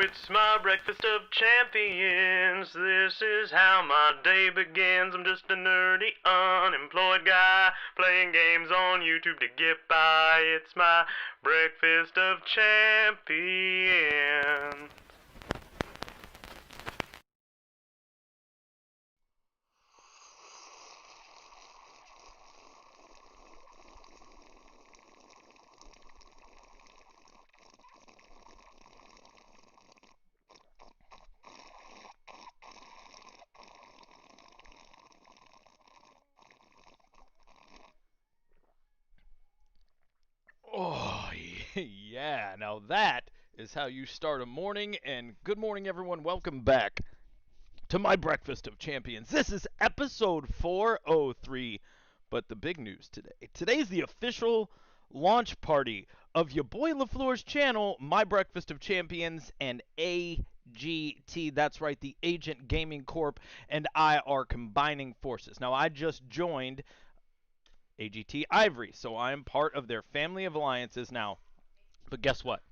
it's my breakfast of champions. This is how my day begins. I'm just a nerdy, unemployed guy playing games on YouTube to get by. It's my breakfast of champions. Oh, yeah. Now that is how you start a morning. And good morning, everyone. Welcome back to my Breakfast of Champions. This is episode 403. But the big news today's the official launch party of your boy LaFleur's channel, My Breakfast of Champions, and AGT. That's right, the Agent Gaming Corp and I are combining forces. Now, I just joined AGT Ivory, so I am part of their family of alliances now. But guess what?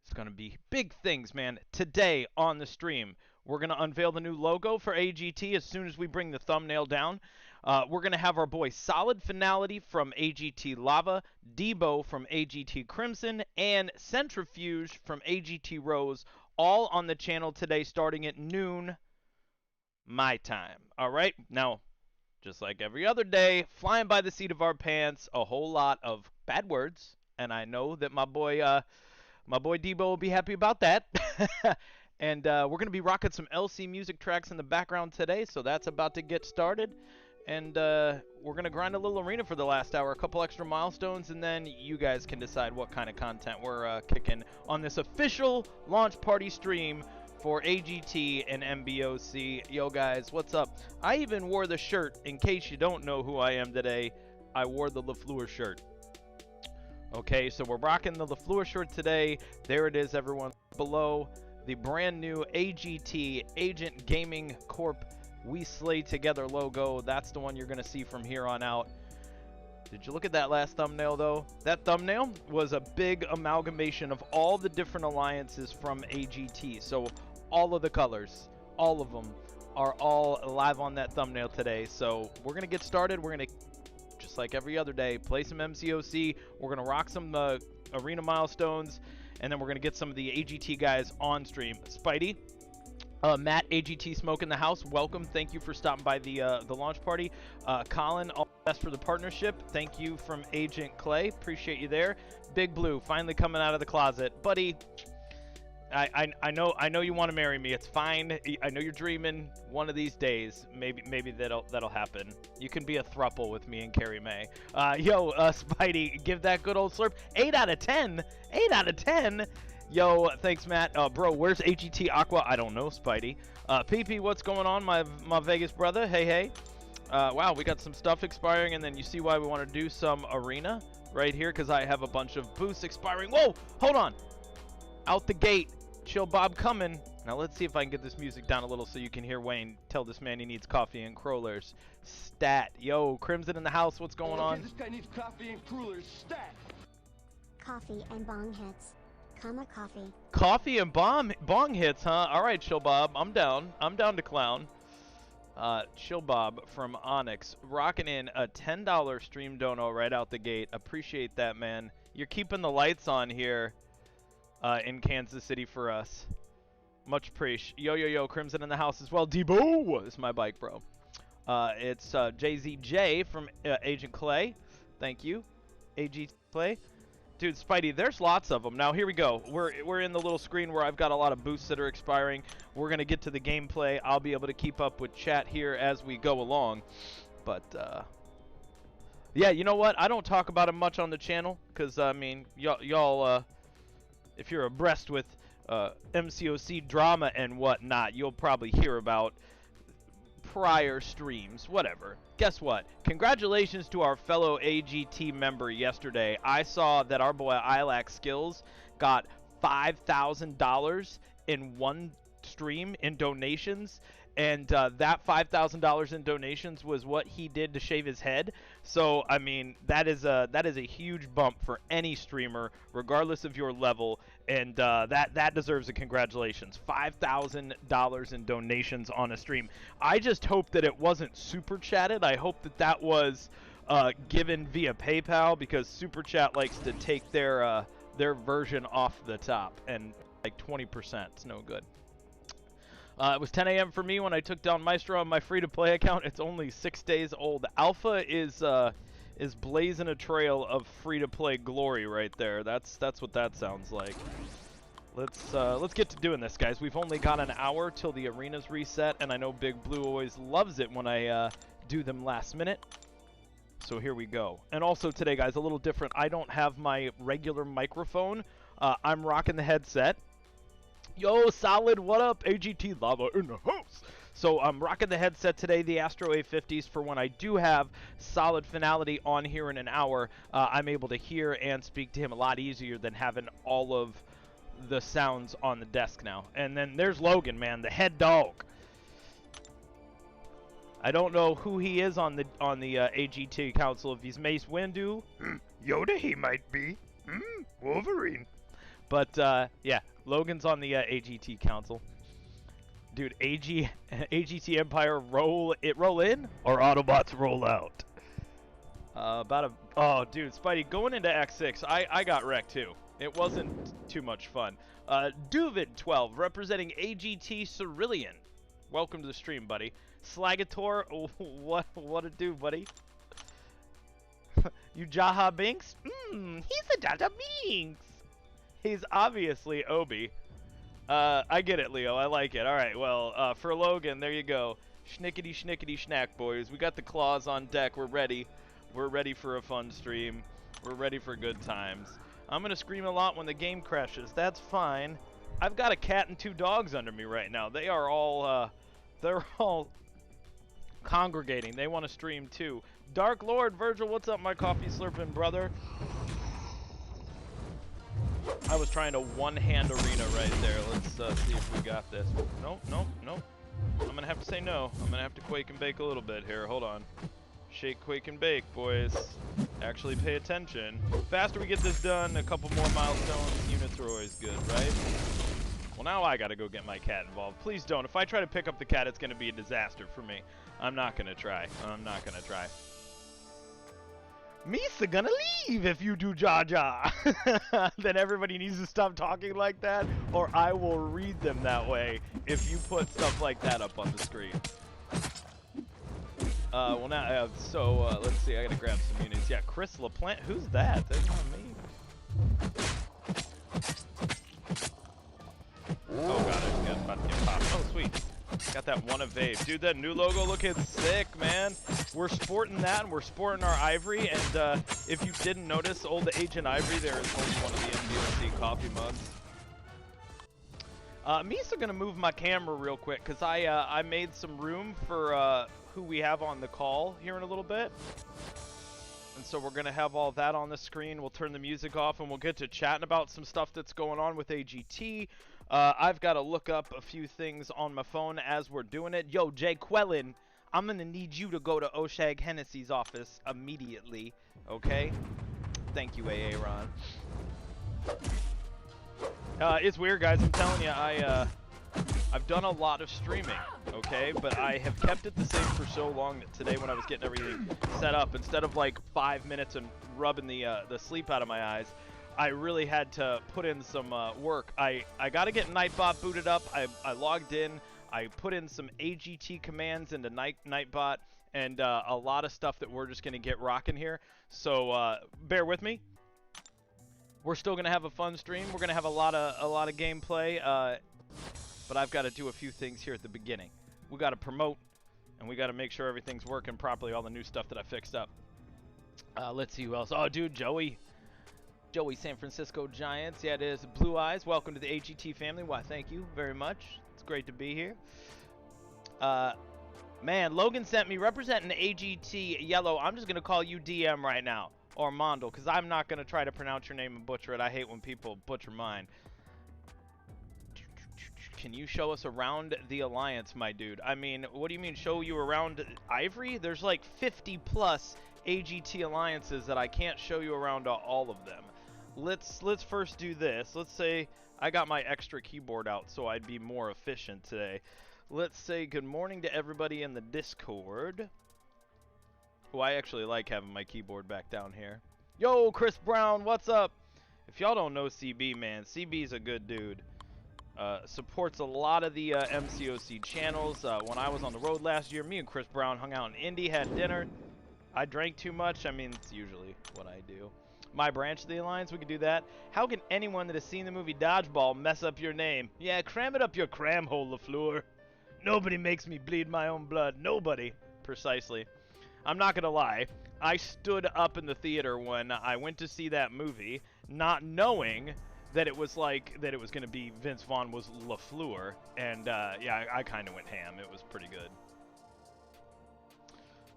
It's going to be big things, man. Today on the stream, we're going to unveil the new logo for AGT as soon as we bring the thumbnail down. We're going to have our boy Solid Finality from AGT Lava, M.B.O.C from AGT Crimson, and Centrifuge from AGT Rose, all on the channel today starting at noon my time. All right? Now, just like every other day, flying by the seat of our pants, a whole lot of bad words, and I know that my boy M.B.O.C will be happy about that. And we're going to be rocking some LC music tracks in the background today, so that's about to get started. And we're going to grind a little arena for the last hour, a couple extra milestones, and then you guys can decide what kind of content we're kicking on this official launch party stream for AGT and M.B.O.C. Yo, guys, what's up? I even wore the shirt. In case you don't know who I am today, I wore the LaFleur shirt. Okay, so we're rocking the LaFleur shirt today. There it is, everyone. Below, the brand new AGT, Agent Gaming Corp, We Slay Together logo. That's the one you're going to see from here on out. Did you look at that last thumbnail, though? That thumbnail was a big amalgamation of all the different alliances from AGT. So all of the colors, all of them, are all live on that thumbnail today. So we're going to get started. We're going to, just like every other day, play some MCOC. We're going to rock some arena milestones. And then we're going to get some of the AGT guys on stream. Spidey, Matt, AGT Smoke in the house, welcome. Thank you for stopping by the launch party. Colin, all the best for the partnership. Thank you from Agent Clay. Appreciate you there. Big Blue, finally coming out of the closet. Buddy, I know you want to marry me. It's fine. I know you're dreaming. One of these days, maybe that'll happen. You can be a throuple with me and Carrie May. Spidey, give that good old slurp. 8 out of 10. 8 out of 10. Yo, thanks, Matt. Bro, where's AGT Aqua? I don't know, Spidey. PP, what's going on, my Vegas brother? Hey. Wow, we got some stuff expiring, and then you see why we want to do some arena right here, because I have a bunch of boosts expiring. Whoa, hold on. Out the gate. Chill Bob coming. Now let's see if I can get this music down a little so you can hear Wayne tell this man he needs coffee and crawlers. Stat. Yo, Crimson in the house. What's going on? This guy needs coffee and crawlers. Stat. Coffee and bong hits. Coffee. Coffee and bong hits, huh? All right, Chill Bob. I'm down. I'm down to clown. Chill Bob from Onyx rocking in a $10 stream dono right out the gate. Appreciate that, man. You're keeping the lights on here in Kansas City for us. Much appreciate. Yo, Crimson in the house as well. Debo is my bike, bro. It's JZJ from Agent Clay. Thank you, AGT Clay. Dude, Spidey, there's lots of them. Now, here we go. We're in the little screen where I've got a lot of boosts that are expiring. We're going to get to the gameplay. I'll be able to keep up with chat here as we go along. But, yeah, you know what? I don't talk about it much on the channel because, I mean, y'all, if you're abreast with MCOC drama and whatnot, you'll probably hear about prior streams, whatever. Guess what? Congratulations to our fellow AGT member yesterday. I saw that our boy Ilax Skills got $5,000 in one stream in donations, and that $5,000 in donations was what he did to shave his head. So I mean, that is a huge bump for any streamer, regardless of your level, and that deserves a congratulations. $5,000 in donations on a stream. I just hope that it wasn't super chatted. I hope that was given via PayPal, because Super Chat likes to take their version off the top, and like 20%. It's no good. It was 10 a.m. for me when I took down Maestro on my free-to-play account. It's only 6 days old. Alpha is blazing a trail of free-to-play glory right there. That's what that sounds like. Let's get to doing this, guys. We've only got an hour till the arena's reset, and I know Big Blue always loves it when I do them last minute. So here we go. And also today, guys, a little different. I don't have my regular microphone. I'm rocking the headset. Yo, Solid, what up? AGT Lava in the house. So I'm rocking the headset today, the Astro A50s, for when I do have Solid Finality on here in an hour. I'm able to hear and speak to him a lot easier than having all of the sounds on the desk now. And then there's Logan, man, the head dog. I don't know who he is on the AGT Council. If he's Mace Windu, Yoda he might be. Wolverine. But yeah, Logan's on the AGT Council. Dude, AGT Empire roll in or Autobots roll out? Oh, dude, Spidey, going into Act 6, I got wrecked too. It wasn't too much fun. Duvid12 representing AGT Cerulean. Welcome to the stream, buddy. Slagator, what a do, buddy. You Jaha Binks? He's a Jaja Binks. He's obviously Obi. I get it, Leo. I like it. All right, well, for Logan, there you go. Schnickety, schnickety, schnack, boys. We got the claws on deck. We're ready. We're ready for a fun stream. We're ready for good times. I'm going to scream a lot when the game crashes. That's fine. I've got a cat and 2 dogs under me right now. They are all, they're all congregating. They want to stream too. Dark Lord, Virgil, what's up, my coffee slurping brother? I was trying to one-hand arena right there. Let's see if we got this. Nope, nope, nope. I'm going to have to say no. I'm going to have to quake and bake a little bit here. Hold on. Shake, quake, and bake, boys. Actually pay attention. Faster we get this done, a couple more milestones. Units are always good, right? Well, now I got to go get my cat involved. Please don't. If I try to pick up the cat, it's going to be a disaster for me. I'm not going to try. I'm not going to try. Misa gonna leave if you do Jaja. Then everybody needs to stop talking like that, or I will read them that way if you put stuff like that up on the screen. Well, now, let's see. I gotta grab some units. Yeah, Chris LaPlante. Who's that? That's not me. Oh, got it. Yeah, about to get popped. Oh, sweet. Got that one of A. Dude, that new logo looking sick, man. We're sporting that, and we're sporting our ivory. And if you didn't notice, old Agent Ivory there is holding one of the M.B.O.C coffee mugs. Misa gonna move my camera real quick because I made some room for who we have on the call here in a little bit. And so we're gonna have all that on the screen. We'll turn the music off and we'll get to chatting about some stuff that's going on with AGT. I've got to look up a few things on my phone as we're doing it. Yo, Jay Quellen, I'm gonna need you to go to Oshag Hennessy's office immediately, okay? Thank you, AA Ron. It's weird, guys. I'm telling you, I've done a lot of streaming, okay? But I have kept it the same for so long that today when I was getting everything set up, instead of like 5 minutes and rubbing the sleep out of my eyes, I really had to put in some work. I got to get Nightbot booted up. I logged in. I put in some AGT commands into Nightbot and a lot of stuff that we're just going to get rocking here. So bear with me. We're still going to have a fun stream. We're going to have a lot of gameplay. But I've got to do a few things here at the beginning. We got to promote, and we got to make sure everything's working properly, all the new stuff that I fixed up. Let's see who else. Oh, dude, Joey San Francisco Giants. Yeah, it is. Blue Eyes, welcome to the AGT family. Why, thank you very much. It's great to be here. Man, Logan sent me representing AGT Yellow. I'm just going to call you DM right now, or Mondo, because I'm not going to try to pronounce your name and butcher it. I hate when people butcher mine. Can you show us around the Alliance, my dude? I mean, what do you mean show you around Ivory? There's like 50 plus AGT alliances that I can't show you around all of them. Let's first do this. Let's say I got my extra keyboard out so I'd be more efficient today. Let's say good morning to everybody in the Discord. Oh, I actually like having my keyboard back down here. Yo, Chris Brown, what's up? If y'all don't know CB, man, CB's a good dude. Supports a lot of the MCOC channels. When I was on the road last year, me and Chris Brown hung out in Indy, had dinner. I drank too much. I mean, it's usually what I do. My branch of the Alliance, we could do that. How can anyone that has seen the movie Dodgeball mess up your name? Yeah, cram it up your cram hole, LaFleur. Nobody makes me bleed my own blood. Nobody. Precisely. I'm not gonna lie. I stood up in the theater when I went to see that movie, not knowing that it was going to be Vince Vaughn was LaFleur, and yeah, I kind of went ham. It was pretty good.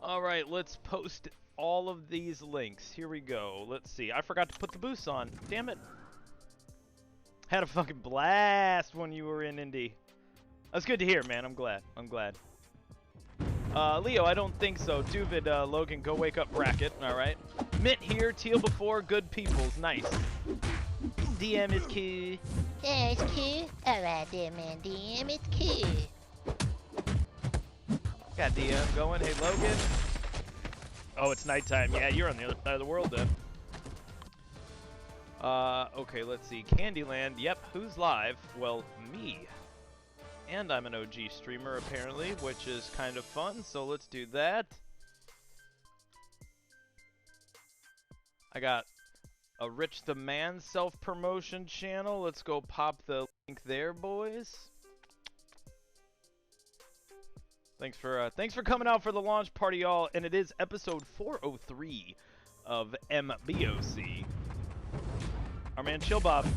All right, let's post all of these links. Here we go. Let's see. I forgot to put the boosts on. Damn it. Had a fucking blast when you were in Indy. That's good to hear, man. I'm glad. Leo, I don't think so. Duvid, Logan, go wake up bracket. All right. Mint here, teal before, good peoples. Nice. DM is cool. Yeah, it's cool. Alright then, man. DM, it's cool. Got DM going. Hey, Logan. Oh, it's nighttime. Yeah, you're on the other side of the world then. Okay, let's see. Candyland. Yep, who's live? Well, me. And I'm an OG streamer, apparently, which is kind of fun, so let's do that. I got a Rich the Man self-promotion channel. Let's go pop the link there, boys. Thanks for coming out for the launch party, y'all. And it is episode 403 of M.B.O.C. Our man Chill Bob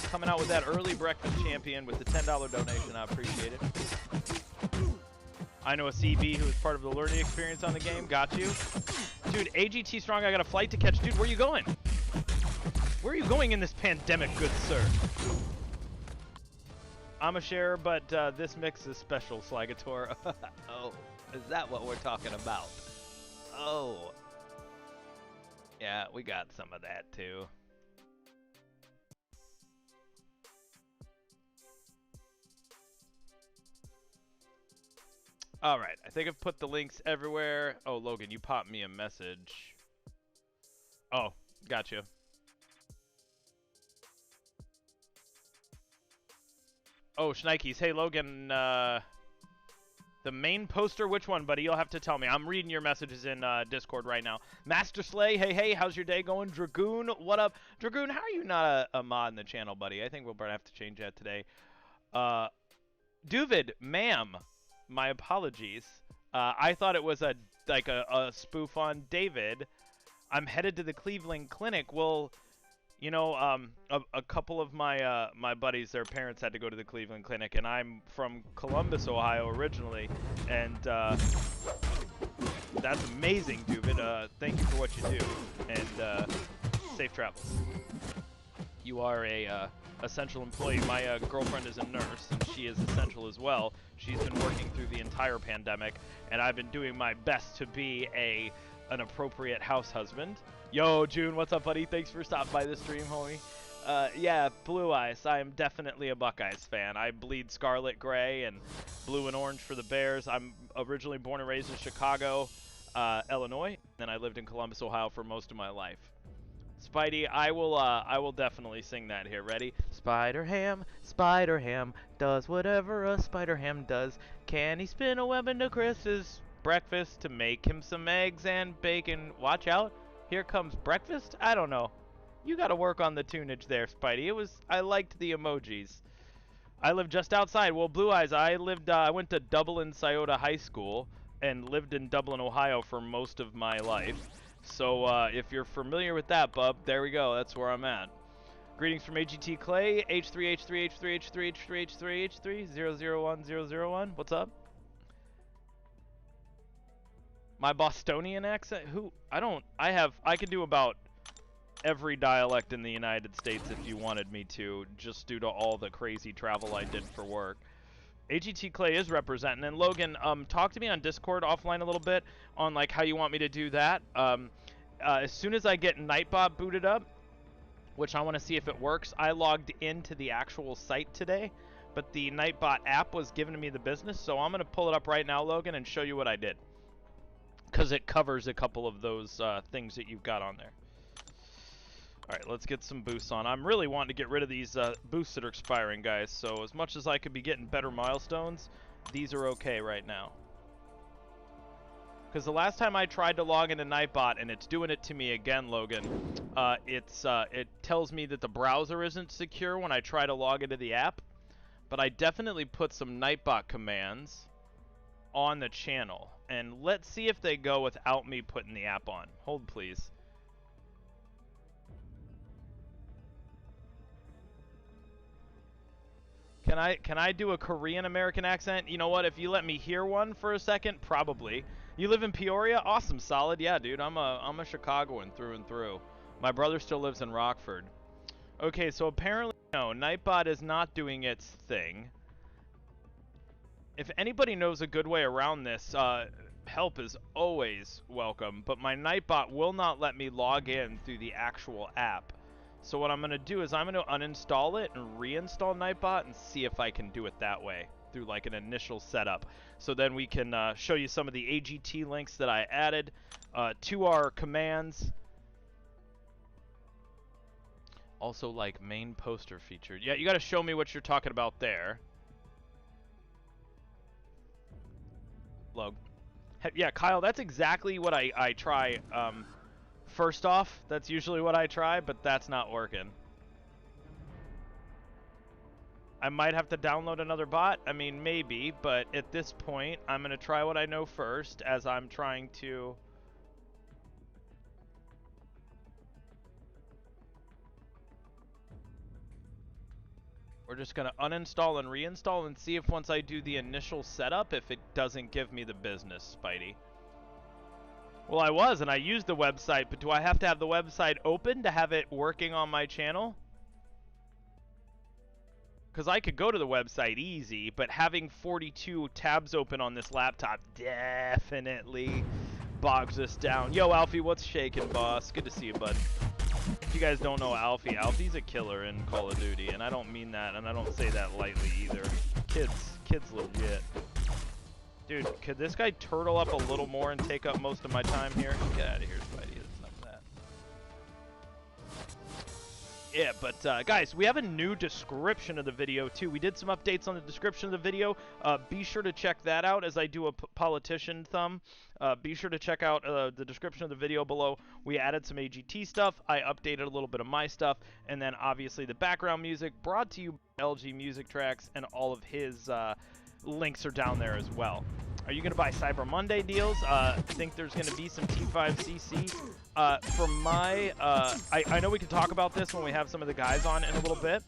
coming out with that early breakfast champion with the $10 donation. I appreciate it. I know a CB who is part of the learning experience on the game. Got you. Dude, AGT Strong, I got a flight to catch. Dude, where are you going? Where are you going in this pandemic, good sir? I'm a sharer, but this mix is special, Sligator. Oh, is that what we're talking about? Oh. Yeah, we got some of that, too. Alright, I think I've put the links everywhere. Oh, Logan, you popped me a message. Oh, gotcha. Oh, Schnikes. Hey, Logan, the main poster, which one, buddy? You'll have to tell me. I'm reading your messages in Discord right now. Master Slay, hey, how's your day going? Dragoon, what up? Dragoon, how are you not a mod in the channel, buddy? I think we'll probably have to change that today. Duvid, ma'am. My apologies. I thought it was a spoof on David. I'm headed to the Cleveland Clinic. Well, you know, a couple of my my buddies, their parents had to go to the Cleveland Clinic, and I'm from Columbus, Ohio originally, and that's amazing, David. Thank you for what you do, and safe travels. You are a essential employee. My girlfriend is a nurse, and she is essential as well. She's been working through the entire pandemic, and I've been doing my best to be an appropriate house husband. Yo, June, what's up, buddy? Thanks for stopping by the stream, homie. Yeah, Blue Eyes. I am definitely a Buckeyes fan. I bleed scarlet gray and blue and orange for the Bears. I'm originally born and raised in Chicago, Illinois, and I lived in Columbus, Ohio for most of my life. Spidey, I will definitely sing that here. Ready? Spider Ham does whatever a Spider Ham does. Can he spin a web into Chris's breakfast to make him some eggs and bacon? Watch out. Here comes breakfast? I don't know. You got to work on the tunage there, Spidey. I liked the emojis. I live just outside. Well, Blue Eyes, I went to Dublin Scioto High School and lived in Dublin, Ohio for most of my life. So if you're familiar with that, bub, there we go. That's where I'm at. Greetings from AGT Clay, H3H3H3H3H3H3H3 001001. What's up? My Bostonian accent? I could do about every dialect in the United States if you wanted me to, just due to all the crazy travel I did for work. AGT Clay is representing. And Logan, talk to me on Discord offline a little bit on like how you want me to do that. As soon as I get Nightbot booted up, which I want to see if it works, I logged into the actual site today, but the Nightbot app was giving me the business, so I'm going to pull it up right now, Logan, and show you what I did. Because it covers a couple of those things that you've got on there. Alright, let's get some boosts on. I'm really wanting to get rid of these boosts that are expiring, guys. So as much as I could be getting better milestones, these are okay right now. Because the last time I tried to log into Nightbot, and it's doing it to me again, Logan, it tells me that the browser isn't secure when I try to log into the app. But I definitely put some Nightbot commands on the channel. And let's see if they go without me putting the app on. Hold, please. Can I do a Korean American accent? You know what? If you let me hear one for a second, probably. You live in Peoria? Awesome, solid. Yeah, dude. I'm a Chicagoan through and through. My brother still lives in Rockford. Okay, so apparently no, Nightbot is not doing its thing. If anybody knows a good way around this, help is always welcome. But my Nightbot will not let me log in through the actual app. So what I'm going to do is I'm going to uninstall it and reinstall Nightbot and see if I can do it that way through like an initial setup. So then we can show you some of the AGT links that I added to our commands. Also like main poster featured. Yeah, you got to show me what you're talking about there. Log. Yeah, Kyle, that's exactly what I try. First off, that's usually what I try, but that's not working. I might have to download another bot. I mean, maybe, but at this point, I'm going to try what I know first as I'm trying to... We're just going to uninstall and reinstall and see if once I do the initial setup, if it doesn't give me the business, Spidey. Well, I was, and I used the website, but do I have to have the website open to have it working on my channel? Because I could go to the website easy, but having 42 tabs open on this laptop definitely bogs us down. Yo, Alfie, what's shaking, boss? Good to see you, bud. If you guys don't know Alfie, Alfie's a killer in Call of Duty, and I don't mean that, and I don't say that lightly either. Kid's legit. Dude, could this guy turtle up a little more and take up most of my time here? Get out of here, Spidey. That's enough of that. Yeah, but guys, we have a new description of the video too. We did some updates on the description of the video. Be sure to check that out as I do a politician thumb. Be sure to check out the description of the video below. We added some AGT stuff. I updated a little bit of my stuff. And then obviously the background music brought to you by LG Music Tracks, and all of his links are down there as well. Are you going to buy Cyber Monday deals? I think there's going to be some T5CC. For my, I know we can talk about this when we have some of the guys on in a little bit.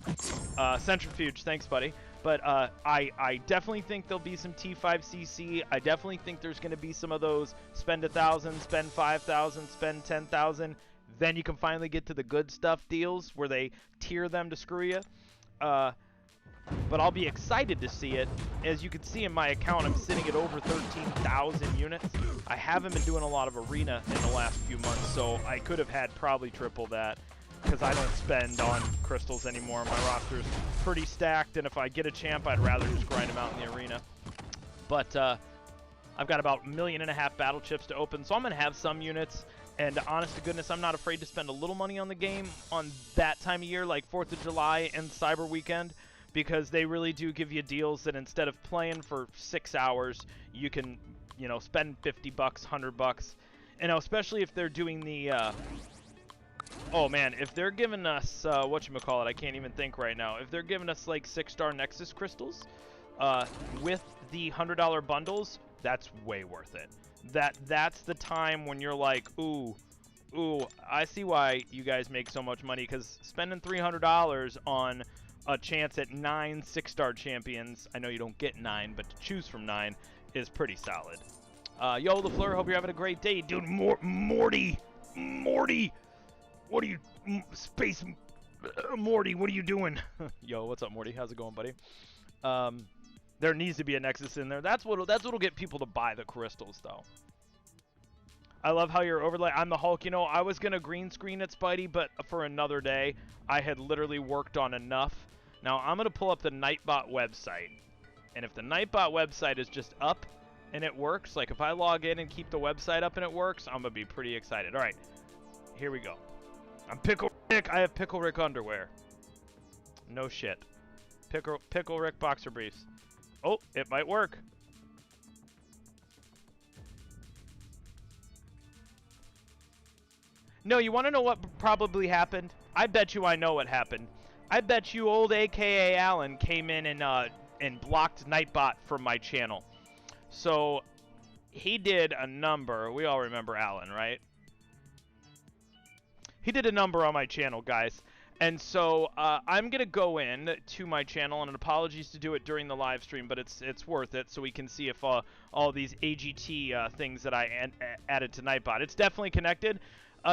Centrifuge, thanks, buddy. But I definitely think there'll be some T5CC. I definitely think there's going to be some of those spend 1,000, spend 5,000, spend 10,000. Then you can finally get to the good stuff deals where they tier them to screw you. But I'll be excited to see it. As you can see in my account, I'm sitting at over 13,000 units. I haven't been doing a lot of arena in the last few months, so I could have had probably triple that because I don't spend on crystals anymore. My roster's pretty stacked, and if I get a champ, I'd rather just grind them out in the arena. But I've got about 1.5 million battle chips to open, so I'm going to have some units. And honest to goodness, I'm not afraid to spend a little money on the game on that time of year, like 4th of July and Cyber Weekend, because they really do give you deals that instead of playing for 6 hours, you can, you know, spend 50 bucks, 100 bucks. And especially if they're doing the, oh man, if they're giving us, whatchamacallit, I can't even think right now. If they're giving us like 6-star Nexus crystals, with the $100 bundles, that's way worth it. That's the time when you're like, ooh, I see why you guys make so much money, because spending $300 on a chance at 9 6-star champions, I know you don't get 9, but to choose from 9 is pretty solid. Yo, LaFleur, hope you're having a great day. Dude, Morty, what are you, Morty, what are you doing? Yo, what's up, Morty? How's it going, buddy? There needs to be a nexus in there. That's what'll get people to buy the crystals, though. I love how you're overlay. I'm the Hulk. You know, I was gonna green screen it, Spidey, but for another day, I had literally worked on enough. Now I'm gonna pull up the Nightbot website, and if the Nightbot website is just up and it works, like if I log in and keep the website up and it works, I'm gonna be pretty excited. All right, here we go. I'm Pickle Rick. I have Pickle Rick underwear. No shit. Pickle Rick boxer briefs. Oh, it might work. No, you want to know what probably happened? I bet you I know what happened. I bet you old AKA Alan came in and blocked Nightbot from my channel. So he did a number. We all remember Alan, right? He did a number on my channel, guys. And so I'm going to go in to my channel, and apologies to do it during the live stream, but it's worth it so we can see if all these AGT things that I added to Nightbot. It's definitely connected,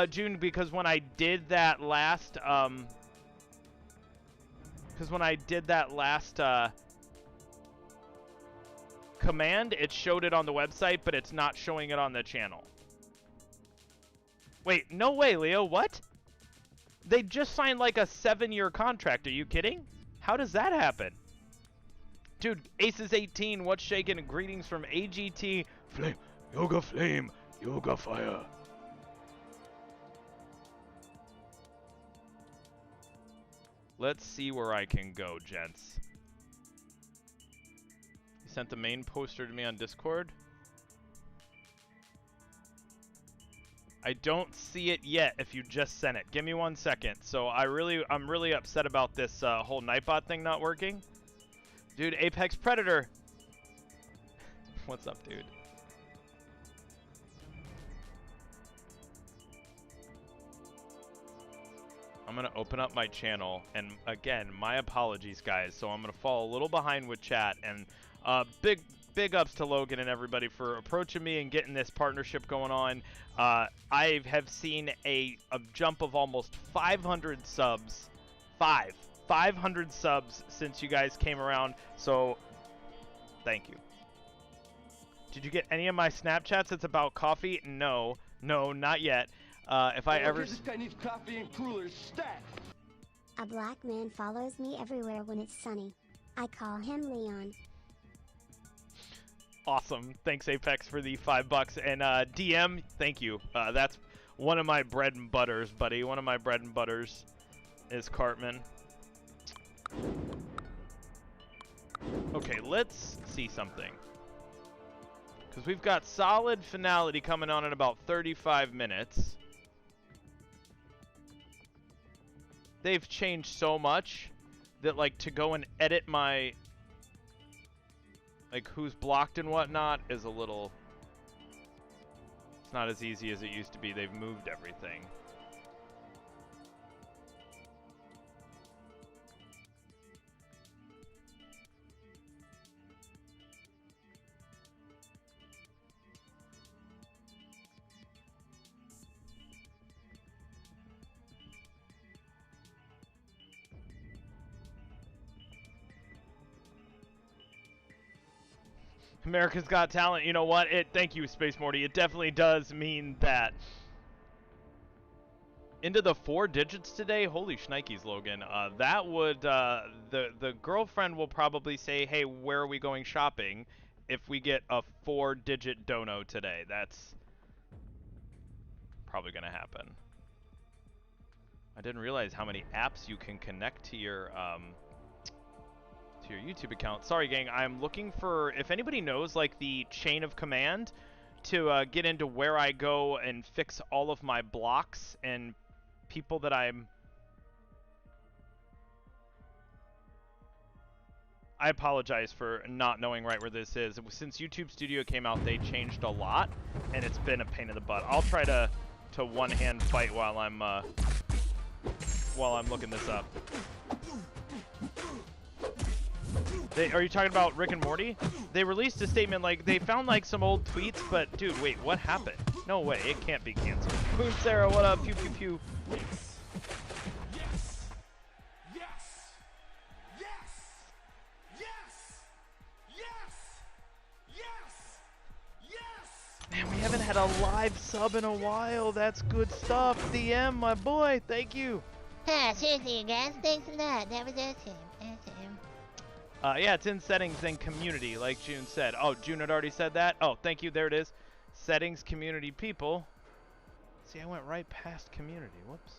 June, because when I did that last command, it showed it on the website, but it's not showing it on the channel. Wait, no way, Leo, what? They just signed like a 7-year contract. Are you kidding? How does that happen? Dude, Aces 18, what's shaking? Greetings from AGT Flame, Yoga Flame, Yoga Fire. Let's see where I can go, gents. You sent the main poster to me on Discord? I don't see it yet if you just sent it. Give me 1 second. So I'm really upset about this whole Nightbot thing not working. Dude, Apex Predator. What's up, dude? I'm going to open up my channel. And again, my apologies, guys. So I'm going to fall a little behind with chat. And big ups to Logan and everybody for approaching me and getting this partnership going on. I have seen a jump of almost 500 subs. 500 subs since you guys came around. So, thank you. Did you get any of my Snapchats that's about coffee? No, not yet. If I ever... This guy needs coffee and crullers stat. A black man follows me everywhere when it's sunny. I call him Leon. Awesome. Thanks, Apex, for the $5. And DM, thank you. That's one of my bread and butters, buddy. One of my bread and butters is Cartman. Okay, let's see something. Because we've got solid finality coming on in about 35 minutes. They've changed so much that, like, to go and edit my... like who's blocked and whatnot is a little, it's not as easy as it used to be. They've moved everything. America's Got Talent. You know what? Thank you, Space Morty. It definitely does mean that. Into the 4 digits today? Holy shnikes, Logan. That would, the girlfriend will probably say, hey, where are we going shopping if we get a 4-digit dono today? That's probably going to happen. I didn't realize how many apps you can connect to your YouTube account. Sorry, gang. I'm looking for, if anybody knows like the chain of command to get into where I go and fix all of my blocks and people that I apologize for not knowing right where this is. Since YouTube Studio came out, they changed a lot, and it's been a pain in the butt. I'll try to one-hand fight while I'm looking this up. Are you talking about Rick and Morty? They released a statement like they found like some old tweets, but dude, wait, what happened? No way, it can't be canceled. Moon Sarah, what up? Pew pew pew. Yes. Yes. Yes. Yes. get a live sub in a while. That's good stuff. DM, my boy. Thank you. Yeah, seriously, you guys. Thanks a lot. That was awesome. Awesome. Yeah, it's in settings and community, like June said. Oh, June had already said that? Oh, thank you. There it is. Settings, community, people. See, I went right past community. Whoops.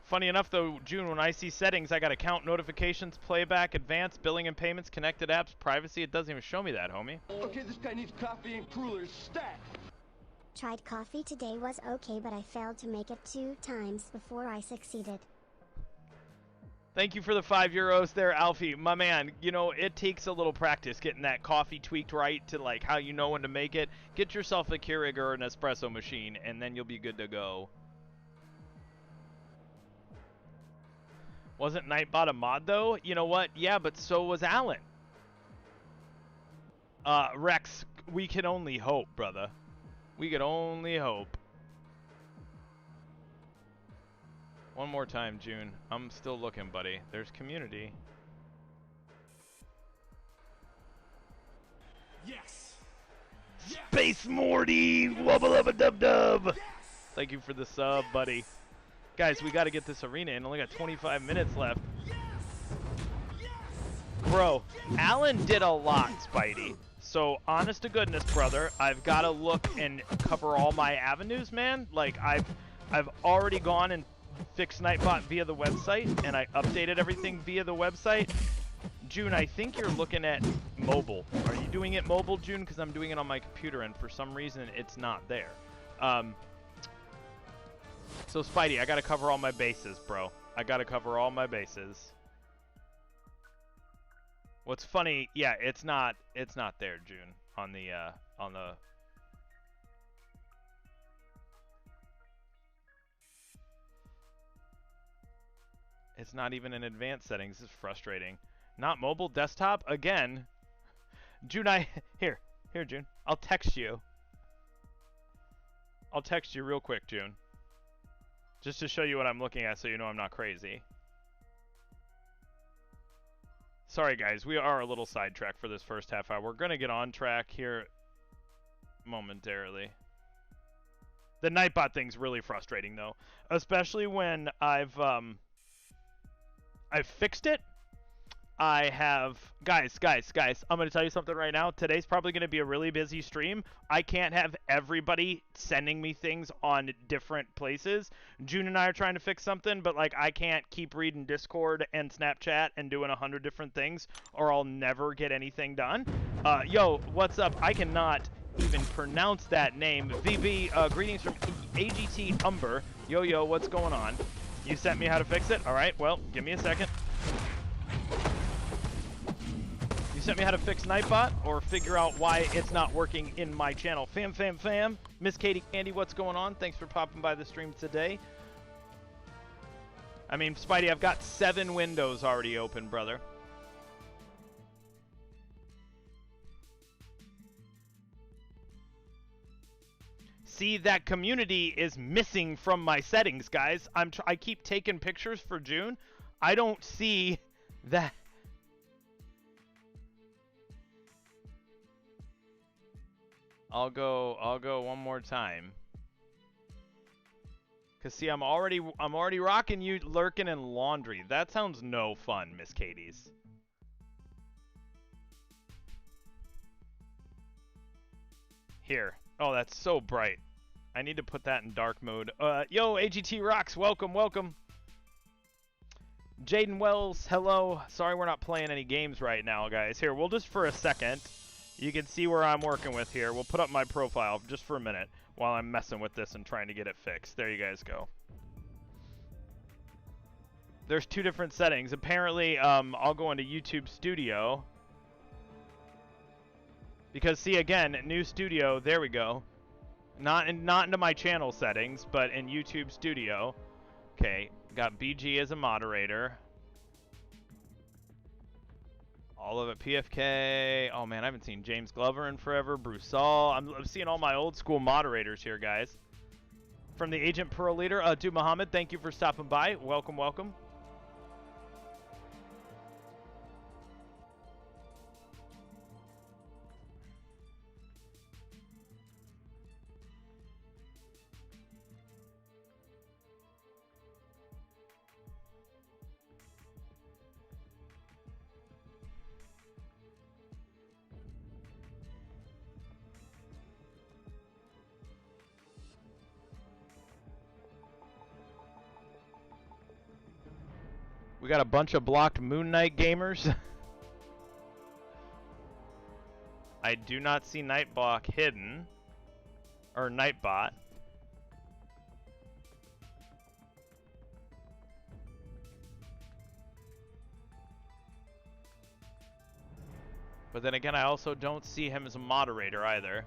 Funny enough, though, June, when I see settings, I got account notifications, playback, advanced, billing and payments, connected apps, privacy. It doesn't even show me that, homie. Okay, this guy needs coffee and crullers stat. Tried coffee today, was okay, but I failed to make it 2 times before I succeeded. Thank you for the €5 there, Alfie. My man, you know, it takes a little practice getting that coffee tweaked right to, like, how you know when to make it. Get yourself a Keurig or an espresso machine, and then you'll be good to go. Wasn't Nightbot a mod, though? You know what? Yeah, but so was Alan. Rex, we can only hope, brother. We can only hope. One more time, June. I'm still looking, buddy. There's community. Yes. Space Morty! Wubba lubba dub dub! Yes. Thank you for the sub, buddy. Guys, we got to get this arena in. Only got 25 minutes left. Yes. Yes. Bro, Alan did a lot, Spidey. So, honest to goodness, brother, I've got to look and cover all my avenues, man. Like, I've already gone and fixed Nightbot via the website, and I updated everything via the website. June, I think you're looking at mobile. Are you doing it mobile, June? Because I'm doing it on my computer, and for some reason, it's not there. So, Spidey, I got to cover all my bases, bro. I got to cover all my bases. What's funny, yeah, it's not there, June, on the It's not even in advanced settings. This is frustrating. Not mobile, desktop again. June, here, June. I'll text you. I'll text you real quick, June. Just to show you what I'm looking at so you know I'm not crazy. Sorry, guys. We are a little sidetracked for this first half hour. We're going to get on track here momentarily. The Nightbot thing's really frustrating, though. Especially when I've fixed it. I have... Guys, I'm going to tell you something right now. Today's probably going to be a really busy stream. I can't have everybody sending me things on different places. June and I are trying to fix something, but, like, I can't keep reading Discord and Snapchat and doing 100 different things, or I'll never get anything done. Yo, what's up? I cannot even pronounce that name. VB, greetings from AGT Umber. Yo, what's going on? You sent me how to fix it? All right, well, give me a second. You sent me how to fix Nightbot or figure out why it's not working in my channel. Fam. Miss Katie Candy, what's going on? Thanks for popping by the stream today. I mean, Spidey, I've got 7 windows already open, brother. See, that community is missing from my settings, guys. I keep taking pictures for June. I don't see that. I'll go one more time. Cause see, I'm already rocking you lurking in laundry. That sounds no fun, Miss Katie's. Here. Oh, that's so bright. I need to put that in dark mode. Yo, AGT Rocks, welcome. Jaden Wells, hello. Sorry we're not playing any games right now, guys. Here, we'll just for a second. You can see where I'm working with here. We'll put up my profile just for a minute while I'm messing with this and trying to get it fixed. There you guys go. There's 2 different settings. Apparently, I'll go into YouTube Studio. Because, see, again, new studio, there we go. Not into my channel settings, but in YouTube Studio. Okay, got BG as a moderator. All of it, PFK. Oh, man, I haven't seen James Glover in forever. Broussal. I'm seeing all my old school moderators here, guys. From the Agent Pearl Leader, Dude Muhammad, thank you for stopping by. Welcome. We got a bunch of blocked Moon Knight gamers. I do not see Nightbot hidden. Or Nightbot. But then again, I also don't see him as a moderator either.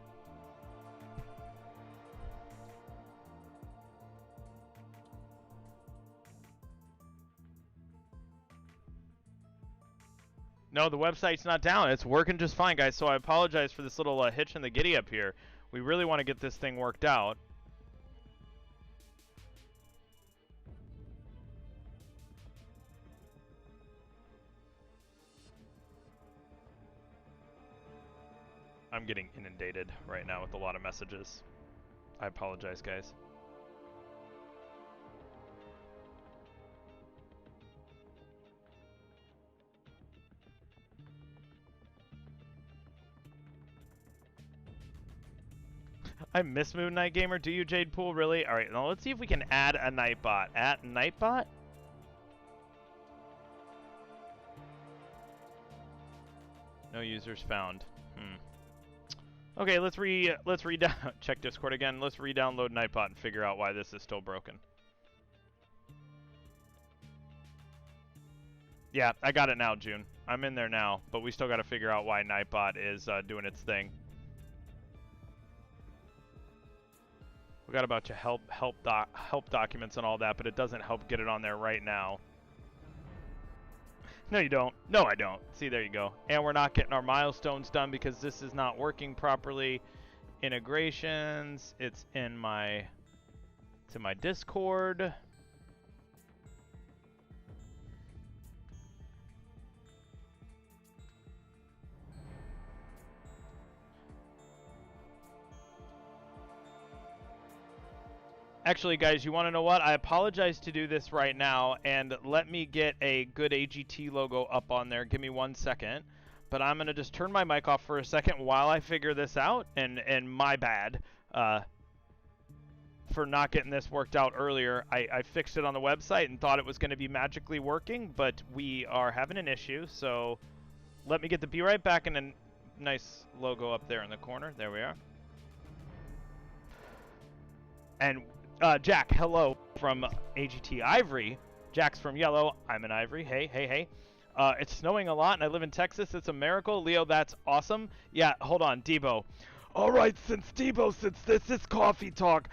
No, the website's not down. It's working just fine, guys. So I apologize for this little hitch in the giddy up here. We really want to get this thing worked out. I'm getting inundated right now with a lot of messages. I apologize, guys. I miss Moon Knight Gamer. Do you, Jade Pool? Really? All right, now let's see if we can add a Nightbot. At Nightbot? No users found. Okay, let's check Discord again. Let's re-download Nightbot and figure out why this is still broken. Yeah, I got it now, June. I'm in there now, but we still got to figure out why Nightbot is doing its thing. We got a bunch of help documents and all that, but it doesn't help get it on there right now. No, you don't. No, I don't. See, there you go. And we're not getting our milestones done because this is not working properly. Integrations. It's in my Discord. Actually, guys, you want to know what? I apologize to do this right now, and let me get a good AGT logo up on there. Give me 1 second. But I'm going to just turn my mic off for a second while I figure this out, and my bad for not getting this worked out earlier. I fixed it on the website and thought it was going to be magically working, but we are having an issue, so let me get the Be Right Back and a nice logo up there in the corner. There we are. And Jack, hello from AGT Ivory. Jack's from Yellow. I'm in Ivory. Hey, hey, hey. It's snowing a lot, and I live in Texas. It's a miracle. Leo, that's awesome. Yeah, hold on, Debo. All right, since this is coffee talk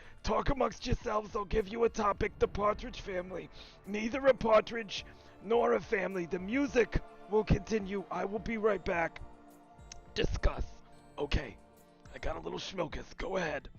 amongst yourselves. I'll give you a topic, the Partridge Family. Neither a partridge nor a family. The music will continue. I will be right back. Discuss. Okay, I got a little schmokus. Go ahead.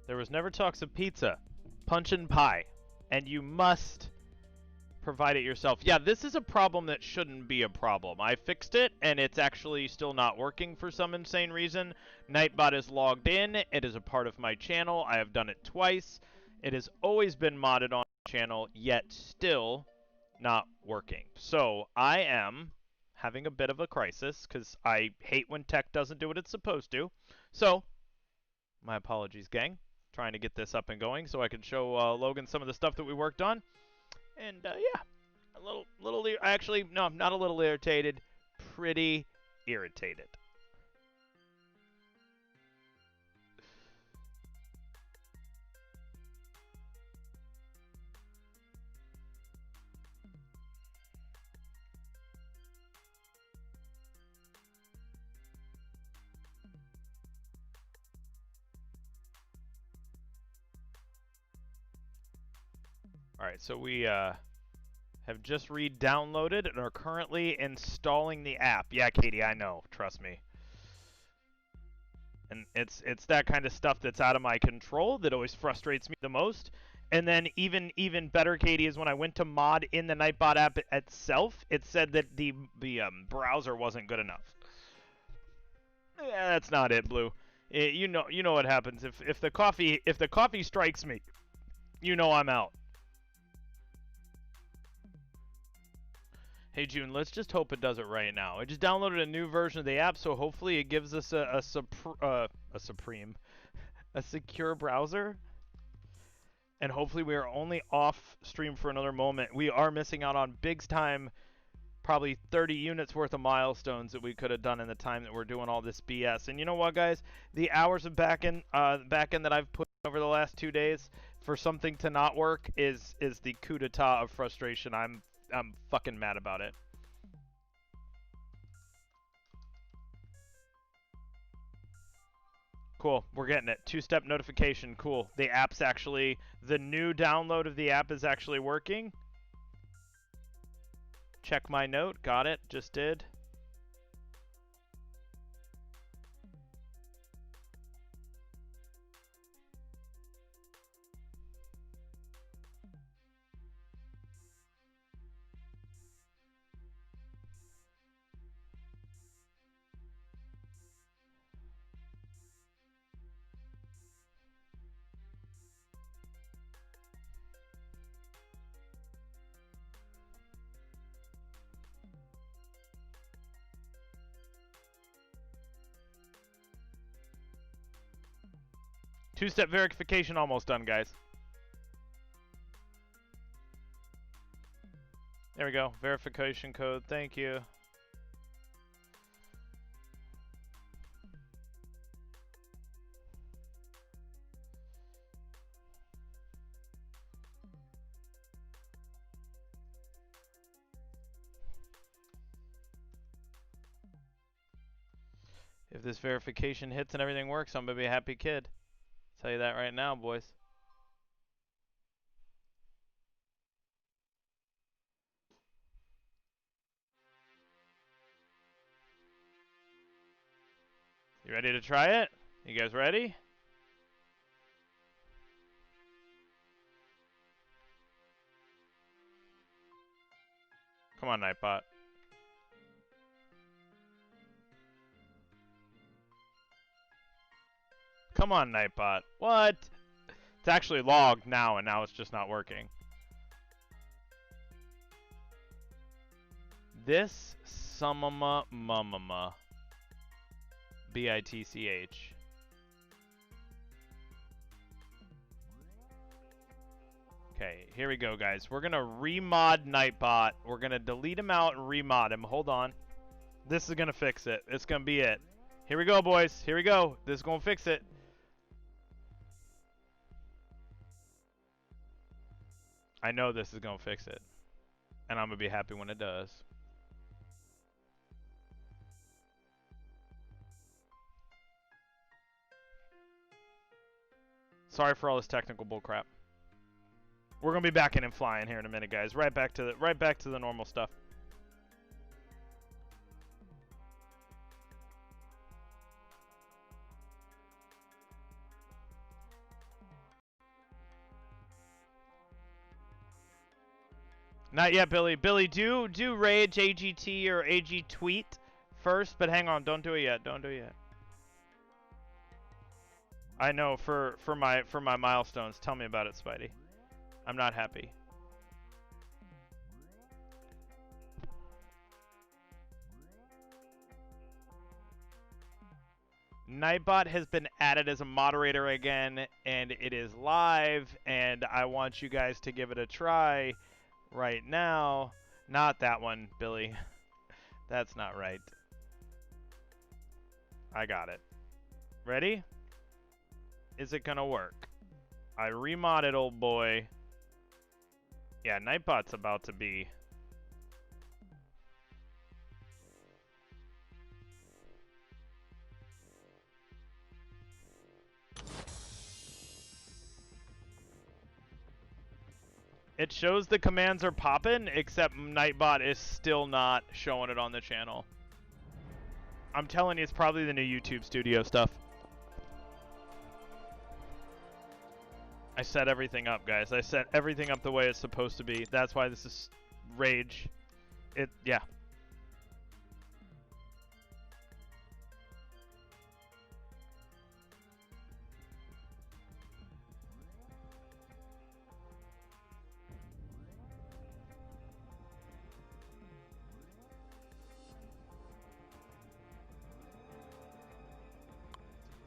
There was never talks of pizza, punch and pie, and you must provide it yourself. Yeah, this is a problem that shouldn't be a problem. I fixed it, and it's actually still not working for some insane reason. Nightbot is logged in. It is a part of my channel. I have done it twice. It has always been modded on my channel, yet still not working. So I am having a bit of a crisis, because I hate when tech doesn't do what it's supposed to. So, my apologies, gang. Trying to get this up and going so I can show Logan some of the stuff that we worked on. And, yeah, actually, no, I'm not a little irritated, pretty irritated. All right, so we, have just re-downloaded and are currently installing the app. Yeah, Katie, I know. Trust me. And it's that kind of stuff that's out of my control that always frustrates me the most. And then even better, Katie, is when I went to mod in the Nightbot app itself, it said that the browser wasn't good enough. Yeah, that's not it, Blue. You know what happens if the coffee strikes me. You know I'm out. Hey June, let's just hope it does it right now. I just downloaded a new version of the app, so hopefully it gives us a secure browser. And hopefully we are only off stream for another moment. We are missing out on big time, probably 30 units worth of milestones that we could have done in the time that we're doing all this BS. And you know what, guys? The hours of backend that I've put over the last 2 days for something to not work is the coup d'etat of frustration. I'm fucking mad about it. Cool, we're getting it. 2-step notification, cool. The app's actually, the new download of the app is actually working. Check my note, got it, just did. Two-step verification almost done, guys. There we go. Verification code. Thank you. If this verification hits and everything works, I'm going to be a happy kid. Tell you that right now, boys. You ready to try it? You guys ready? Come on, Nightbot. Come on, Nightbot. What? It's actually logged now, and now it's just not working. This summama mumama. B-I-T-C-H. Okay, here we go, guys. We're going to remod Nightbot. We're going to delete him out and remod him. Hold on. This is going to fix it. It's going to be it. Here we go, boys. Here we go. This is going to fix it. I know this is going to fix it. And I'm going to be happy when it does. Sorry for all this technical bullcrap. We're going to be back in and flying here in a minute, guys. Right back to the normal stuff. Not yet, Billy. Billy, do rage AGT or AG tweet first, but hang on, don't do it yet. Don't do it yet. I know for my milestones. Tell me about it, Spidey. I'm not happy. Nightbot has been added as a moderator again, and it is live, and I want you guys to give it a try right now. Not that one, Billy. That's not right. I got it. Ready? Is it gonna work? I remodded, old boy. Yeah, Nightbot's about to be... It shows the commands are popping, except Nightbot is still not showing it on the channel. I'm telling you, it's probably the new YouTube studio stuff. I set everything up, guys. I set everything up the way it's supposed to be. That's why this is rage. Yeah.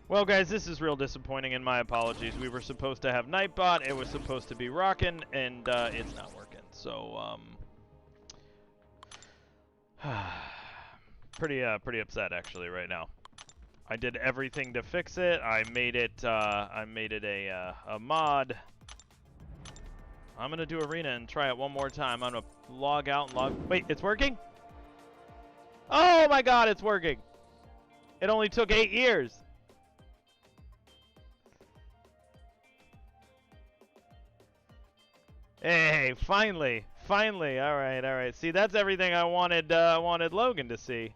Well, guys, this is real disappointing, and my apologies. We were supposed to have Nightbot. It was supposed to be rocking, and it's not working. So, pretty upset actually right now. I did everything to fix it. I made it a mod. I'm gonna do arena and try it one more time. I'm gonna log out and log. Wait, it's working? Oh my God, it's working! It only took 8 years. Hey, finally. All right. See, that's everything I wanted Logan to see.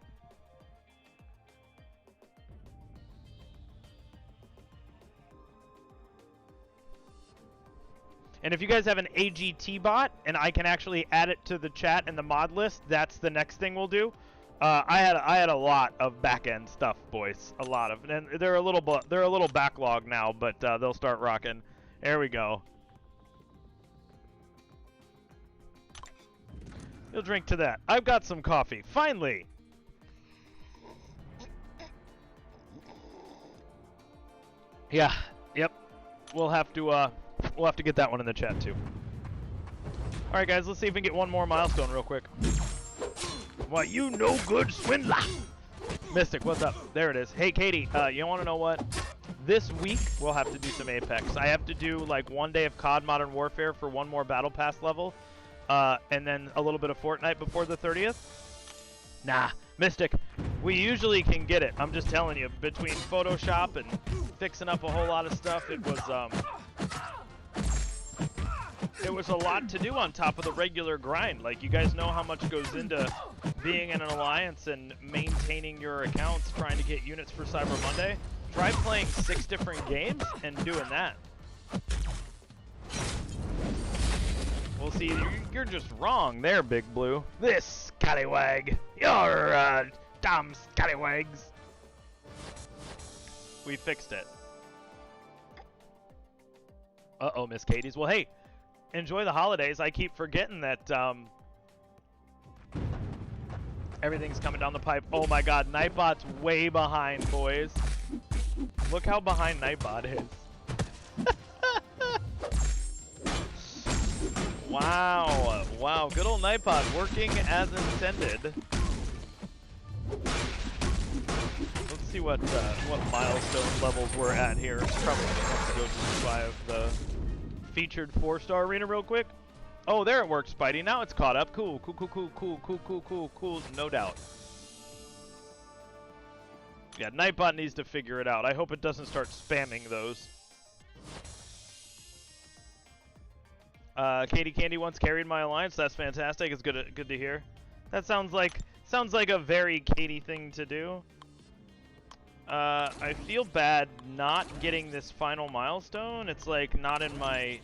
And if you guys have an AGT bot and I can actually add it to the chat and the mod list, that's the next thing we'll do. I had a lot of back-end stuff, boys. A lot of, and they're a little backlog now, but they'll start rocking. There we go. You'll drink to that. I've got some coffee. Finally! Yeah. Yep. We'll have to get that one in the chat too. All right, guys. Let's see if we can get one more milestone real quick. Why, you no good swindler! Mystic, what's up? There it is. Hey, Katie. You want to know what? This week we'll have to do some Apex. I have to do like 1 day of COD Modern Warfare for 1 more Battle Pass level. And then a little bit of Fortnite before the 30th? Nah, Mystic, we usually can get it. I'm just telling you, between Photoshop and fixing up a whole lot of stuff, it was a lot to do on top of the regular grind. Like, you guys know how much goes into being in an alliance and maintaining your accounts, trying to get units for Cyber Monday. Try playing 6 different games and doing that. Well, see, you're just wrong there, Big Blue. This scallywag. You're, dumb scallywags. We fixed it. Uh-oh, Miss Katie's. Well, hey, enjoy the holidays. I keep forgetting that, everything's coming down the pipe. Oh, my God. Nightbot's way behind, boys. Look how behind Nightbot is. Wow, wow, good old Nightbot working as intended. Let's see what milestone levels we're at here. Probably gonna have to go through the featured 4-star arena real quick. Oh, there it works, Spidey. Now it's caught up. Cool, no doubt. Yeah, Nightbot needs to figure it out. I hope it doesn't start spamming those. Katie Candy once carried my alliance. That's fantastic. It's good to hear. That sounds like a very Katie thing to do. I feel bad not getting this final milestone. It's like not in my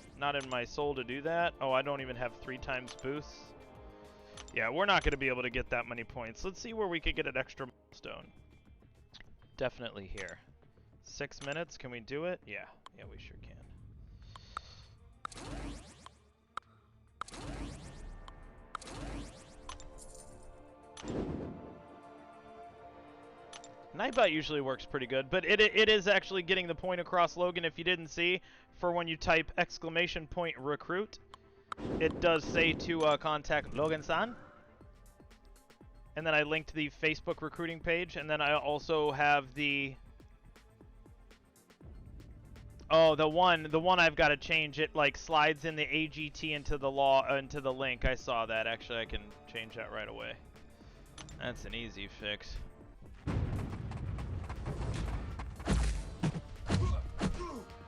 soul to do that. Oh, I don't even have 3 times boosts. Yeah, we're not going to be able to get that many points. Let's see where we could get an extra milestone. Definitely here. 6 minutes, can we do it? Yeah, we sure can. Nightbot usually works pretty good, but it is actually getting the point across, Logan. If you didn't see, for when you type !recruit, it does say to contact Logansanxxx. And then I linked the Facebook recruiting page, and then I also have the... Oh, the one I've got to change. It like slides in the AGT into the link. I saw that. Actually, I can change that right away. That's an easy fix.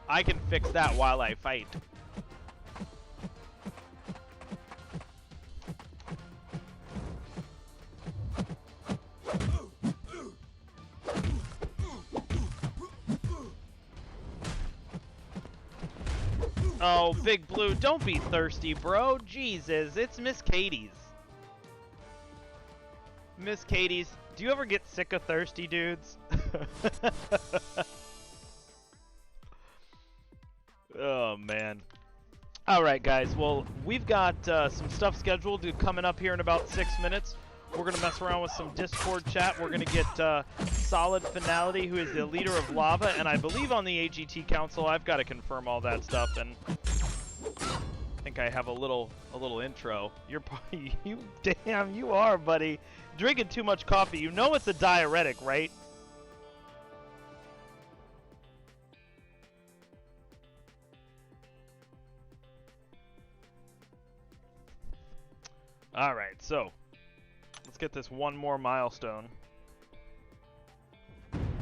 I can fix that while I fight. Oh, Big Blue, don't be thirsty, bro. Jesus, it's Miss Katie's. Miss Katie's, do you ever get sick of thirsty dudes? Oh, man. All right, guys. Well, we've got some stuff scheduled coming up here in about 6 minutes. We're going to mess around with some Discord chat. We're going to get Solid Finality, who is the leader of Lava, and I believe on the AGT Council. I've got to confirm all that stuff, and I think I have a little intro. You're probably, damn, you are, buddy. Drinking too much coffee. You know it's a diuretic, right? All right, so let's get this one more milestone.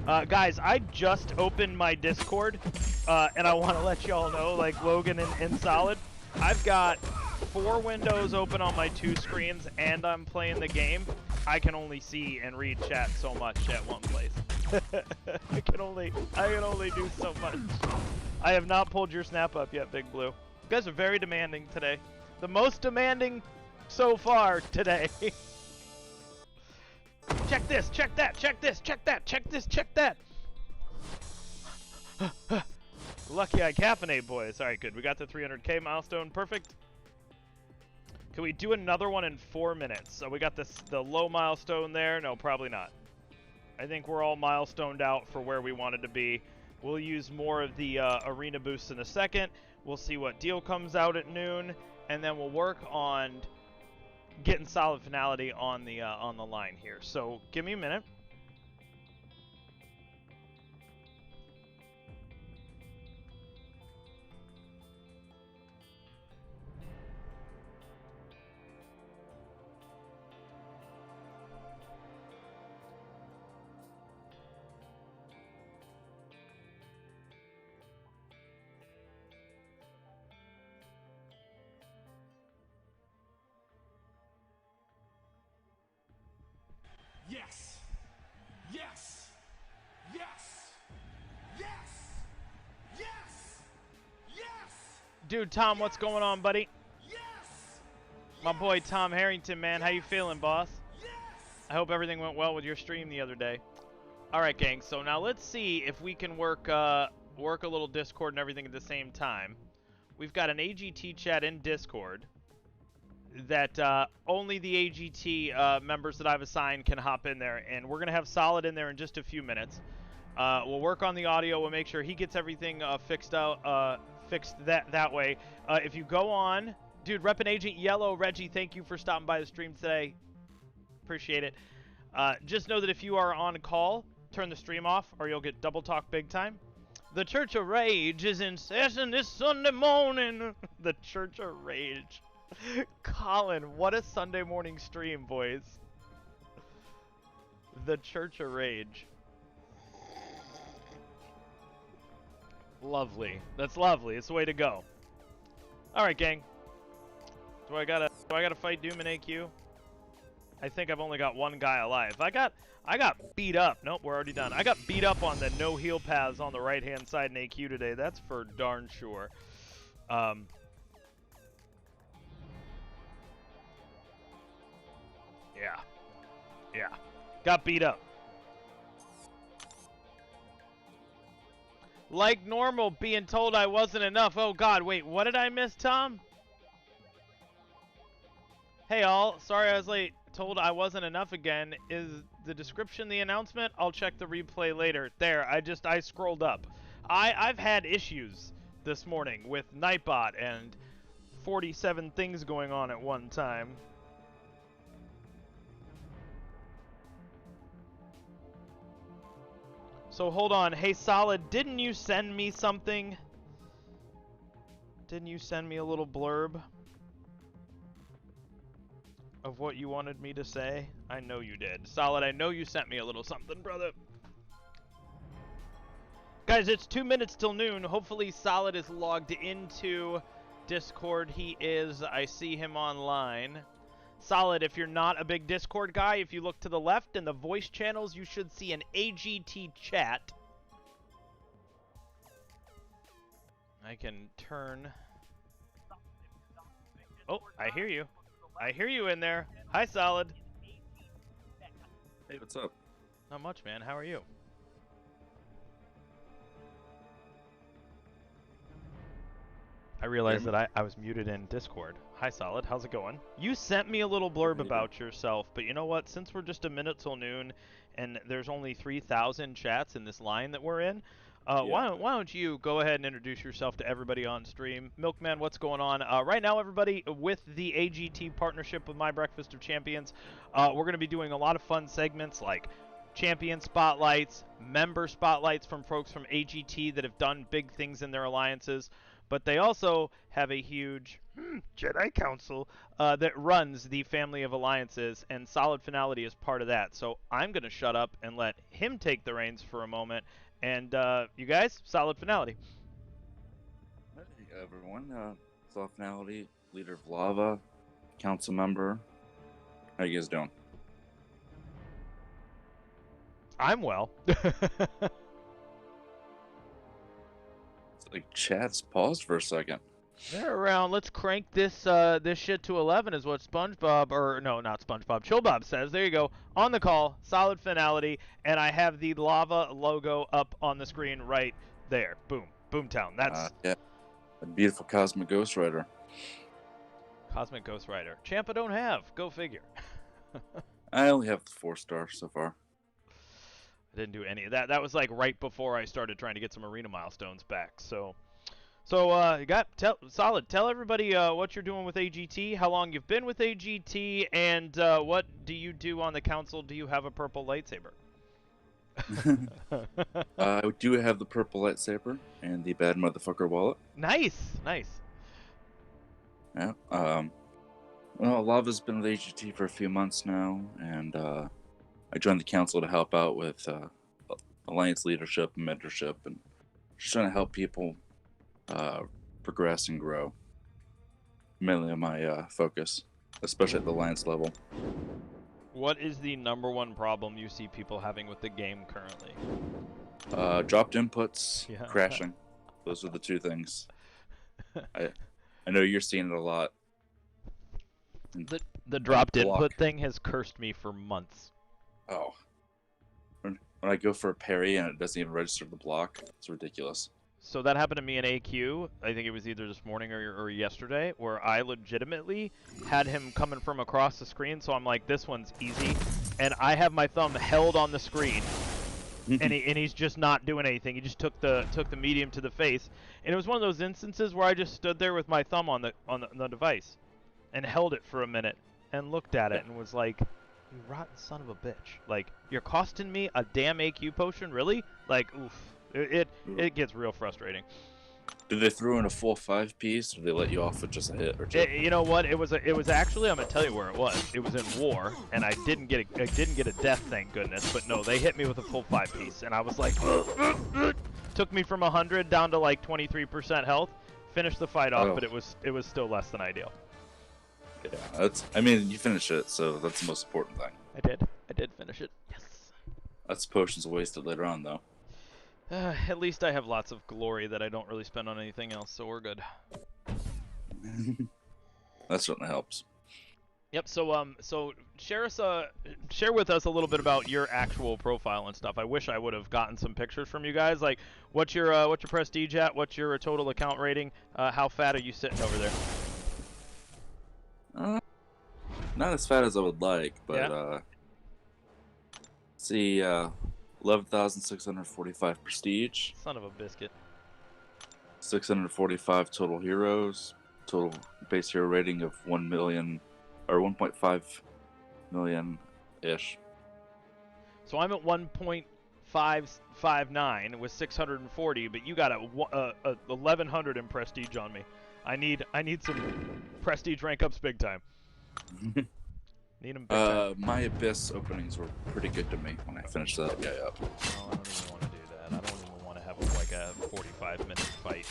Guys, I just opened my Discord, and I want to let y'all know, like Logan and Solid, I've got 4 windows open on my 2 screens, and I'm playing the game. I can only see and read chat so much at one place. I can only do so much. I have not pulled your snap up yet, Big Blue. You guys are very demanding today. The most demanding so far today. Check this, check that, check this, check that, check this, check that. Lucky I caffeinate, boys. Alright, good. We got the 300k milestone. Perfect. Can we do another one in 4 minutes? So we got the low milestone there. No, probably not. I think we're all milestoned out for where we wanted to be. We'll use more of the arena boosts in a second. We'll see what deal comes out at noon, and then we'll work on getting Solid Finality on the line here. So give me a minute. Yes! Yes! Yes! Yes! Yes! Yes! Dude, Tom, what's going on, buddy? Yes! My boy Tom Harrington, man. How you feeling, boss? Yes! I hope everything went well with your stream the other day. All right, gang. So now let's see if we can work a little Discord and everything at the same time. We've got an AGT chat in Discord that only the AGT members that I've assigned can hop in there, and we're gonna have Solid in there in just a few minutes. We'll work on the audio. We'll make sure he gets everything fixed that way. If you go on, dude, Reppin' Agent Yellow, Reggie, thank you for stopping by the stream today. Appreciate it. Just know that if you are on call, turn the stream off, or you'll get double talk big time. The Church of Rage is in session this Sunday morning. The Church of Rage. Colin, what a Sunday morning stream, boys. The Church of Rage. Lovely. That's lovely. It's the way to go. Alright, gang. Do I gotta fight Doom and AQ? I think I've only got one guy alive. I got beat up. Nope, we're already done. I got beat up on the no heal paths on the right hand side in AQ today. That's for darn sure. Yeah. Yeah. Got beat up. Like normal, being told I wasn't enough. Oh god, wait, what did I miss, Tom? Hey all, sorry I was late. Told I wasn't enough again. Is the description the announcement? I'll check the replay later. There, I scrolled up. I've had issues this morning with Nightbot and 47 things going on at one time. So hold on. Hey Solid, didn't you send me something? Didn't you send me a little blurb of what you wanted me to say? I know you did. Solid, I know you sent me a little something, brother. Guys, it's 2 minutes till noon. Hopefully Solid is logged into Discord. He is. I see him online. Solid, if you're not a big Discord guy, if you look to the left in the voice channels, you should see an AGT chat. I can turn... Oh, I hear you. I hear you in there. Hi, Solid. Hey, what's up? Not much, man. How are you? I realized that I was muted in Discord. Hi, Solid. How's it going? You sent me a little blurb about yourself, but you know what? Since we're just a minute till noon, and there's only 3,000 chats in this line that we're in, why don't you go ahead and introduce yourself to everybody on stream? Milkman, what's going on? Right now, everybody, with the AGT partnership with My Breakfast of Champions, we're going to be doing a lot of fun segments like champion spotlights, member spotlights from folks from AGT that have done big things in their alliances. But they also have a huge Jedi Council that runs the family of alliances, and Solid Finality is part of that. So I'm going to shut up and let him take the reins for a moment. And you guys, Solid Finality. Hey everyone, Solid Finality, leader of Lava, council member. How you guys doing? I'm well. Like chat's paused for a second. They're around. Let's crank this this shit to 11 is what SpongeBob, or no, not SpongeBob, ChillBob says. There you go. On the call, Solid Finality, and I have the lava logo up on the screen right there. Boom. Boomtown. That's yeah, a beautiful Cosmic Ghost Rider. Cosmic Ghost Rider. Champ I don't have. Go figure. I only have the 4-star so far. I didn't do any of that. That was like right before I started trying to get some arena milestones back. So Solid. Tell everybody what you're doing with AGT, how long you've been with AGT, and what do you do on the council? Do you have a purple lightsaber? I do have the purple lightsaber and the bad motherfucker wallet. Nice. Yeah. Well, Lava's been with AGT for a few months now, and I joined the council to help out with alliance leadership and mentorship, and just trying to help people progress and grow. Mainly my focus, especially at the alliance level. What is the -- problem you see people having with the game currently? Dropped inputs, Yeah. crashing. Those are the two things. I know you're seeing it a lot. The dropped block. input thing has cursed me for months. Oh. When I go for a parry and it doesn't even register the block, it's ridiculous. So that happened to me in AQ. I think it was either this morning or yesterday, where I legitimately had him coming from across the screen. So I'm like, this one's easy, and I have my thumb held on the screen, and he's just not doing anything. He just took the medium to the face, and it was one of those instances where I just stood there with my thumb on the device, and held it for a minute, and looked at it, and was like, "You rotten son of a bitch! Like, you're costing me a damn AQ potion, really? Like, oof." It gets real frustrating. Did they throw in a full 5-piece, or did they let you off with just a hit or two? You know what? It was actually, I'm gonna tell you where it was. It was in war, and I didn't get a death, thank goodness. But no, they hit me with a full 5-piece, and I was like, took me from 100 down to like 23% health. Finished the fight off, but it was still less than ideal. Yeah, I mean, you finished it, so that's the most important thing. I did finish it. Yes. That's potions wasted later on, though. At least I have lots of glory that I don't really spend on anything else, so we're good. That certainly helps. Yep. So share with us a little bit about your actual profile and stuff. I wish I would have gotten some pictures from you guys. Like, what's your prestige at? What's your total account rating? How fat are you sitting over there? Not as fat as I would like, but Yeah. see, 11,645 prestige. Son of a biscuit. 645 total heroes. Total base hero rating of 1 million or 1.5 million ish. So I'm at 1.559 with 640, but you got a 1100 in prestige on me. I need some prestige rank ups big time. Need them big time. My Abyss openings were pretty good to me when I finished that guy up. Oh, I don't even want to do that. I don't even want to have like a 45-minute fight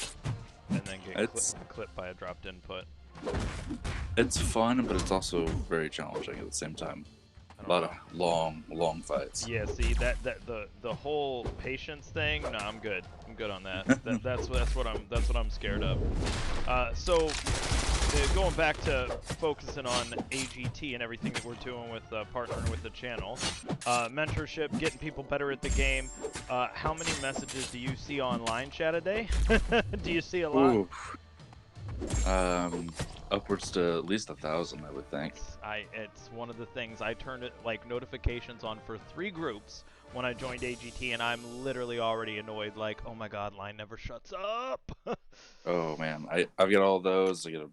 and then get clipped by a dropped input. It's fun, but it's also very challenging at the same time. A lot of long fights. Yeah, see the whole patience thing. No, I'm good. I'm good on that. That's what I'm scared of. So going back to focusing on AGT and everything that we're doing with partnering with the channel, mentorship, getting people better at the game. How many messages do you see online chat a day? Do you see a lot? Ooh. Upwards to at least 1,000, I would think. It's one of the things I turned it like notifications on for 3 groups when I joined AGT, and I'm literally already annoyed. Like, oh my god, line never shuts up. Oh man, I've got all those. I got a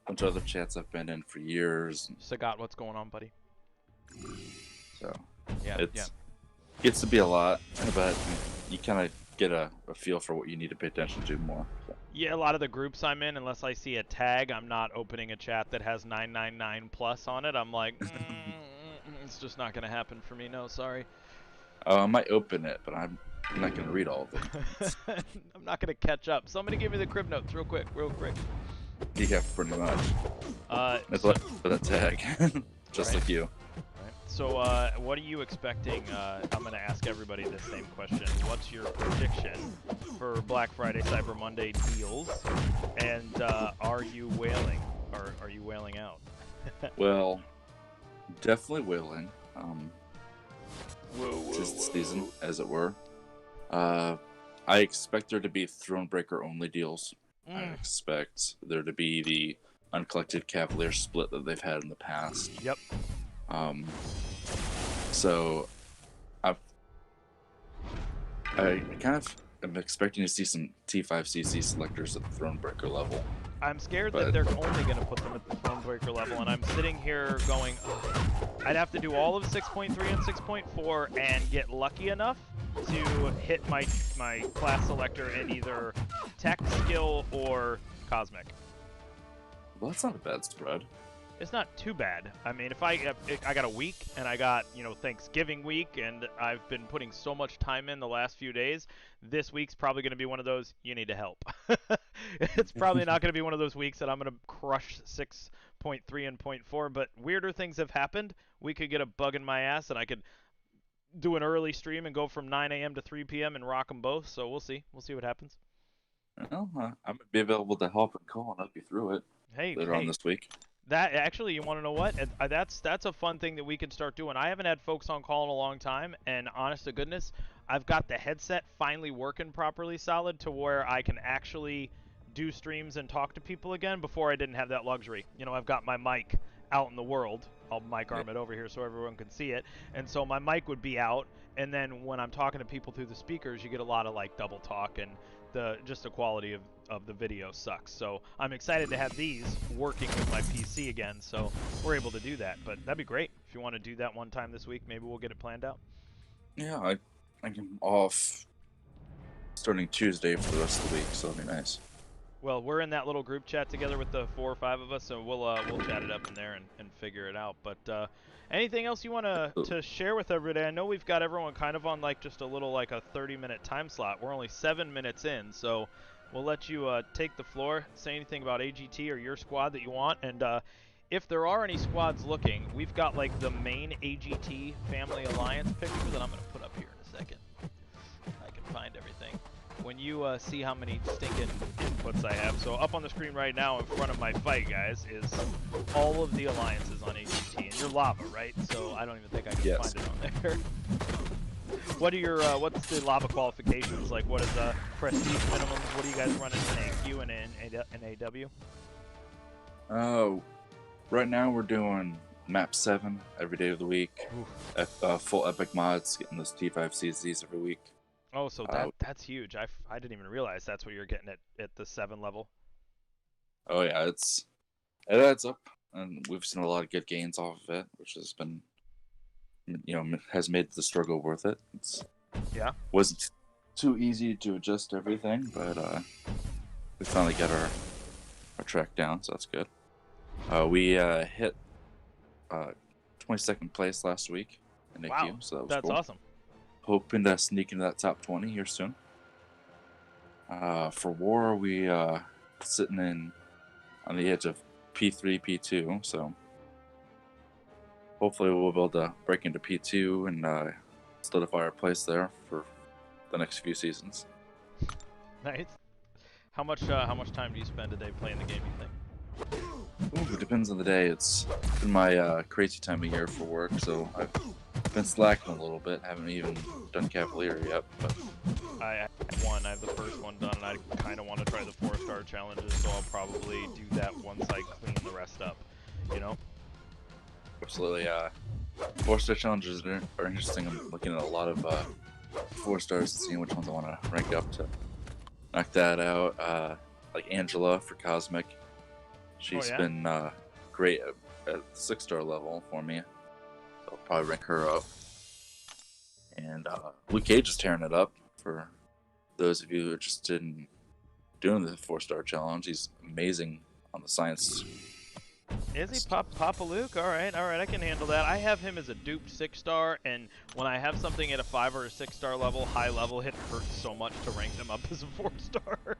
bunch of other chats I've been in for years. Sagat, what's going on, buddy? So yeah, gets to be a lot, but you kind of get a feel for what you need to pay attention to more. So. Yeah, a lot of the groups I'm in, unless I see a tag, I'm not opening a chat that has 999 plus on it. I'm like, it's just not going to happen for me. No, sorry. I might open it, but I'm not going to read all of them. I'm not going to catch up. Somebody give me the crib notes real quick. Yeah, pretty much. That's what for that tag, just right. like you. Right. So, what are you expecting? I'm going to ask everybody the same question. What's your prediction for Black Friday, Cyber Monday deals? And are you whaling? Or are you whaling out? Well, definitely whaling. This season, as it were. I expect there to be Thronebreaker only deals. I expect there to be the uncollected Cavalier split that they've had in the past. Yep. So I kind of am expecting to see some T5CC selectors at the Thronebreaker level. I'm scared that they're only going to put them at the Thronebreaker level, and I'm sitting here going, I'd have to do all of 6.3 and 6.4 and get lucky enough to hit my class selector in either Tech, Skill, or Cosmic. Well, that's not a bad spread. It's not too bad. I mean, if I got a week, and I got, Thanksgiving week, and I've been putting so much time in the last few days, this week's probably going to be one of those, you need to help. It's probably not going to be one of those weeks that I'm going to crush 6.3 and 0.4, but weirder things have happened. We could get a bug in my ass, and I could do an early stream and go from 9 a.m. to 3 p.m. and rock them both, so we'll see. We'll see what happens. Well, I might be available to help and call and help you through it later on this week. That actually, you want to know what? That's a fun thing that we can start doing. I haven't had folks on call in a long time, and honest to goodness, I've got the headset finally working properly solid to where I can actually do streams and talk to people again. Before I didn't have that luxury. I've got my mic out in the world. I'll mic arm it over here so everyone can see it. And so my mic would be out, and then when I'm talking to people through the speakers, you get a lot of like double talk, and the quality of the video sucks. So I'm excited to have these working with my PC again, so we're able to do that. But that'd be great. If you want to do that one time this week, maybe we'll get it planned out. Yeah, I am off starting Tuesday for the rest of the week, so it'll be nice. Well, we're in that little group chat together with the 4 or 5 of us, so we'll chat it up in there and figure it out. But anything else you want to share with everybody? I know we've got everyone kind of on like just a little like a 30-minute time slot. We're only 7 minutes in, so we'll let you take the floor, say anything about AGT or your squad that you want, and if there are any squads looking, we've got like the main AGT Family Alliance picture that I'm going to put up here in a second. I can find everything. When you see how many stinking inputs I have. So up on the screen right now in front of my fight, guys, is all of the alliances on AGT. AGT, and you're lava, right? So I don't even think I can Yes. find it on there. What are your what's the lava qualifications like? What is prestige minimums? What are you guys running in AQ and in AW? Right now we're doing map 7 every day of the week. Full epic mods, getting those T5CZs every week. Oh, so that's huge. I didn't even realize that's what you're getting at the 7 level. Oh yeah, it adds up, and we've seen a lot of good gains off of it, which has been, has made the struggle worth it. Wasn't too easy to adjust everything, but we finally got our track down, so that's good. We hit 22nd place last week in AQ, Wow, so that was that's cool. awesome. Hoping to sneak into that top 20 here soon. For War, we sitting in on the edge of P3, P2, so hopefully we'll be able to break into P2 and solidify our place there for the next few seasons. Nice. How much time do you spend a day playing the game, you think? Ooh, it depends on the day. It's been my crazy time of year for work, so I've been slacking a little bit. Haven't even done Cavalier yet, but I have one. I have the first one done, and I kind of want to try the 4-star challenges, so I'll probably do that once I clean the rest up. You know? absolutely. 4-star challenges are interesting. I'm looking at a lot of 4 stars and seeing which ones I want to rank up to knock that out. Like Angela for Cosmic. She's been great at 6-star level for me. I'll probably rank her up. And Luke Cage is tearing it up for those of you interested in doing the 4-star challenge. He's amazing on the science. Is he Papa Luke? All right, I can handle that. I have him as a duped 6-star, and when I have something at a 5 or a 6-star level, high level, it hurts so much to rank them up as a 4-star.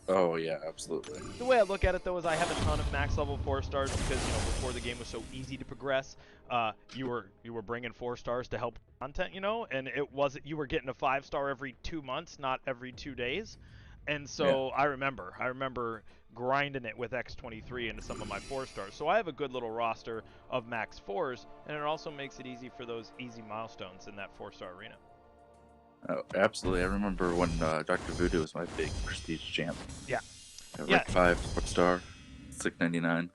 Oh yeah, absolutely. The way I look at it though is I have a ton of max level 4 stars because before the game was so easy to progress, you were bringing 4 stars to help content, and you were getting a 5-star every 2 months, not every 2 days, and so I remember grinding it with X23 into some of my 4 stars. So I have a good little roster of max 4s, and it also makes it easy for those easy milestones in that 4-star arena. Oh, absolutely. I remember when Dr. Voodoo was my big prestige champ. Yeah. Rank 5 4-star, $6.99.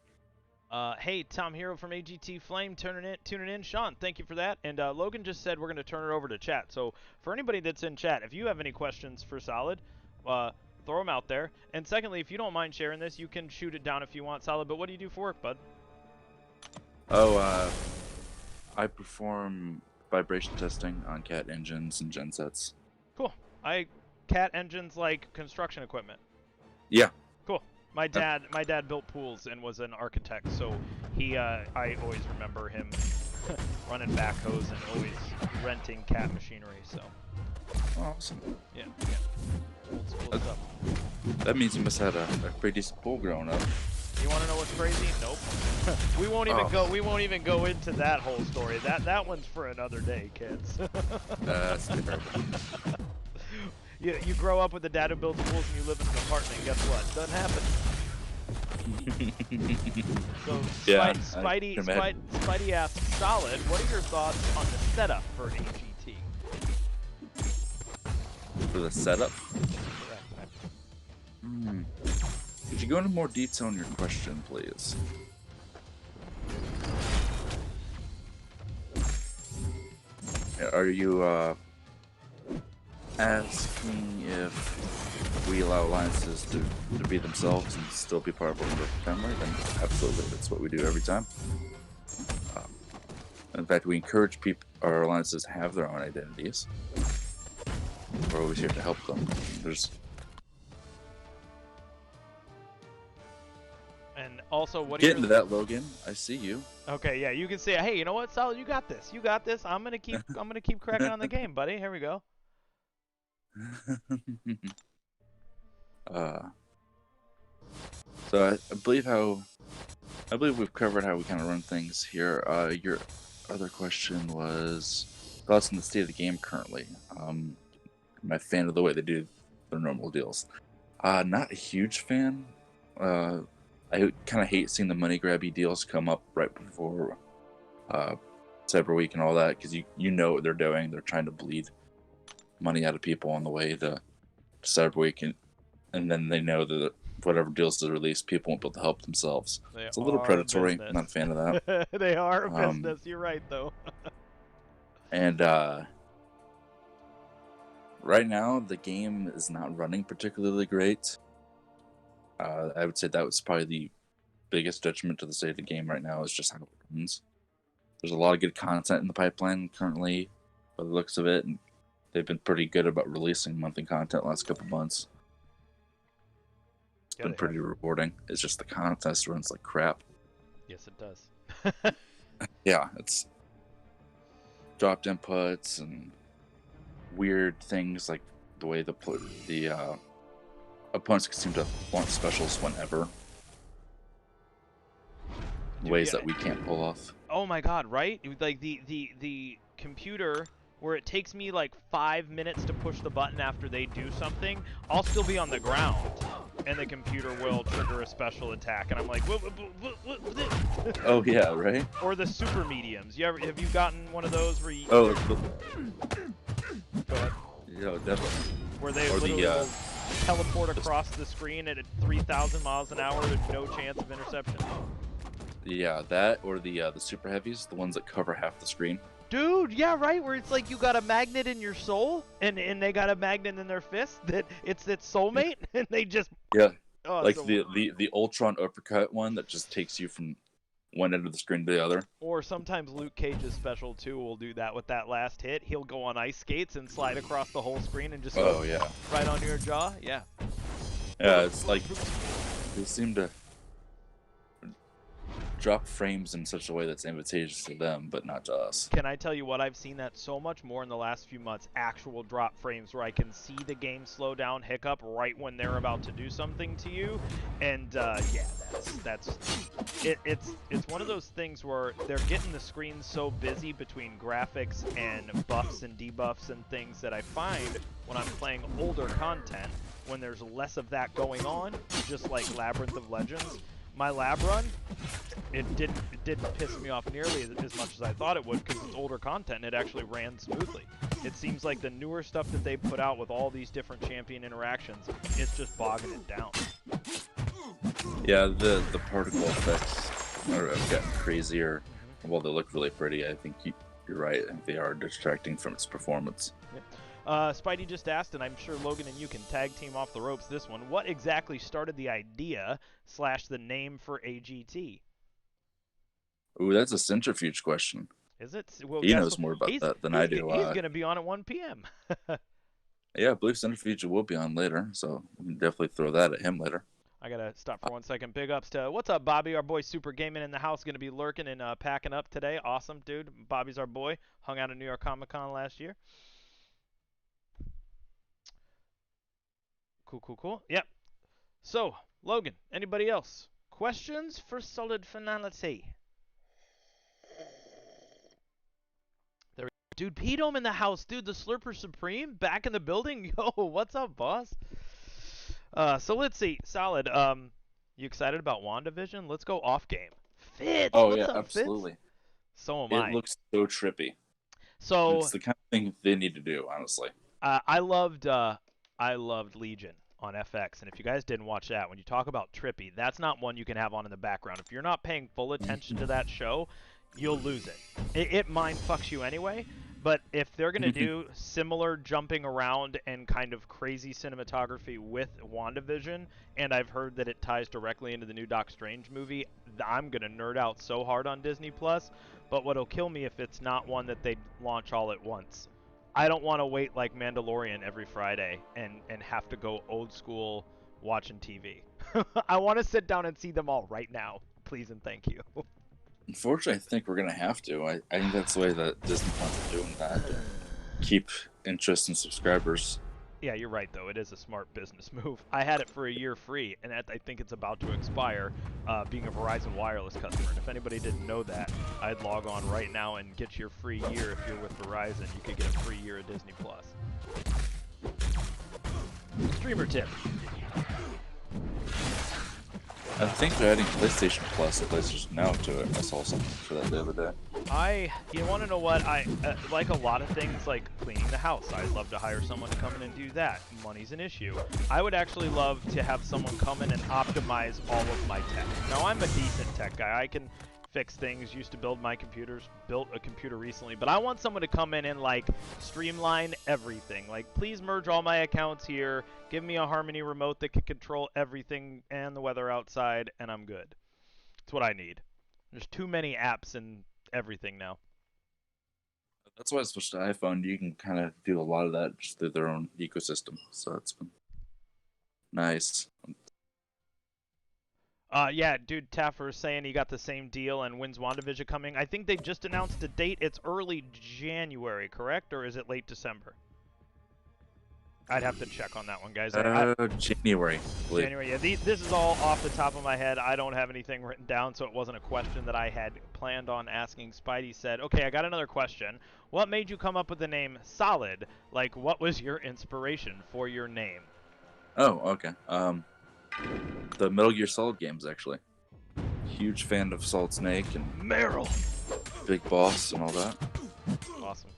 Hey, Tom Hero from AGT Flame tuning in. Sean, thank you for that. And Logan just said we're going to turn it over to chat. So for anybody that's in chat, if you have any questions for Solid, throw them out there. And secondly, if you don't mind sharing this, you can shoot it down if you want, Solid. But what do you do for work, bud? Oh, I perform vibration testing on CAT engines and gensets. Cool. CAT engines like construction equipment. Yeah. Cool. My dad built pools and was an architect, so I always remember him running backhoes and always renting CAT machinery. So. Awesome. Yeah. Old school stuff. That means you must have had a pretty decent pool growing up. You want to know what's crazy? Nope. We won't even go into that whole story. That one's for another day, kids. That's terrible. You grow up with a dad who builds pools and you live in an apartment. Guess what? Doesn't happen. So Yeah, Spidey asks, Solid, what are your thoughts on the setup for AGT? For the setup? Correct. Could you go into more detail on your question, please? Are you asking if we allow alliances to be themselves and still be part of our family? Then absolutely, that's what we do every time. In fact, we encourage our alliances to have their own identities. We're always here to help them. And also, what Get into that, Logan. I see you. Okay, yeah, you can say, hey, you know what, Solid, you got this. You got this. I'm gonna keep cracking on the game, buddy. Here we go. So I believe we've covered how we kind of run things here. Your other question was thoughts on the state of the game currently. Am I a fan of the way they do their normal deals? Not a huge fan. I kind of hate seeing the money grabby deals come up right before Cyber Week and all that, because you know what they're doing. They're trying to bleed money out of people on the way to Cyber Week, and then they know that whatever deals are released, people won't be able to help themselves. It's a little predatory. I'm not a fan of that. They are a business. You're right, though. And right now, the game is not running particularly great. I would say that was probably the biggest detriment to the state of the game right now, is just how it runs. There's a lot of good content in the pipeline currently, by the looks of it, and they've been pretty good about releasing monthly content the last couple months. It's been pretty rewarding. It's just the contest runs like crap. Yes, it does. Yeah, it's dropped inputs and weird things, like the way the opponents seem to launch specials whenever. Dude, ways that we can't pull off. Oh my god, right? Like the computer, where it takes me like 5 minutes to push the button after they do something, I'll still be on the ground, and the computer will trigger a special attack, and I'm like, what? Oh yeah, right? Or the super mediums. Have you gotten one of those where you... Oh, go ahead. Yeah, definitely. Where they literally will teleport across the screen at 3,000 miles an hour with no chance of interception. Yeah, that or the super heavies, the ones that cover half the screen. Dude, yeah, right, where it's like you got a magnet in your soul, and they got a magnet in their fist, that it's its soulmate, and they just... Yeah, oh, like so... the Ultron uppercut one that just takes you from one end of the screen to the other. Or sometimes Luke Cage's special, too, will do that with that last hit. He'll go on ice skates and slide across the whole screen and just go right onto your jaw. Yeah. Yeah, it's like they seem to drop frames in such a way that's advantageous to them, but not to us. Can I tell you what? I've seen that so much more in the last few months. Actual drop frames where I can see the game slow down, hiccup right when they're about to do something to you, and yeah, it's one of those things where they're getting the screen so busy between graphics and buffs and debuffs and things that I find when I'm playing older content, when there's less of that going on, just like Labyrinth of Legends. My lab run, it didn't piss me off nearly as much as I thought it would, because it's older content and it actually ran smoothly. It seems like the newer stuff that they put out with all these different champion interactions, it's just bogging it down. Yeah, the particle effects have gotten crazier. While they look really pretty, I think you're right. I think they are distracting from its performance. Yep. Spidey just asked, and I'm sure Logan and you can tag team off the ropes this one, what exactly started the idea / the name for AGT? Ooh, that's a Centrifuge question. Is it? Well, he knows more about that than I do. He's going to be on at 1 p.m. Yeah, I believe Centrifuge will be on later, so we can definitely throw that at him later. I got to stop for 1 second. Big ups to, what's up, Bobby? Our boy Super Gaming in the house, going to be lurking and packing up today. Awesome, dude. Bobby's our boy. Hung out at New York Comic Con last year. Cool. Yep. So, Logan, anybody else? Questions for solid finality? There we go. Dude, P-Dome in the house. Dude, the Slurper Supreme back in the building. Yo, what's up, boss? So let's see. Solid. You excited about WandaVision? Let's go off game. Fitz, oh, what's yeah, up, absolutely. Fitz? So am I. It looks so trippy. So it's the kind of thing they need to do, honestly. I loved Legion on FX, and if you guys didn't watch that, when you talk about trippy, that's not one you can have on in the background. If you're not paying full attention to that show, you'll lose it. It mind fucks you anyway, but if they're going to do similar jumping around and kind of crazy cinematography with WandaVision, and I've heard that it ties directly into the new Doc Strange movie, I'm going to nerd out so hard on Disney+, but what'll kill me if it's not one that they launch all at once. I don't want to wait like Mandalorian every Friday and have to go old school watching TV. I want to sit down and see them all right now. Please and thank you. Unfortunately, I think we're going to have to. I think that's the way that Disney wants to doing that. To keep interest in subscribers. Yeah, you're right, though. It is a smart business move. I had it for a year free, and I think it's about to expire, being a Verizon Wireless customer. And if anybody didn't know that, I'd log on right now and get your free year. If you're with Verizon, you could get a free year of Disney+. Streamer tip. I think they're adding PlayStation Plus or PlayStation Now to it. I saw something for that the other day. You want to know what? I like a lot of things like cleaning the house. I'd love to hire someone to come in and do that. Money's an issue. I would actually love to have someone come in and optimize all of my tech. Now, I'm a decent tech guy. I can fix things, used to build my computers, built a computer recently, but I want someone to come in and like streamline everything. Like, please merge all my accounts here, give me a Harmony remote that can control everything and the weather outside, and I'm good. That's what I need. There's too many apps and everything now. That's why I switched to iPhone. You can kind of do a lot of that just through their own ecosystem, so it's been nice. Yeah, dude, Taffer is saying he got the same deal and when's WandaVision coming. I think they just announced a date. It's early January, correct? Or is it late December? I'd have to check on that one, guys. January. January, yeah. This is all off the top of my head. I don't have anything written down, so it wasn't a question that I had planned on asking. Spidey said, okay, I got another question. What made you come up with the name Solid? Like, what was your inspiration for your name? Oh, okay. The Metal Gear Solid games, actually. Huge fan of Solid Snake and Meryl, Big Boss and all that. Awesome.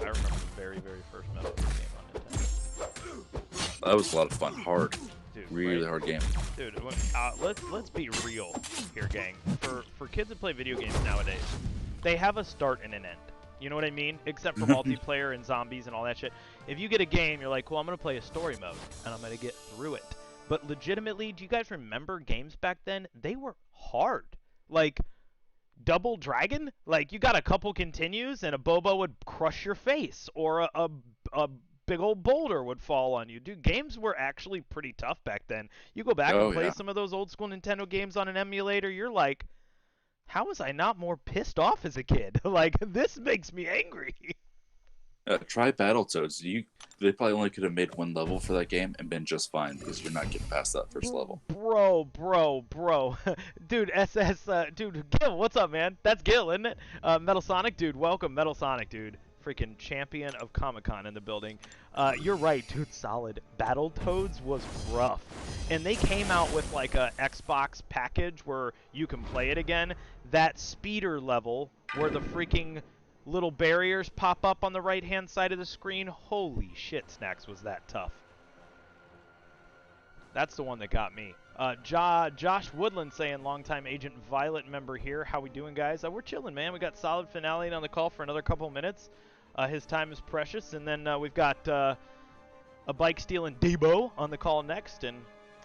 I remember the very, very first Metal Gear game on Nintendo. That was a lot of fun. Hard. Dude, really right? hard game. Dude, let's be real here, gang. For kids that play video games nowadays, they have a start and an end. You know what I mean? Except for multiplayer and zombies and all that shit. If you get a game, you're like, well, I'm going to play a story mode, and I'm going to get through it. But legitimately, do you guys remember games back then? They were hard. Like, Double Dragon? Like, you got a couple continues, and a Bobo would crush your face, or a big old boulder would fall on you. Dude, games were actually pretty tough back then. You go back and play some of those old school Nintendo games on an emulator, you're like, how was I not more pissed off as a kid? Like, this makes me angry. Try Battletoads. They probably only could have made one level for that game and been just fine because you're not getting past that first level. Bro. Dude, dude, Gil, what's up, man? That's Gil, isn't it? Metal Sonic, dude, welcome, Metal Sonic, dude. Freaking champion of Comic-Con in the building. You're right, dude, solid. Battletoads was rough. And they came out with like a Xbox package where you can play it again. That speeder level where the freaking little barriers pop up on the right-hand side of the screen. Holy shit, Snacks, was that tough. That's the one that got me. Josh Woodland saying, longtime Agent Violet member here. How we doing, guys? We're chilling, man. We got Solid Finale on the call for another couple minutes. His time is precious. And then we've got a bike-stealing Debo on the call next. And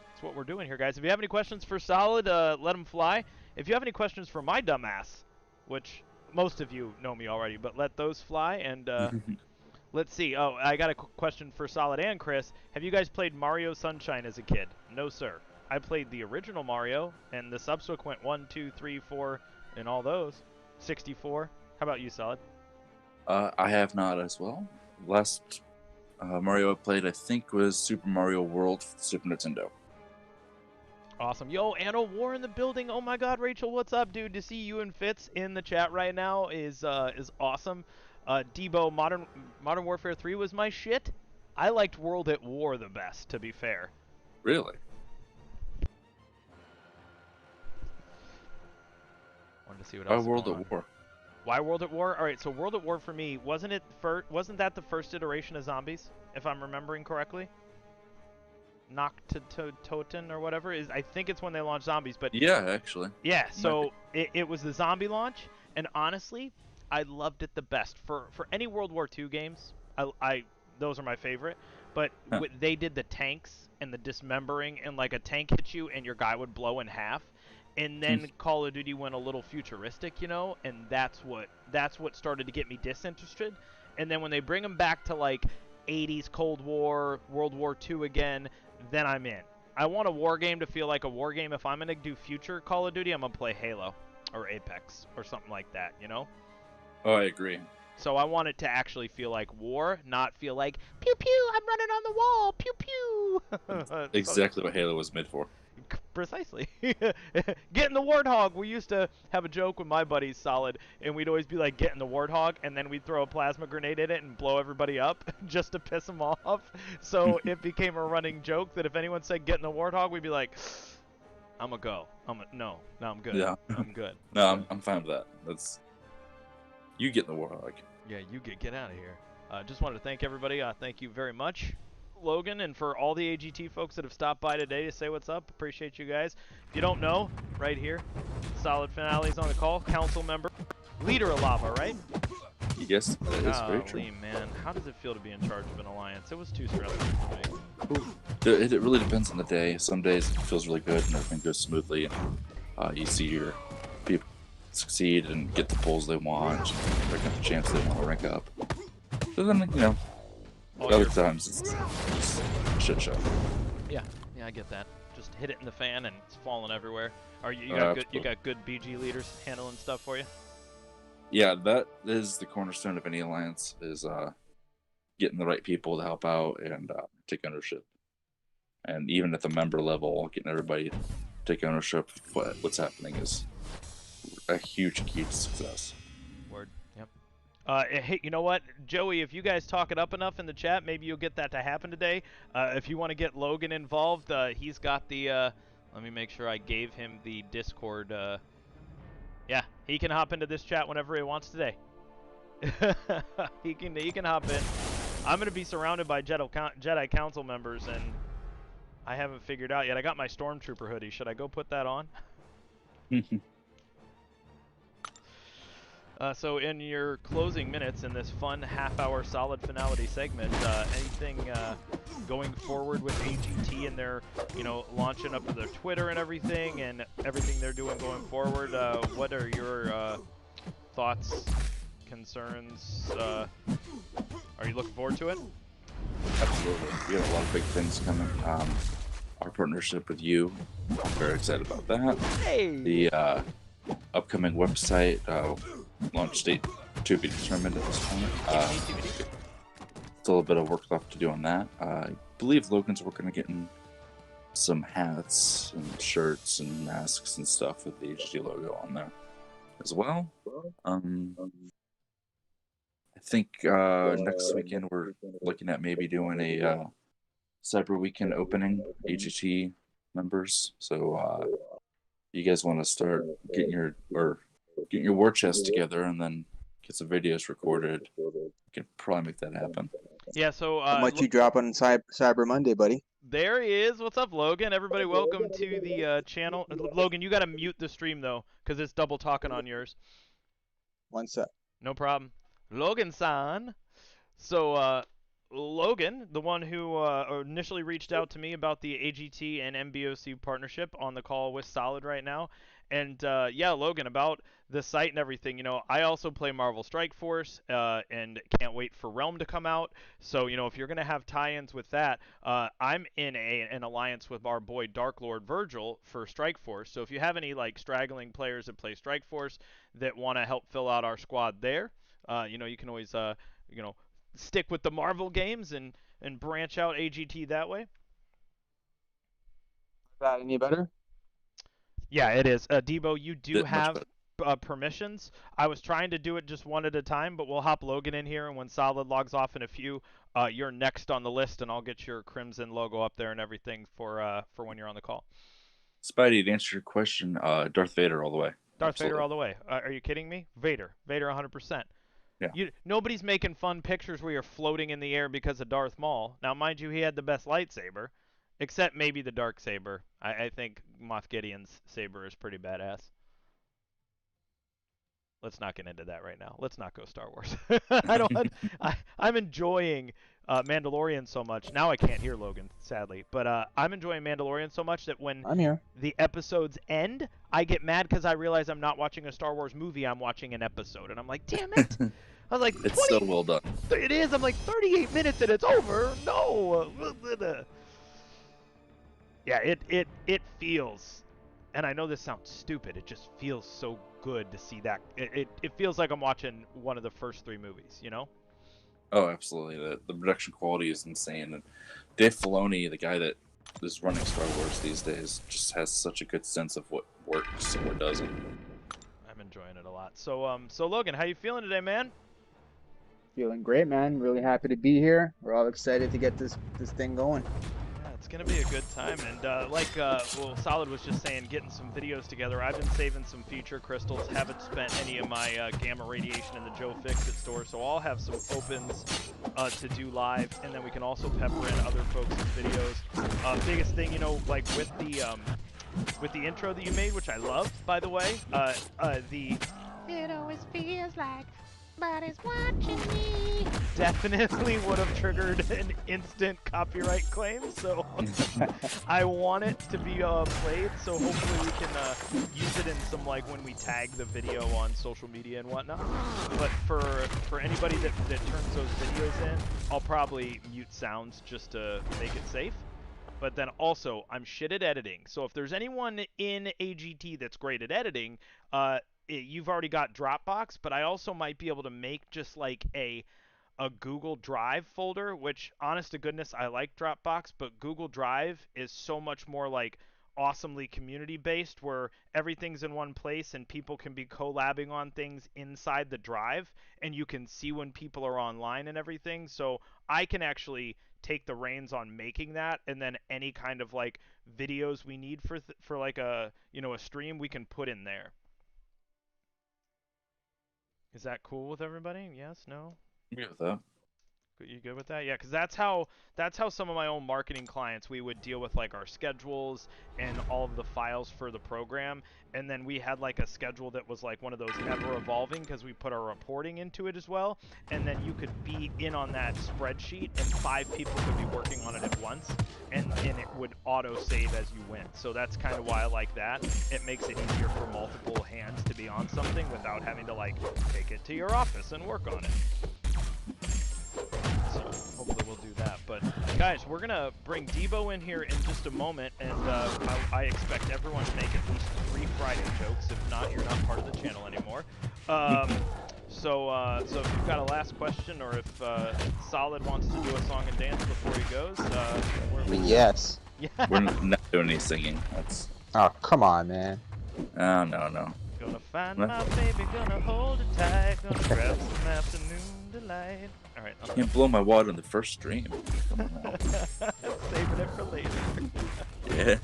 that's what we're doing here, guys. If you have any questions for Solid, let them fly. If you have any questions for my dumbass, which most of you know me already, but let those fly. And let's see. Oh, I got a question for Solid and Chris. Have you guys played Mario Sunshine as a kid? No, sir. I played the original Mario and the subsequent 1, 2, 3, 4, and all those. 64. How about you, Solid? I have not as well. Last Mario I played, I think, was Super Mario World for Super Nintendo. Awesome. Yo, Anno War in the building. Oh my god, Rachel, what's up, dude? To see you and Fitz in the chat right now is awesome. Debo, Modern Warfare 3 was my shit. I liked World at War the best, to be fair. Really? Wanted to see what else. World at War. Why World at War? All right, so World at War for me wasn't that the first iteration of zombies, if I'm remembering correctly? Toten or whatever is. I think it's when they launched zombies, but yeah, actually. Yeah, so it was the zombie launch, and honestly, I loved it the best for any World War II games. Those are my favorite, but they did the tanks and the dismembering, and like a tank hit you and your guy would blow in half, and then Call of Duty went a little futuristic, you know, and that's what started to get me disinterested. And then when they bring them back to like 80s Cold War, World War II again, then I'm in. I want a war game to feel like a war game. If I'm going to do future Call of Duty, I'm going to play Halo or Apex or something like that, you know? Oh, I agree. So I want it to actually feel like war, not feel like, pew pew, I'm running on the wall, pew pew. Exactly what Halo was made for. Precisely. Get in the Warthog. We used to have a joke with my buddies, Solid, and we'd always be like, get in the Warthog, and then we'd throw a plasma grenade in it and blow everybody up just to piss them off. So it became a running joke that if anyone said get in the Warthog, we'd be like, I'm gonna go. No, I'm good. Yeah. I'm good. No, I'm fine with that. You get the Warhog. Yeah, you get out of here. Just wanted to thank everybody. Thank you very much, Logan, and for all the AGT folks that have stopped by today to say what's up. Appreciate you guys. If you don't know, right here, Solid Finale's on the call. Council member, leader of Lava, right? Yes, that is very true. Man, how does it feel to be in charge of an alliance? It was too stressful for me. It really depends on the day. Some days it feels really good and everything goes smoothly, and you see your people succeed and get the pulls they want, rank up the champs they want to rank up. But then, you know, other times it's just a shit show. Yeah, I get that. Just hit it in the fan and it's falling everywhere. Are you got good BG leaders handling stuff for you? Yeah, that is the cornerstone of any alliance, is getting the right people to help out and take ownership. And even at the member level, getting everybody to take ownership of what's happening is a huge key to success. Word. Yep. Hey, you know what, Joey? If you guys talk it up enough in the chat, maybe you'll get that to happen today. If you want to get Logan involved, he's got the. Let me make sure I gave him the Discord. Yeah, he can hop into this chat whenever he wants today. he can hop in. I'm gonna be surrounded by Jedi Council members, and I haven't figured out yet. I got my Stormtrooper hoodie. Should I go put that on? So in your closing minutes in this fun half-hour solid finality segment, anything going forward with AGT and their, launching up their Twitter and everything they're doing going forward? What are your thoughts, concerns? Are you looking forward to it? Absolutely. We have a lot of big things coming. Our partnership with you, I'm very excited about that. Hey! The upcoming website, launch date to be determined at this point. Still a bit of work left to do on that. I believe Logan's working on getting some hats and shirts and masks and stuff with the AGT logo on there as well. I think next weekend we're looking at maybe doing a Cyber Weekend opening, AGT members. So you guys want to start getting your war chest together and then get some videos recorded, you can probably make that happen. Yeah, so how much you drop on Cyber Monday, buddy? There he is. What's up, Logan? Everybody, welcome to the channel. Logan, you got to mute the stream though, because it's double talking on yours. One sec. No problem. Logan-san. So Logan, the one who initially reached out to me about the AGT and M.B.O.C partnership, on the call with Solid right now. And yeah, Logan, about the site and everything, I also play Marvel Strike Force and can't wait for Realm to come out. So, if you're going to have tie-ins with that, I'm in an alliance with our boy Dark Lord Virgil for Strike Force. So if you have any straggling players that play Strike Force that want to help fill out our squad there, you can always stick with the Marvel games and branch out AGT that way. Is that any better? Yeah, it is. Debo, you do have permissions. I was trying to do it just one at a time, but we'll hop Logan in here, and when Solid logs off in a few, you're next on the list, and I'll get your Crimson logo up there and everything for when you're on the call. Spidey, to answer your question, Darth Vader all the way. Darth Absolutely. Vader all the way. Are you kidding me? Vader 100%. Yeah. Nobody's making fun pictures where you're floating in the air because of Darth Maul. Now, mind you, he had the best lightsaber. Except maybe the dark saber. I think Moff Gideon's saber is pretty badass. Let's not get into that right now. Let's not go Star Wars. I'm enjoying Mandalorian so much. Now I can't hear Logan, sadly. But I'm enjoying Mandalorian so much that when I'm here. The episodes end, I get mad because I realize I'm not watching a Star Wars movie. I'm watching an episode. And I'm like, damn it. I was like, it's so well done. It is. I'm like, 38 minutes and it's over. No. Yeah, it feels, and I know this sounds stupid, it just feels so good to see that. It feels like I'm watching one of the first 3 movies, Oh, absolutely. The production quality is insane. And Dave Filoni, the guy that is running Star Wars these days, just has such a good sense of what works and what doesn't. I'm enjoying it a lot. So Logan, how you feeling today, man? Feeling great, man. Really happy to be here. We're all excited to get this thing going. It's gonna be a good time, and well, Solid was just saying, getting some videos together. I've been saving some future crystals. Haven't spent any of my gamma radiation in the Joe Fix-It store, so I'll have some opens to do live, and then we can also pepper in other folks' videos. Biggest thing, you know, like with the intro that you made, which I love, by the way. It always feels like somebody's watching me. Definitely would have triggered an instant copyright claim, so I want it to be played, so hopefully we can use it in some, like, when we tag the video on social media and whatnot. But for anybody that turns those videos in, I'll probably mute sounds just to make it safe. But then also, I'm shit at editing, so if there's anyone in AGT that's great at editing, you've already got Dropbox, but I also might be able to make just like a Google Drive folder, which, honest to goodness, I like Dropbox, but Google Drive is so much more like awesomely community based, where everything's in one place and people can be collabing on things inside the drive, and you can see when people are online and everything. So I can actually take the reins on making that, and then any kind of like videos we need for like a stream, we can put in there. Is that cool with everybody? Yes? No? Yeah, with that. You good with that? Yeah, because that's how some of my own marketing clients, we would deal with like our schedules and all of the files for the program, and then we had like a schedule that was like one of those ever evolving, because we put our reporting into it as well, and then you could be in on that spreadsheet and 5 people could be working on it at once, and it would auto save as you went. So that's kind of why I like that. It makes it easier for multiple hands to be on something without having to like take it to your office and work on it. So hopefully we'll do that. But guys, we're gonna bring D.B.O. in here in just a moment, and I expect everyone to make at least 3 Friday jokes. If not, you're not part of the channel anymore. So if you've got a last question, or if Solid wants to do a song and dance before he goes, Yes. Yeah. We're not doing any singing. That's. Oh, come on, man. Oh, no. Gonna find What? my baby, gonna hold it tight, gonna grab some afternoon delight. All right. Can't blow my wad on the first stream. Come on now. Saving it for later. Yeah.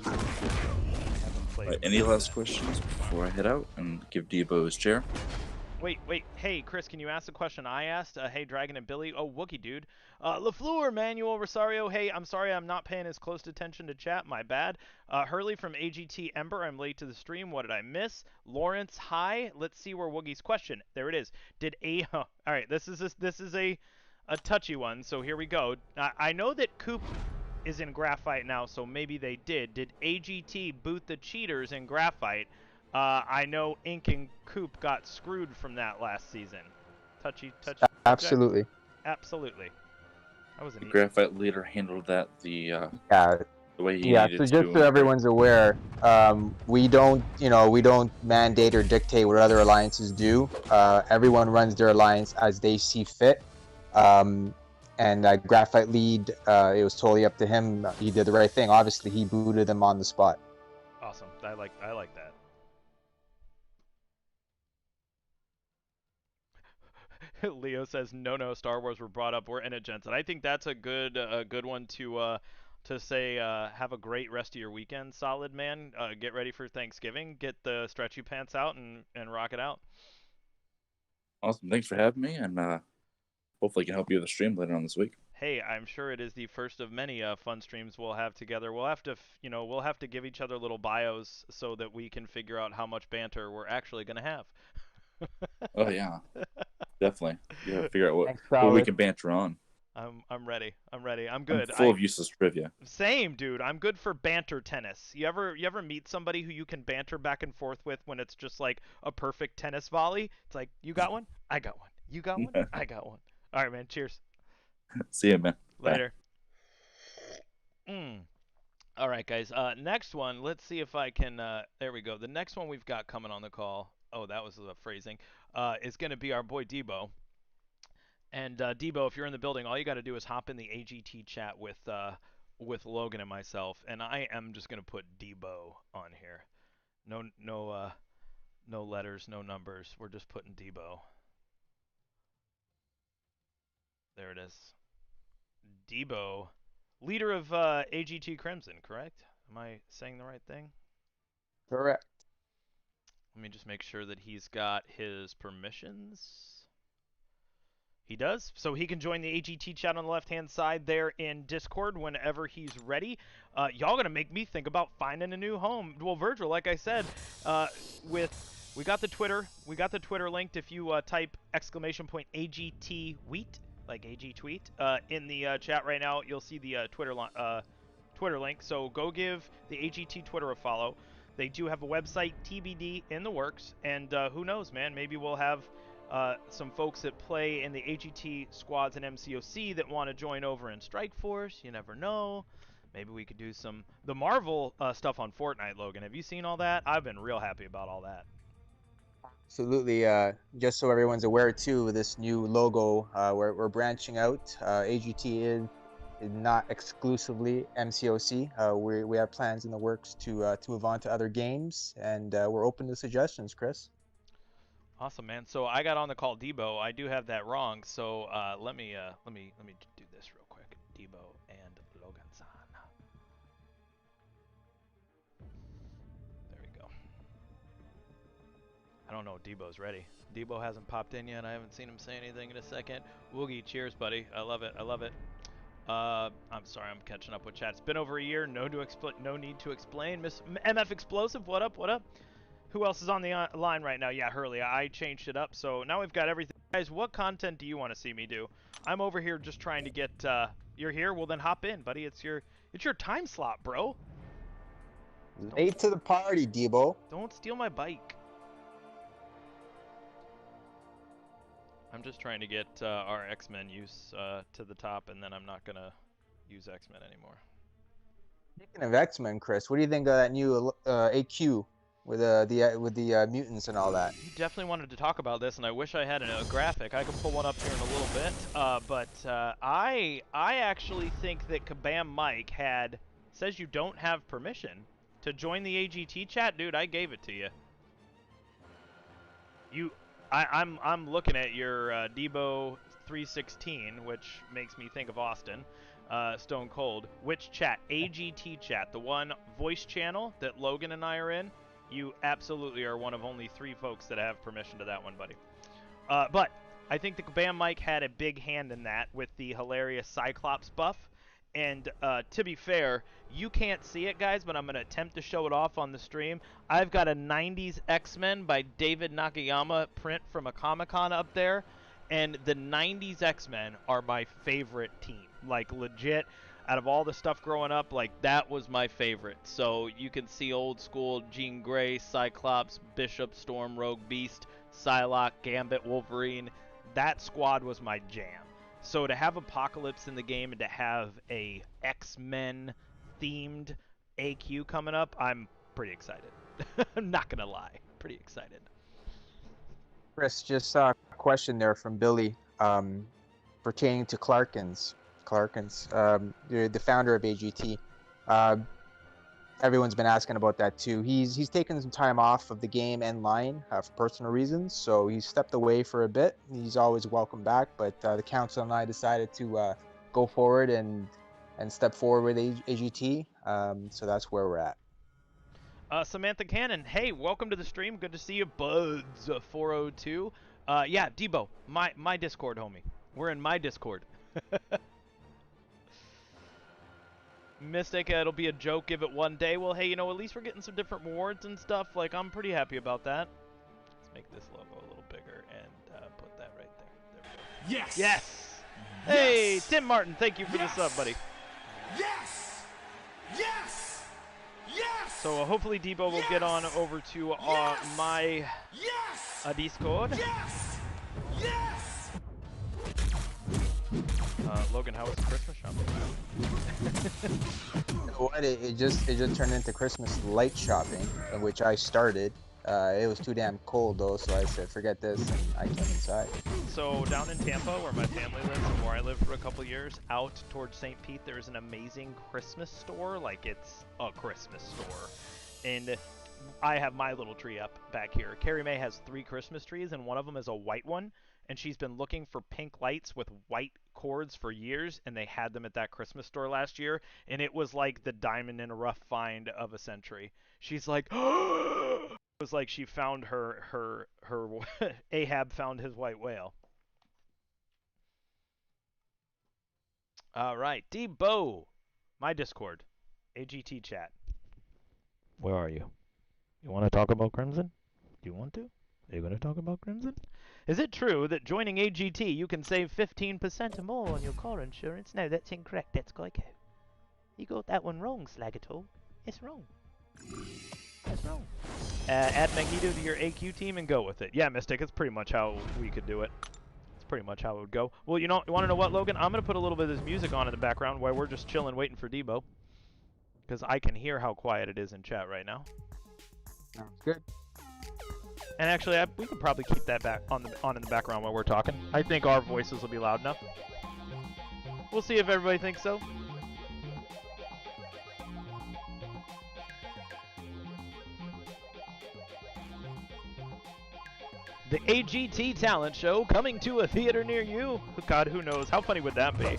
Haven't played Right, any last questions before I head out and give D.B.O. his chair? Wait. Hey, Chris, can you ask the question I asked? Hey, Dragon and Billy. Oh, Wookie, dude. LaFleur, Manuel, Rosario. Hey, I'm sorry I'm not paying as close attention to chat. My bad. Hurley from AGT Ember. I'm late to the stream. What did I miss? Lawrence, hi. Let's see where Woogie's question. There it is. All right, this is a touchy one, so here we go. I know that Coop is in Graphite now, so maybe they did. Did AGT boot the cheaters in Graphite? I know Ink and Coop got screwed from that last season. Touchy. Absolutely. Absolutely. That was The Graphite leader handled that the way he Yeah, needed so to. just so everyone's aware, we don't mandate or dictate what other alliances do. Everyone runs their alliance as they see fit. And Graphite lead, it was totally up to him. He did the right thing. Obviously, he booted them on the spot. Awesome. I like that. Leo says no, Star Wars were brought up. We're in it, gents, and I think that's a good one to say. Have a great rest of your weekend, Solid man. Get ready for Thanksgiving. Get the stretchy pants out and rock it out. Awesome. Thanks for having me, and hopefully I can help you with the stream later on this week. Hey, I'm sure it is the first of many fun streams we'll have together. We'll have to, we'll have to give each other little bios so that we can figure out how much banter we're actually gonna have. Oh yeah, definitely. You gotta figure out Thanks, what we Solid. can banter on. I'm ready. I'm good. I'm full of useless trivia. Same, dude. I'm good for banter tennis. You ever meet somebody who you can banter back and forth with when it's just like a perfect tennis volley? It's like, you got one? I got one. You got one? I got one. All right, man. Cheers. See you, man. Later. All right, guys. Next one. Let's see if I can. There we go. The next one we've got coming on the call. Oh, that was the phrasing. Is going to be our boy D.B.O. And D.B.O, if you're in the building, all you got to do is hop in the AGT chat with Logan and myself, and I am just going to put D.B.O on here. No letters, no numbers. We're just putting D.B.O. There it is. Debo, leader of AGT Crimson, correct? Am I saying the right thing? Correct. Let me just make sure that he's got his permissions. He does, so he can join the AGT chat on the left-hand side there in Discord whenever he's ready. Y'all gonna make me think about finding a new home. Well, Virgil, like I said, we got the Twitter linked. If you type !AGT wheat, like AG tweet, in the chat right now, you'll see the Twitter link. So go give the AGT Twitter a follow. They do have a website, TBD, in the works, and who knows, man? Maybe we'll have some folks that play in the AGT squads and MCOC that want to join over in Strike Force. You never know. Maybe we could do the Marvel stuff on Fortnite, Logan. Have you seen all that? I've been real happy about all that. Absolutely. Just so everyone's aware too, this new logo, we're branching out. AGT is not exclusively MCOC. We have plans in the works to move on to other games, and we're open to suggestions, Chris. Awesome, man. So I got on the call Debo. I do have that wrong. So let me do this real quick. Debo and Logansanxxx. There we go. I don't know if Debo's ready. Debo hasn't popped in yet. I haven't seen him say anything in a second. Woogie, cheers, buddy. I love it. I love it. I'm sorry, I'm catching up with chat. It's been over a year. No need to explain. Miss MF Explosive, what up? What up? Who else is on the line right now? Yeah, Hurley. I changed it up, so now we've got everything. Guys, what content do you want to see me do? I'm over here just trying to get. You're here? Well, then hop in, buddy. It's your time slot, bro. Late to the party, Debo. Don't steal my bike. I'm just trying to get our X-Men use to the top, and then I'm not gonna use X-Men anymore. Speaking of X-Men, Chris, what do you think of that new AQ with the mutants and all that? You definitely wanted to talk about this, and I wish I had a graphic. I can pull one up here in a little bit. But I actually think that Kabam Mike says you don't have permission to join the AGT chat, dude. I gave it to you. I'm looking at your Debo 316, which makes me think of Austin. Stone Cold. Which chat? AGT chat, the one voice channel that Logan and I are in. You absolutely are one of only 3 folks that have permission to that one, buddy. But I think the Kabam Mike had a big hand in that with the hilarious Cyclops buff. And to be fair, you can't see it, guys, but I'm going to attempt to show it off on the stream. I've got a 90s X-Men by David Nakayama print from a Comic-Con up there. And the 90s X-Men are my favorite team. Like, legit, out of all the stuff growing up, like, that was my favorite. So you can see old school Jean Grey, Cyclops, Bishop, Storm, Rogue, Beast, Psylocke, Gambit, Wolverine. That squad was my jam. So to have Apocalypse in the game and to have a X-Men themed AQ coming up, I'm pretty excited. I'm not going to lie. Pretty excited. Chris, just saw a question there from Billy pertaining to Clarkins, the founder of AGT. Everyone's been asking about that too. He's taken some time off of the game and line for personal reasons, so he stepped away for a bit. He's always welcome back, but the council and I decided to go forward and step forward with AGT. So that's where we're at. Samantha Cannon, hey, welcome to the stream. Good to see you, Buds402. Yeah, Debo, my Discord, homie. We're in my Discord. Mystic, it'll be a joke, give it one day. Well, hey, at least we're getting some different rewards and stuff. Like, I'm pretty happy about that. Let's make this logo a little bigger and put that right there. There we go. Yes! Yes! Hey, Tim Martin, thank you for the sub, buddy. Yes! Yes! Yes! So hopefully Debo will get on over to my Discord. Yes! Yes! Logan, how was the Christmas shopping? You know what? It just turned into Christmas light shopping, in which I started. It was too damn cold though, so I said, forget this, and I came inside. So down in Tampa, where my family lives and where I lived for a couple years, out towards St. Pete, there's an amazing Christmas store. Like, it's a Christmas store. And I have my little tree up back here. Carrie Mae has 3 Christmas trees, and one of them is a white one. and she's been looking for pink lights with white cords for years, and they had them at that Christmas store last year, and it was like the diamond in a rough find of a century. She's like, it was like she found her Ahab found his white whale. All right, D-Bo, my Discord, AGT chat. Where are you? You want to talk about Crimson? Do you want to? Are you going to talk about Crimson? Is it true that joining AGT you can save 15% or more on your car insurance? No, that's incorrect. That's Geico. You got that one wrong, Slagator. It's wrong. That's wrong. Add Magneto to your AQ team and go with it. Yeah, Mystic, it's pretty much how we could do it. It's pretty much how it would go. Well, you want to know what, Logan? I'm going to put a little bit of this music on in the background while we're just chilling waiting for D-Bo. Because I can hear how quiet it is in chat right now. Sounds good. And actually, we could probably keep that on in the background while we're talking. I think our voices will be loud enough. We'll see if everybody thinks so. The AGT Talent Show coming to a theater near you. God, who knows? How funny would that be?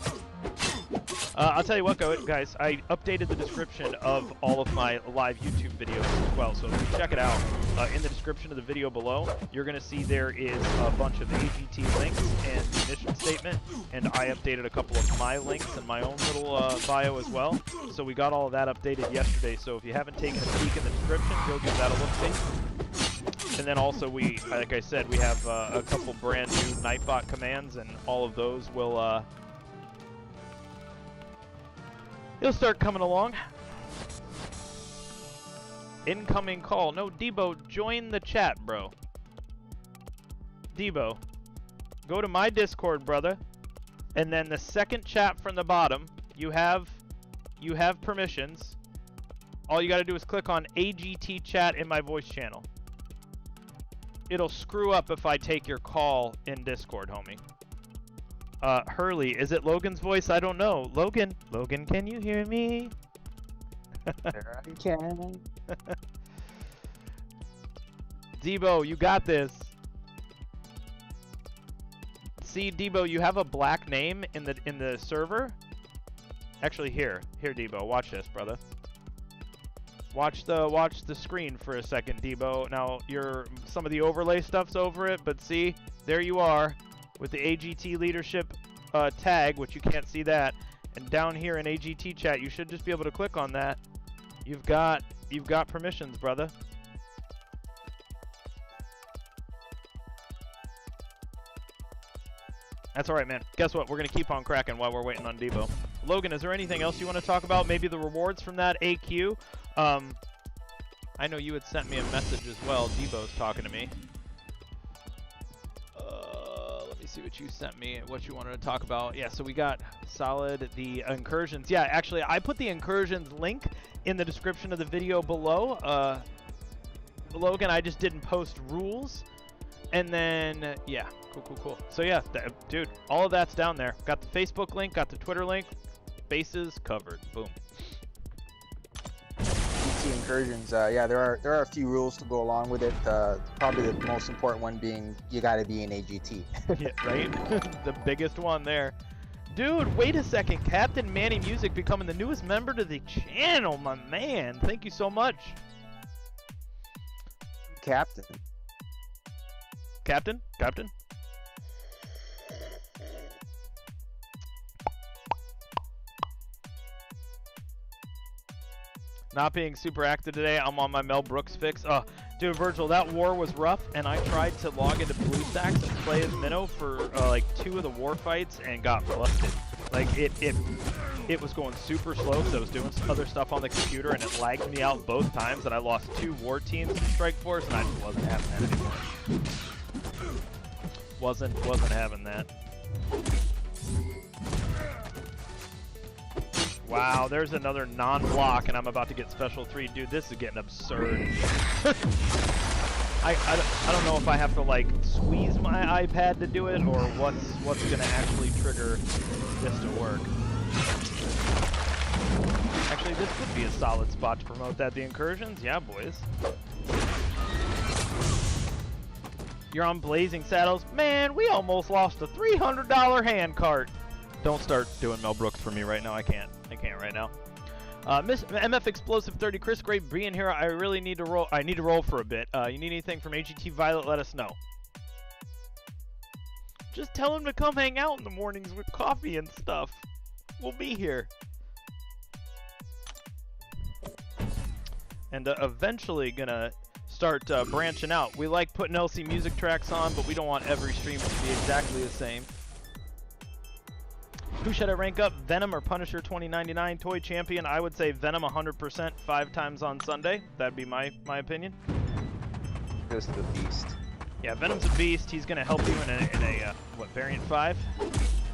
I'll tell you what, guys. I updated the description of all of my live YouTube videos as well. So if you check it out, in the description of the video below, you're going to see there is a bunch of AGT links and the mission statement. And I updated a couple of my links and my own little bio as well. So we got all of that updated yesterday. So if you haven't taken a peek in the description, go give that a look-see. And then also, like I said, we have a couple brand new Nightbot commands, and all of those will it'll start coming along. Incoming call. No, D-Bo, join the chat, bro. D-Bo, go to my Discord, brother, and then the second chat from the bottom. You have permissions. All you got to do is click on AGT chat in my voice channel. It'll screw up if I take your call in Discord, homie. Hurley, is it Logan's voice? I don't know. Logan, can you hear me? There I can. Debo, you got this. See, Debo, you have a black name in the server. Actually, here, Debo, watch this, brother. Watch the screen for a second, Debo. Now, some of the overlay stuff's over it, but see, there you are with the AGT leadership tag, which you can't see that. And down here in AGT chat, you should just be able to click on that. You've got permissions, brother. That's all right, man. Guess what? We're gonna keep on cracking while we're waiting on Debo. Logan, is there anything else you want to talk about? Maybe the rewards from that AQ? I know you had sent me a message as well. Debo's talking to me. Let me see what you sent me, what you wanted to talk about. Yeah, so we got solid the Incursions. Yeah, actually, I put the Incursions link in the description of the video below. Logan, I just didn't post rules. And then, yeah, cool. So yeah, dude, all of that's down there. Got the Facebook link, got the Twitter link. Bases covered. Boom. AGT Incursions, yeah, there are a few rules to go along with it. Probably the most important one being you got to be in AGT. Yeah, right? The biggest one there. Dude, wait a second. Captain Manny Music becoming the newest member to the channel, my man. Thank you so much. Captain. Not being super active today. I'm on my Mel Brooks fix. Dude, Virgil, that war was rough, and I tried to log into BlueStacks and play as Minnow for like 2 of the war fights and got busted. Like it was going super slow because I was doing some other stuff on the computer, and it lagged me out both times, and I lost 2 war teams to Strike Force, and I just wasn't having that anymore. Wasn't having that. Wow, there's another non-block, and I'm about to get special 3. Dude, this is getting absurd. I don't know if I have to like squeeze my iPad to do it, or what's gonna actually trigger this to work. Actually, this would be a solid spot to promote that. The Incursions, yeah, boys. You're on Blazing Saddles. Man, we almost lost a $300 hand cart. Don't start doing Mel Brooks for me right now. I can't right now. Miss MF Explosive 30 Chris, great being here. I really need to roll. I need to roll for a bit. You need anything from AGT Violet? Let us know. Just tell him to come hang out in the mornings with coffee and stuff. We'll be here. And eventually gonna start branching out. We like putting LC music tracks on, but we don't want every stream to be exactly the same. Who should I rank up, Venom or Punisher 2099? Toy Champion, I would say Venom 100% 5 times on Sunday. That'd be my opinion. Just the beast. Yeah, Venom's a beast. He's going to help you in a what, variant 5?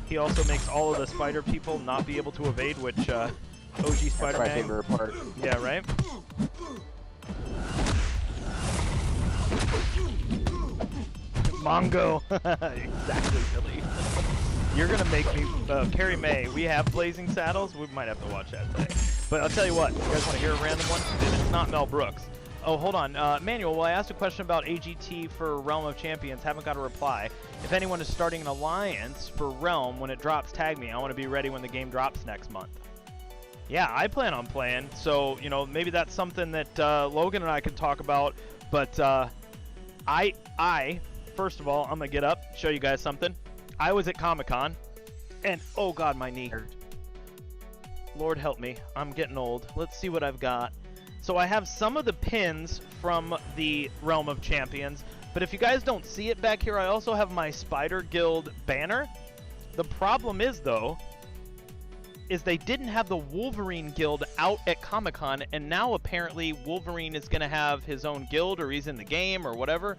He also makes all of the spider people not be able to evade, which OG Spider-Man... That's my favorite part. Yeah, right? Mongo! Exactly, Billy. You're gonna make me, Carrie May, we have Blazing Saddles, we might have to watch that today. But I'll tell you what, you guys wanna hear a random one? If it's not Mel Brooks. Oh, hold on, Manuel, well I asked a question about AGT for Realm of Champions, haven't got a reply. If anyone is starting an alliance for Realm, when it drops, tag me. I wanna be ready when the game drops next month. Yeah, I plan on playing, so, you know, maybe that's something that Logan and I can talk about, but I, first of all, I'm gonna get up, show you guys something. I was at Comic-Con, and oh god, my knee hurt. Lord help me, I'm getting old. Let's see what I've got. So I have some of the pins from the Realm of Champions, but if you guys don't see it back here, I also have my Spider Guild banner. The problem is, though, is they didn't have the Wolverine Guild out at Comic-Con, and now apparently Wolverine is going to have his own guild, or he's in the game, or whatever.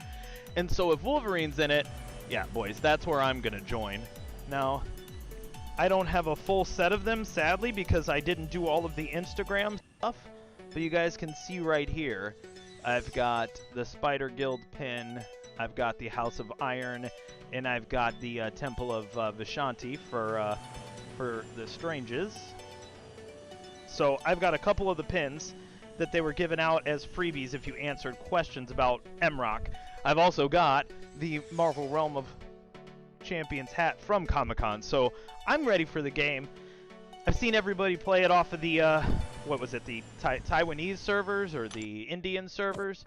And so if Wolverine's in it, yeah, boys, that's where I'm going to join. Now, I don't have a full set of them, sadly, because I didn't do all of the Instagram stuff. But you guys can see right here, I've got the Spider Guild pin, I've got the House of Iron, and I've got the Temple of Vishanti for the Stranges. So I've got a couple of the pins that they were given out as freebies if you answered questions about M.B.O.C. I've also got the Marvel Realm of Champions hat from Comic-Con, so I'm ready for the game. I've seen everybody play it off of the, what was it, the Taiwanese servers or the Indian servers,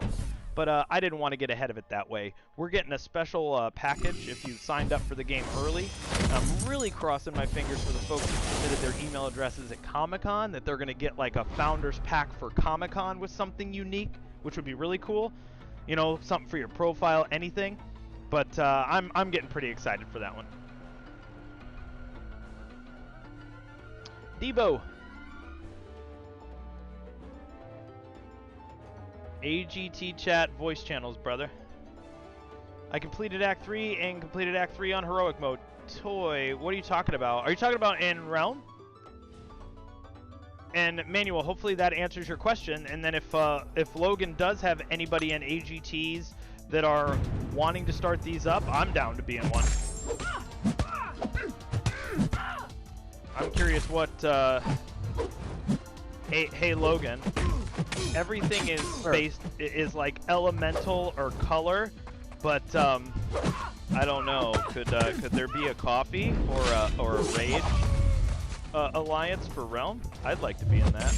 but I didn't want to get ahead of it that way. We're getting a special package if you signed up for the game early. I'm really crossing my fingers for the folks who submitted their email addresses at Comic-Con that they're going to get like a Founders Pack for Comic-Con with something unique, which would be really cool. You know, something for your profile, anything. But I'm getting pretty excited for that one. Debo. AGT chat voice channels, brother. I completed Act 3 and completed Act 3 on heroic mode. Toy, what are you talking about? Are you talking about in Realm? And Manuel, hopefully that answers your question. And then if Logan does have anybody in AGTs that are wanting to start these up, I'm down to be in one. I'm curious what, hey Logan, everything is based, is like elemental or color, but I don't know, could there be a coffee or a raid alliance for Realm? I'd like to be in that.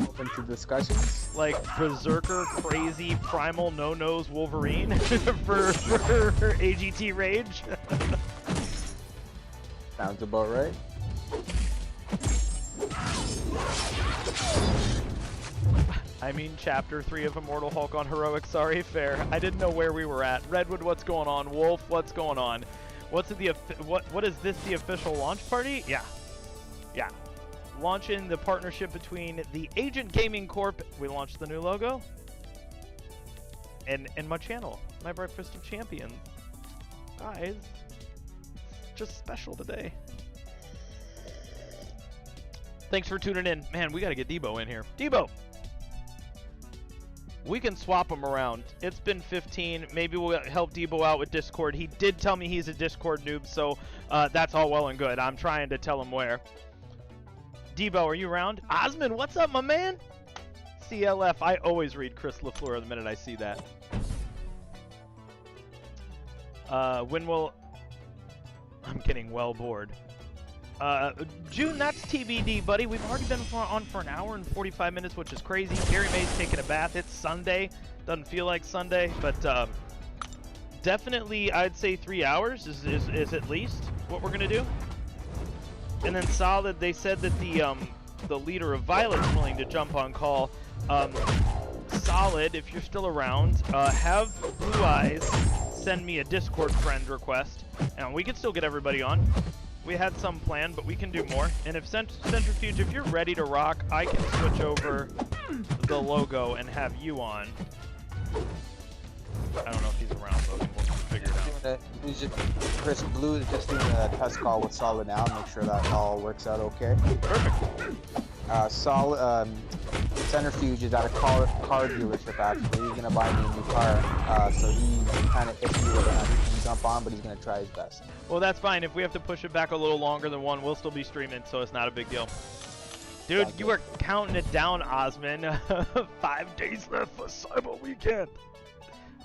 Open to discussions. Like Berserker, crazy, primal, no-nose Wolverine for AGT Rage. Sounds about right. I mean, Chapter 3 of Immortal Hulk on Heroic. Sorry, fair. I didn't know where we were at. Redwood, what's going on? Wolf, what's going on? What is this, the official launch party? Yeah. Yeah. Launching the partnership between the Agent Gaming Corp, we launched the new logo, and my channel, my Breakfast of Champions. Guys, just special today. Thanks for tuning in. Man, we got to get Debo in here. Debo! We can swap them around. It's been 15. Maybe we'll help Debo out with Discord. He did tell me he's a Discord noob, so that's all well and good. I'm trying to tell him where. Debo, are you around? Osman, what's up, my man? CLF. I always read CallmeLaFleur the minute I see that. When will... I'm getting well bored. June, that's TBD, buddy. We've already been on for an hour and 45 minutes, which is crazy. Gary May's taking a bath. It's Sunday. Doesn't feel like Sunday, but definitely I'd say 3 hours is at least what we're gonna do. And then Solid, they said that the leader of Violet's willing to jump on call. Solid, if you're still around, have Blue Eyes send me a Discord friend request, and we can still get everybody on. We had some planned, but we can do more. And if Centrifuge, if you're ready to rock, I can switch over the logo and have you on. I don't know if he's around, Logan. We'll figure it out. Chris Blue is just doing a test call with Solid now. Make sure that all works out okay. Perfect. Centrifuge is at a car dealership actually. He's gonna buy me a new car. So he's kind of iffy with whether he can jump on, but he's gonna try his best. Well, that's fine. If we have to push it back a little longer than one, we'll still be streaming, so it's not a big deal. Dude, you are counting it down, Osman. 5 days left for Cyber Weekend.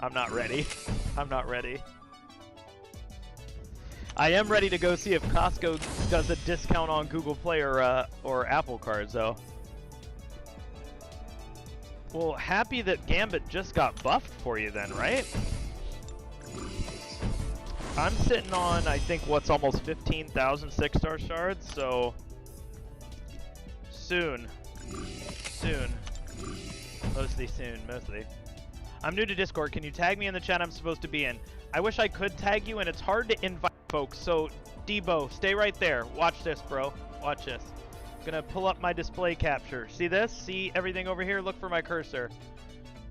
I'm not ready. I'm not ready. I am ready to go see if Costco does a discount on Google Play or Apple cards, though. Well, happy that Gambit just got buffed for you then, right? I'm sitting on, I think, what's almost 15,000 6-star shards, so soon. Soon. Mostly soon, mostly. I'm new to Discord. Can you tag me in the chat I'm supposed to be in? I wish I could tag you, and it's hard to invite folks, so Debo, stay right there. Watch this, bro. Watch this. Gonna pull up my display capture. See this? See everything over here? Look for my cursor.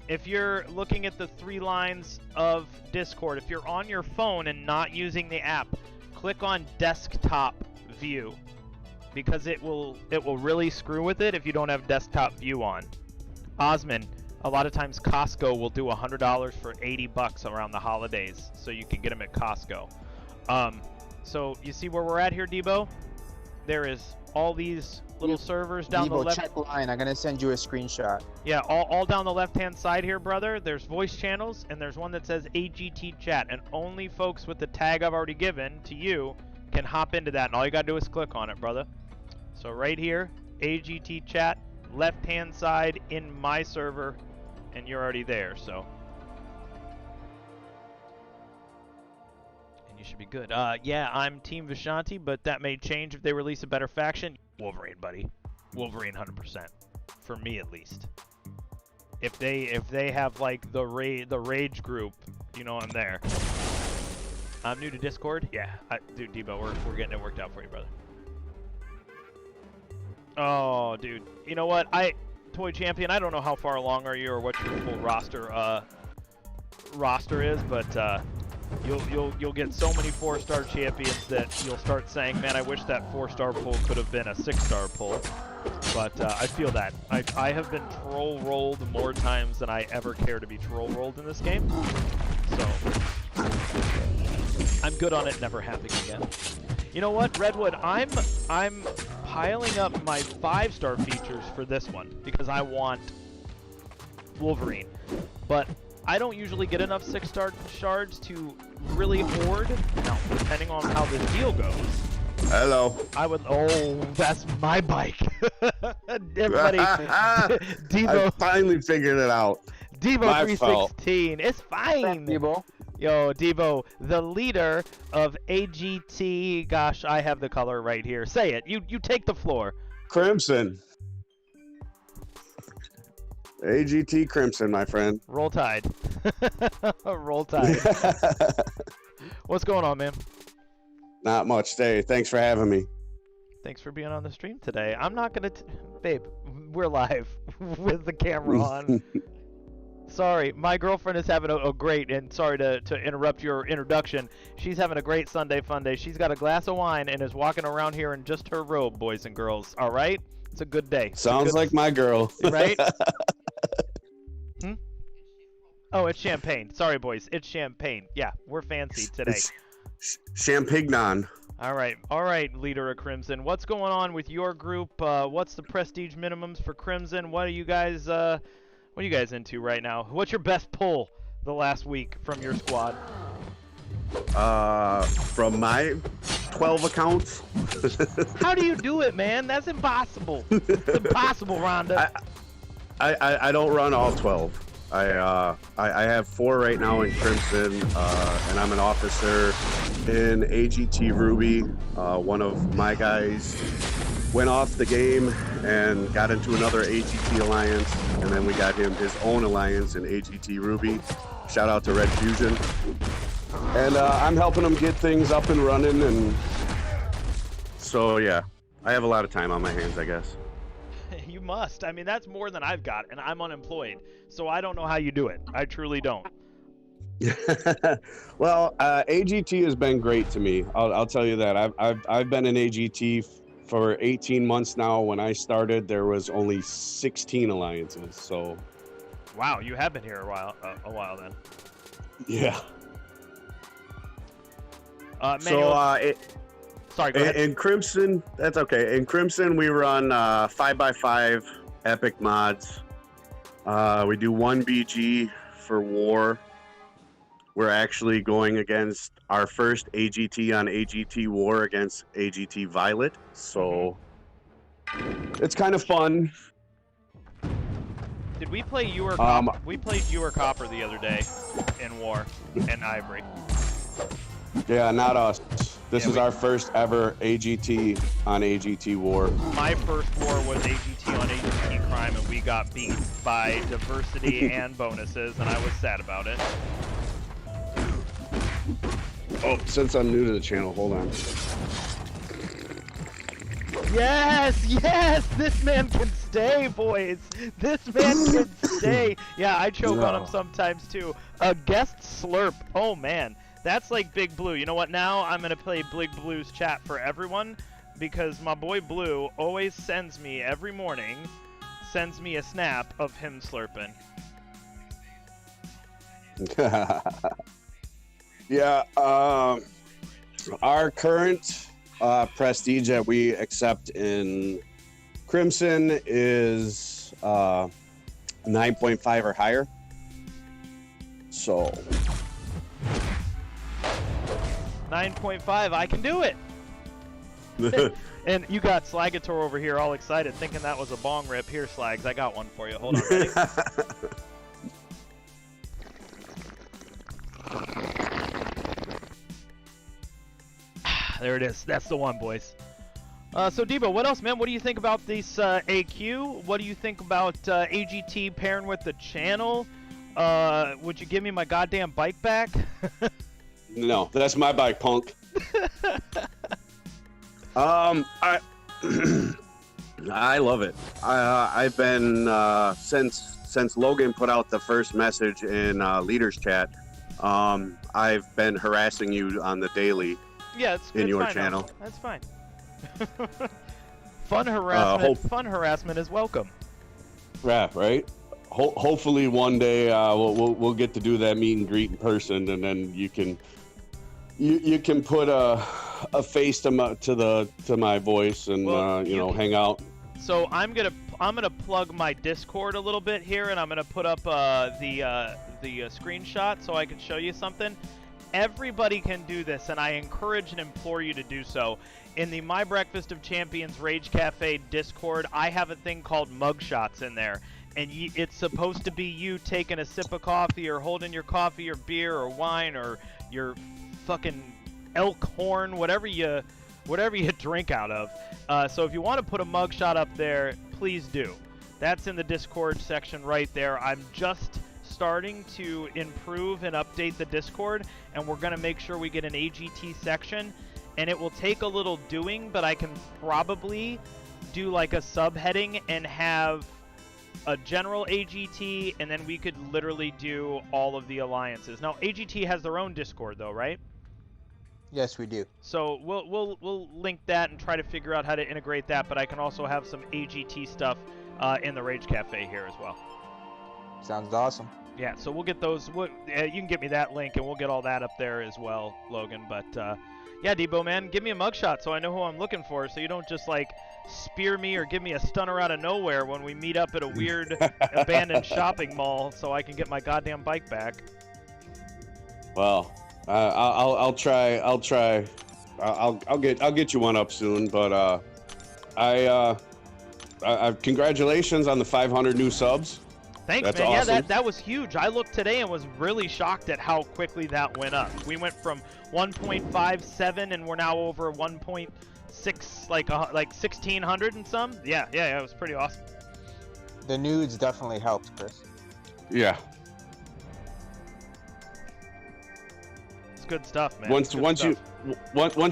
If you're looking at the 3 lines of Discord, if you're on your phone and not using the app, click on desktop view, because it will really screw with it if you don't have desktop view on. Osman, a lot of times Costco will do $100 for $80 around the holidays, so you can get them at Costco. So you see where we're at here, Debo? There is all these little servers down the left. Check line. I'm gonna send you a screenshot. Yeah, all down the left-hand side here, brother. There's voice channels, and there's one that says AGT Chat, and only folks with the tag I've already given to you can hop into that, and all you gotta do is click on it, brother. So right here, AGT Chat, left-hand side in my server, and you're already there, so. And you should be good. Yeah, I'm Team Vishanti, but that may change if they release a better faction. Wolverine, buddy. Wolverine 100%. For me, at least. If they have, like, the Rage group, you know I'm there. I'm new to Discord. Yeah, dude, Debo, we're getting it worked out for you, brother. Oh, dude. You know what? Toy Champion, I don't know how far along are you or what your full roster is, but you'll get so many 4-star champions that you'll start saying, man, I wish that 4-star pull could have been a 6-star pull. But I feel that. I have been troll rolled more times than I ever care to be troll rolled in this game. So I'm good on it never happening again. You know what, Redwood, I'm piling up my 5-star features for this one because I want Wolverine. But I don't usually get enough 6-star shards to really hoard. Now, depending on how this deal goes. Hello. Oh, that's my bike. Everybody, Devo. I finally figured it out. Devo 316. It's fine. Devo. Yo, Devo, the leader of AGT. Gosh, I have the color right here. Say it. You take the floor. Crimson. AGT Crimson, my friend. Roll Tide. Roll Tide. What's going on, man? Not much today. Thanks for having me. Thanks for being on the stream today. I'm not going to... Babe, we're live with the camera on. Sorry, my girlfriend is having a great, and sorry to interrupt your introduction. She's having a great Sunday fun day. She's got a glass of wine and is walking around here in just her robe, boys and girls. All right? It's a good day. Sounds like my girl. Right? Oh, it's champagne. Sorry, boys. It's champagne. Yeah, we're fancy today. Champignon. All right, leader of Crimson. What's going on with your group? What's the prestige minimums for Crimson? What are you guys into right now? What's your best pull the last week from your squad? From my 12 accounts. How do you do it, man? That's impossible. It's impossible, Rhonda. I don't run all 12. I have 4 right now in Crimson, and I'm an officer in AGT Ruby. One of my guys went off the game and got into another AGT alliance, and then we got him his own alliance in AGT Ruby. Shout out to Red Fusion. And I'm helping him get things up and running, and so yeah, I have a lot of time on my hands, I guess. You must. I mean, that's more than I've got, and I'm unemployed, so I don't know how you do it. I truly don't. Well, AGT has been great to me. I'll tell you that. I've been in AGT for 18 months now. When I started, there was only 16 alliances. So. Wow, you have been here a while then. Yeah. Sorry, go ahead. In Crimson, that's okay. In Crimson, we run 5x5 epic mods. We do 1 BG for war. We're actually going against our first AGT on AGT War against AGT Violet. So it's kind of fun. Did we play You or Copper? We played You or Copper the other day in War and Ivory. Yeah, not us. This is our first ever AGT on AGT War. My first war was AGT on AGT Crime, and we got beat by diversity and bonuses, and I was sad about it. Oh, since I'm new to the channel, hold on. Yes, yes, this man can stay, boys. This man can stay. Yeah, I choke on him sometimes too. A guest slurp. Oh man. That's like Big Blue. You know what? Now I'm going to play Big Blue's chat for everyone because my boy Blue always sends me every morning, sends me a snap of him slurping. Yeah, our current prestige that we accept in Crimson is 9.5 or higher. So... 9.5, I can do it! And you got Slagator over here all excited, thinking that was a bong rip. Here, Slags, I got one for you. Hold on, ready? There it is. That's the one, boys. So, Debo, what else, man? What do you think about this AQ? What do you think about AGT pairing with the channel? Would you give me my goddamn bike back? No, that's my bike, punk. I love it. I've been since Logan put out the first message in Leaders Chat. I've been harassing you on the daily. Yeah, in your fine, channel. That's fine. Fun harassment. Fun harassment is welcome. Yeah, right. Hopefully one day we'll get to do that meet and greet in person, and then you can put a face to my voice and hang out. So I'm gonna plug my Discord a little bit here, and I'm gonna put up the screenshot so I can show you something. Everybody can do this, and I encourage and implore you to do so. In the My Breakfast of Champions Rage Cafe Discord, I have a thing called mugshots in there. And it's supposed to be you taking a sip of coffee or holding your coffee or beer or wine or your fucking elk horn, whatever you drink out of. So if you want to put a mugshot up there, please do. That's in the Discord section right there. I'm just starting to improve and update the Discord, and we're going to make sure we get an AGT section. And it will take a little doing, but I can probably do like a subheading and have a general AGT, and then we could literally do all of the alliances. Now, AGT has their own Discord, though, right? Yes, we do. So we'll link that and try to figure out how to integrate that. But I can also have some AGT stuff in the Rage Cafe here as well. Sounds awesome. Yeah, so we'll get those. You can get me that link, and we'll get all that up there as well, Logan. But yeah, Debo, man, give me a mugshot so I know who I'm looking for, so you don't just like spear me or give me a stunner out of nowhere when we meet up at a weird abandoned shopping mall so I can get my goddamn bike back. Well, I'll try. I'll get you one up soon. But congratulations on the 500 new subs. Thanks, That's man. awesome. Yeah, that was huge. I looked today and was really shocked at how quickly that went up. We went from 1.57 and we're now over 1.6, like 1,600 and some. Yeah, it was pretty awesome. The nudes definitely helped, Chris. Yeah. It's good stuff, man. Once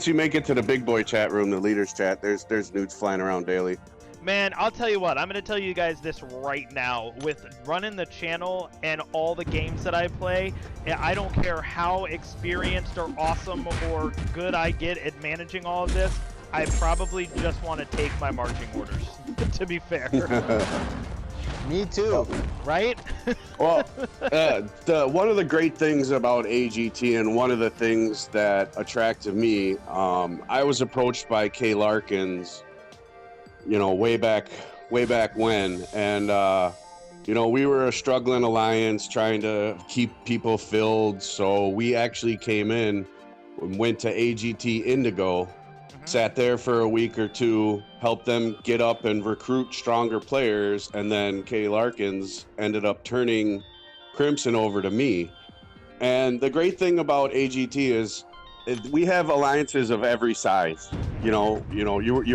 you make it to the big boy chat room, the leaders chat, there's nudes flying around daily. Man, I'll tell you what, I'm going to tell you guys this right now. With running the channel and all the games that I play, I don't care how experienced or awesome or good I get at managing all of this, I probably just want to take my marching orders, to be fair. Me too. Right? Well, one of the great things about AGT and one of the things that attracted me, I was approached by Kay Larkins, way back when, and we were a struggling alliance trying to keep people filled, so we actually came in and went to AGT Indigo, sat there for a week or two, helped them get up and recruit stronger players, and then Kay Larkins ended up turning Crimson over to me. And the great thing about AGT is we have alliances of every size. You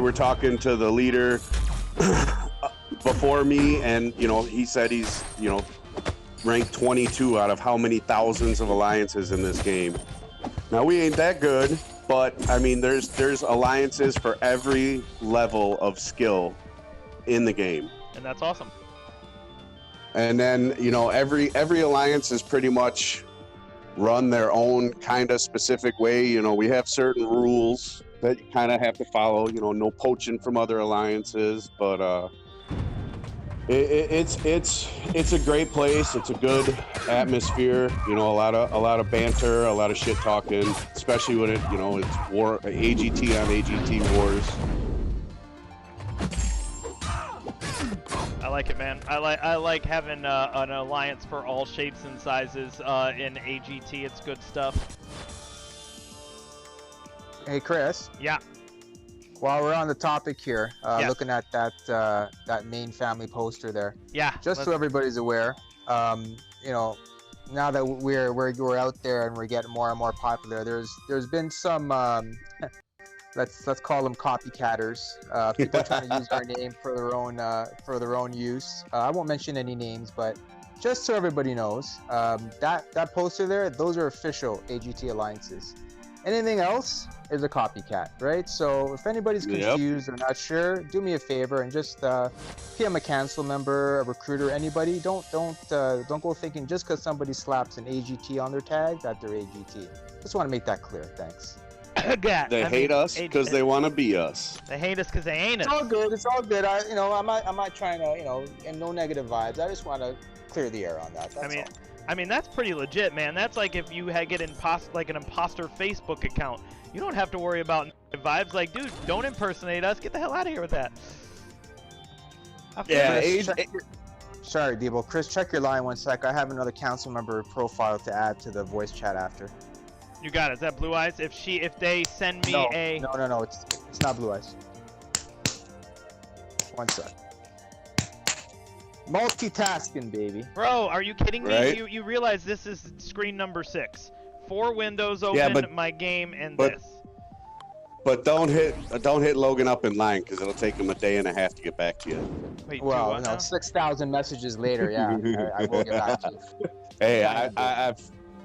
were talking to the leader before me, and he said he's ranked 22 out of how many thousands of alliances in this game. Now we ain't that good, but I mean there's alliances for every level of skill in the game, and that's awesome. And then every alliance is pretty much run their own kind of specific way. We have certain rules that you kind of have to follow, no poaching from other alliances, but it's a great place. It's a good atmosphere, a lot of banter, a lot of shit talking, especially when it's war, AGT on AGT wars. I like it, man. I like having an alliance for all shapes and sizes in AGT. It's good stuff. Hey, Chris. Yeah. While we're on the topic here, Yes. looking at that main family poster there. Yeah. Just so everybody's aware, now that we're out there and we're getting more and more popular, there's been some let's call them copycatters. People trying to use our name for their own use. I won't mention any names, but just so everybody knows, that poster there, those are official AGT alliances. Anything else is a copycat, right? So if anybody's confused or not sure, do me a favor and just PM a council member, a recruiter, anybody. Don't go thinking just because somebody slaps an AGT on their tag that they're AGT. Just want to make that clear. Thanks. They hate us because they want to be us. They hate us because they ain't us. It's all good. It's all good. I'm not trying to, and no negative vibes. I just want to clear the air on that. That's all. I mean, that's pretty legit, man. That's like if you get an imposter Facebook account. You don't have to worry about vibes. Like, dude, don't impersonate us. Get the hell out of here with that. Yeah. Sorry, Debo. Chris, check your line 1 sec. I have another council member profile to add to the voice chat after. You got it. Is that Blue Eyes? If they send me No, it's not Blue Eyes. 1 sec. Multitasking, baby. Bro, are you kidding me? Right? You realize this is screen number 6. 4 windows open, my game, and this. But don't hit Logan up in line because it'll take him a day and a half to get back to you. Wait, well, 6,000 messages later, yeah, I will get back to you. Hey,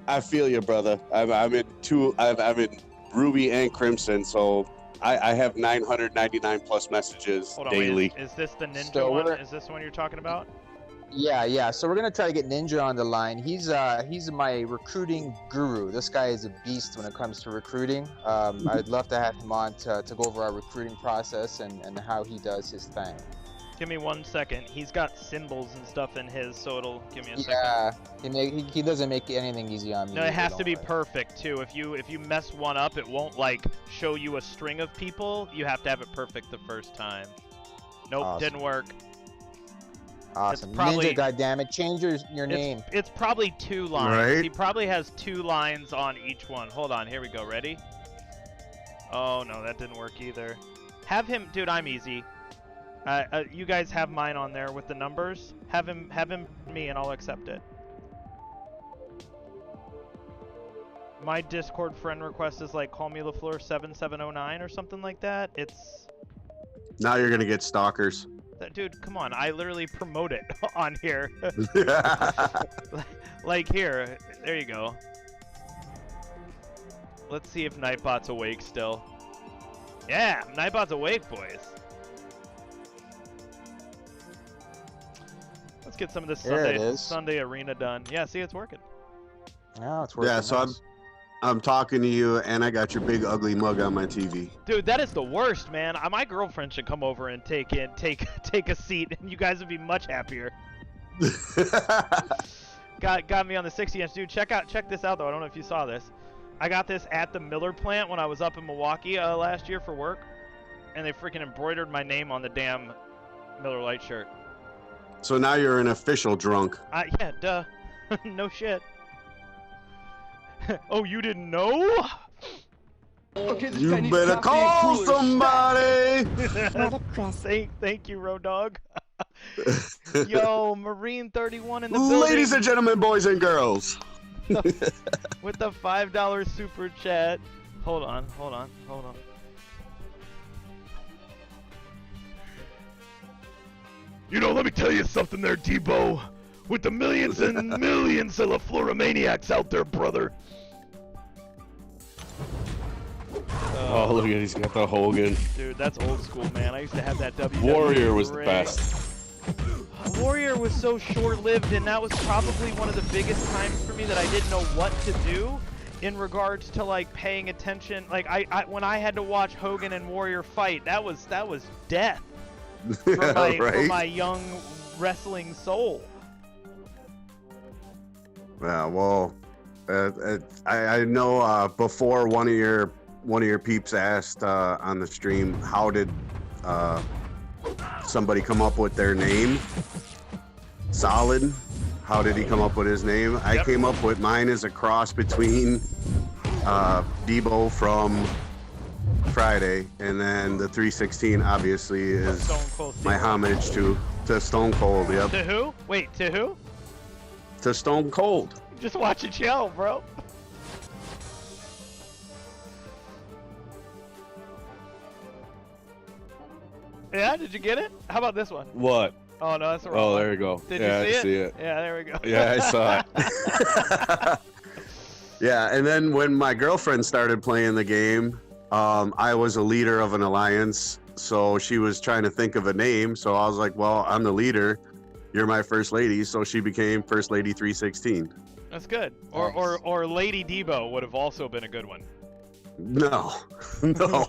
I feel you, brother. I'm in Ruby and Crimson, so I have 999 plus messages daily. Wait, is this the Ninja one? Is this the one you're talking about? Yeah. So we're gonna try to get Ninja on the line. He's my recruiting guru. This guy is a beast when it comes to recruiting. I'd love to have him on to go over our recruiting process and how he does his thing. Give me 1 second. He's got symbols and stuff in his, so it'll give me a second. Yeah, he doesn't make anything easy on me. No, it has to be perfect too. If you mess one up, it won't like show you a string of people. You have to have it perfect the first time. Nope, Awesome. didn't work. Awesome. probably- Ninja, goddammit, change your name. It's probably 2 lines. Right. He probably has 2 lines on each one. Hold on, here we go. Ready? Oh no, that didn't work either. Have him, dude. I'm easy. You guys have mine on there with the numbers. Have him me, and I'll accept it. My Discord friend request is like CallmeLaFleur 7709 or something like that. It's Now you're gonna get stalkers. dude, come on. I literally promote it on here. Like here, there you go. Let's see if Nightbot's awake still. Yeah, Nightbot's awake, boys. Let's get some of this There it is. Sunday arena done. Yeah, see, it's working. Oh, it's working. Yeah, so nice. I'm talking to you, and I got your big ugly mug on my TV. Dude, that is the worst, man. My girlfriend should come over and take a seat, and you guys would be much happier. Got me on the 60-inch, dude. Check this out, though. I don't know if you saw this. I got this at the Miller plant when I was up in Milwaukee last year for work, and they freaking embroidered my name on the damn Miller Lite shirt. So now you're an official drunk. Yeah, duh. No shit. Oh, you didn't know? Okay, this You guy needs to better stop being call foolish. somebody. What a crisp. Thank you, Road Dogg. Yo, Marine 31 in the building. Ladies and gentlemen, boys and girls. With the $5 super chat. Hold on. You know, let me tell you something there, Debo. With the millions and millions of LaFleur maniacs out there, brother. Oh, look at he's got the Hogan. Dude, that's old school, man. I used to have that WWE. Warrior was the ring. best. Warrior was so short-lived, and that was probably one of the biggest times for me that I didn't know what to do in regards to like paying attention. Like when I had to watch Hogan and Warrior fight, that was death for my young wrestling soul. Yeah, well, I know before one of your peeps asked on the stream, how did somebody come up with their name? Solid. How did he come up with his name? Yep. I came up with mine as a cross between Debo from Friday, and then the 316 obviously is Stone Cold my Steve. homage to Stone Cold. Yep. To who? Wait, to who? To Stone Cold. Just watch it yell, bro. Yeah, did you get it? How about this one? What? Oh no, that's the wrong Oh, one. there you go. Did yeah, you I see it. Yeah, there we go. Yeah, I saw it. Yeah, and then when my girlfriend started playing the game, I was a leader of an alliance, so she was trying to think of a name. So I was like, well, I'm the leader. You're my first lady, so she became First Lady 316. That's good. Or Lady Debo would have also been a good one. No. No.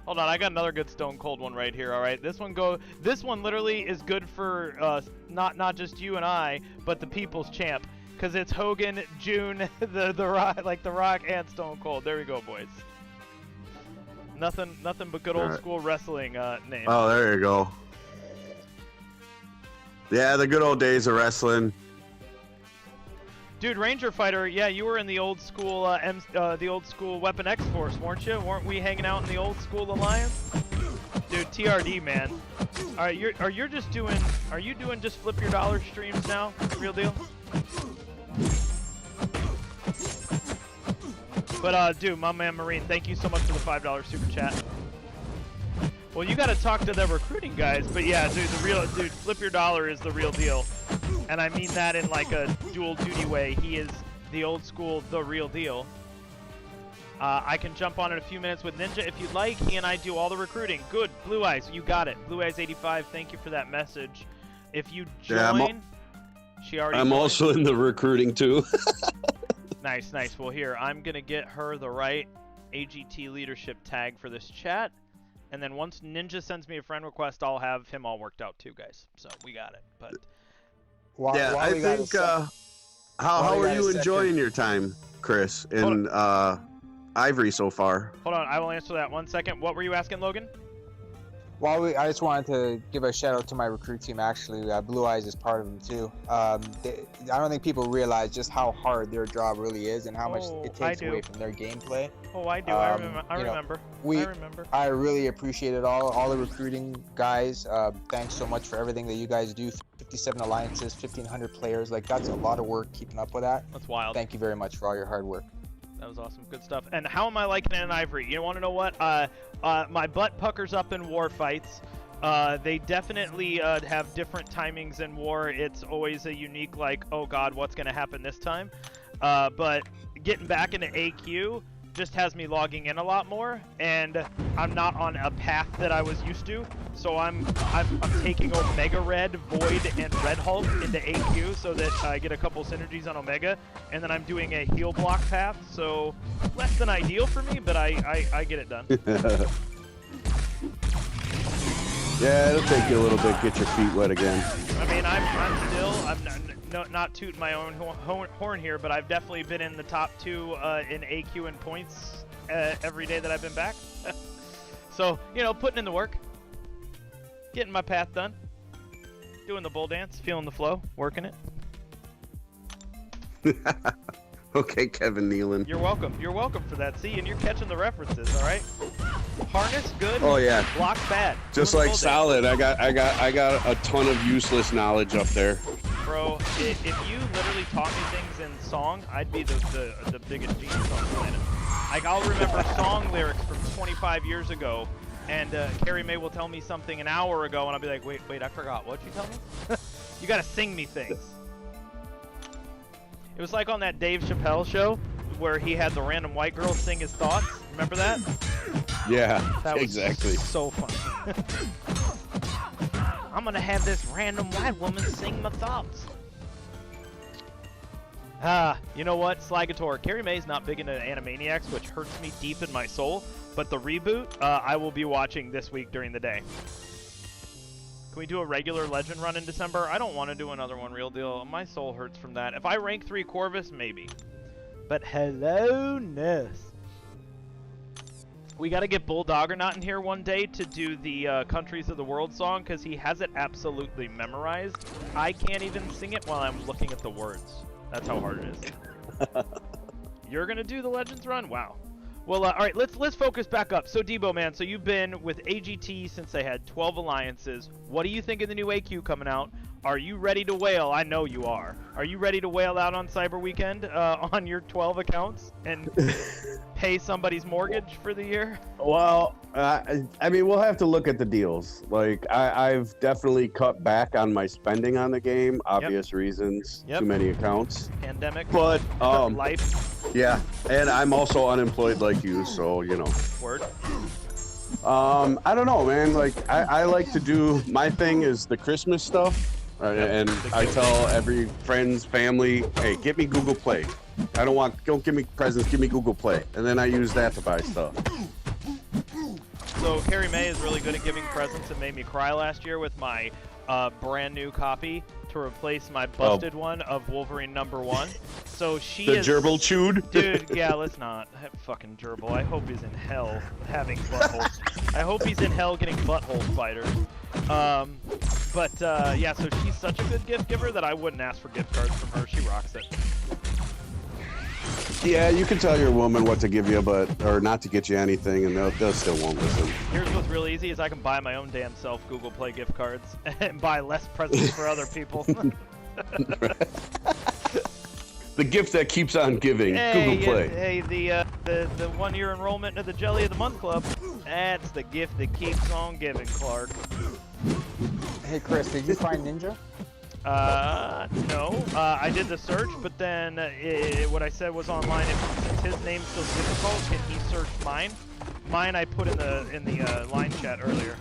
Hold on, I got another good Stone Cold one right here. All right, this one literally is good for not just you and I, but the people's champ, because it's Hogan, June, the Rock, like the Rock and Stone Cold. There we go, boys. Nothing but good old school wrestling names. Oh, there you go. Yeah, the good old days of wrestling. Dude, Ranger Fighter, yeah, you were in the old school Weapon X Force, weren't you? Weren't we hanging out in the old school alliance? Dude, TRD, man. All right, are you doing just flip your dollar streams now? Real deal. But dude, my man Marine, thank you so much for the $5 super chat. Well, you got to talk to the recruiting guys, but yeah, dude, flip your dollar is the real deal. And I mean that in like a dual duty way. He is the old school, the real deal. I can jump on in a few minutes with Ninja if you'd like. He and I do all the recruiting. Good. Blue Eyes, you got it. Blue Eyes 85, thank you for that message. If you join, she already I'm joined. also in the recruiting too. Nice. Well, here, I'm going to get her the right AGT leadership tag for this chat. And then once Ninja sends me a friend request, I'll have him all worked out too, guys. So we got it. But I think, how are you enjoying your time, Chris, in Ivory so far? Hold on, I will answer that 1 second. What were you asking, Logan? Well, I just wanted to give a shout out to my recruit team. Actually, Blue Eyes is part of them too. I don't think people realize just how hard their job really is and how much it takes away from their gameplay. Oh, I do. I remember. I really appreciate it all the recruiting guys. Thanks so much for everything that you guys do. 57 alliances, 1,500 players. Like, that's a lot of work keeping up with that. That's wild. Thank you very much for all your hard work. That was awesome. Good stuff. And how am I liking it in Ivory? You want to know what? My butt puckers up in war fights. They definitely have different timings in war. It's always a unique, like, oh god, what's going to happen this time? But getting back into AQ just has me logging in a lot more, and I'm not on a path that I was used to. So I'm taking Omega Red, Void, and Red Hulk into AQ so that I get a couple synergies on Omega, and then I'm doing a heal block path, so less than ideal for me, but I get it done. Yeah, it'll take you a little bit, get your feet wet again. I mean, I'm not tooting my own horn here, but I've definitely been in the top 2 in AQ and points every day that I've been back. So, you know, putting in the work, getting my path done, doing the bull dance, feeling the flow, working it. Okay, Kevin Nealon. You're welcome. You're welcome for that. See, and you're catching the references, all right? Harness good. Oh yeah. Block bad. Just like Solid, I got a ton of useless knowledge up there. Bro, if you literally taught me things in song, I'd be the biggest genius on the planet. Like, I'll remember song lyrics from 25 years ago, and Carrie Mae will tell me something an hour ago, and I'll be like, wait, I forgot. What'd you tell me? You gotta sing me things. It was like on that Dave Chappelle show where he had the random white girl sing his thoughts. Remember that? Yeah, that was exactly. So funny. I'm gonna have this random white woman sing my thoughts. You know what, Sligator, Carrie Mae's not big into Animaniacs, which hurts me deep in my soul, but the reboot, I will be watching this week during the day. Can we do a regular Legend run in December? I don't want to do another one, real deal. My soul hurts from that. If I rank 3 Corvus, maybe. But hello, Ness. We got to get Bulldoggernaut in here one day to do the Countries of the World song, because he has it absolutely memorized. I can't even sing it while I'm looking at the words. That's how hard it is. You're going to do the Legends run? Wow. Well, all right, let's focus back up. So, Debo, man, so you've been with AGT since they had 12 alliances. What do you think of the new AQ coming out? Are you ready to whale? I know you are. Are you ready to whale out on Cyber Weekend on your 12 accounts and pay somebody's mortgage for the year? Well, I mean, we'll have to look at the deals. Like, I've definitely cut back on my spending on the game. Obvious reasons. Too many accounts. Pandemic. But, life. Yeah, and I'm also unemployed like you, so, you know. Word. I don't know, man. Like, I like to do, my thing is the Christmas stuff. And I tell every friend's family, hey, get me Google Play. Don't give me presents, give me Google Play. And then I use that to buy stuff. So Carrie Mae is really good at giving presents and made me cry last year with my brand new copy to replace my busted one of Wolverine #1. So she is... The gerbil chewed? Dude, yeah, let's not. That fucking gerbil. I hope he's in hell having buttholes. I hope he's in hell getting butthole spiders. Yeah, so she's such a good gift giver that I wouldn't ask for gift cards from her. She rocks it. Yeah, you can tell your woman what to give you, or not to get you anything, and they'll still won't listen. Here's what's real easy is I can buy my own damn self Google Play gift cards and buy less presents for other people. The gift that keeps on giving, Google Play. Hey, the 1-year enrollment into the Jelly of the Month Club. That's the gift that keeps on giving, Clark. Hey Chris, did you find Ninja? No. I did the search, but then what I said was online. Since his name's so difficult, can he search mine? Mine I put in the line chat earlier.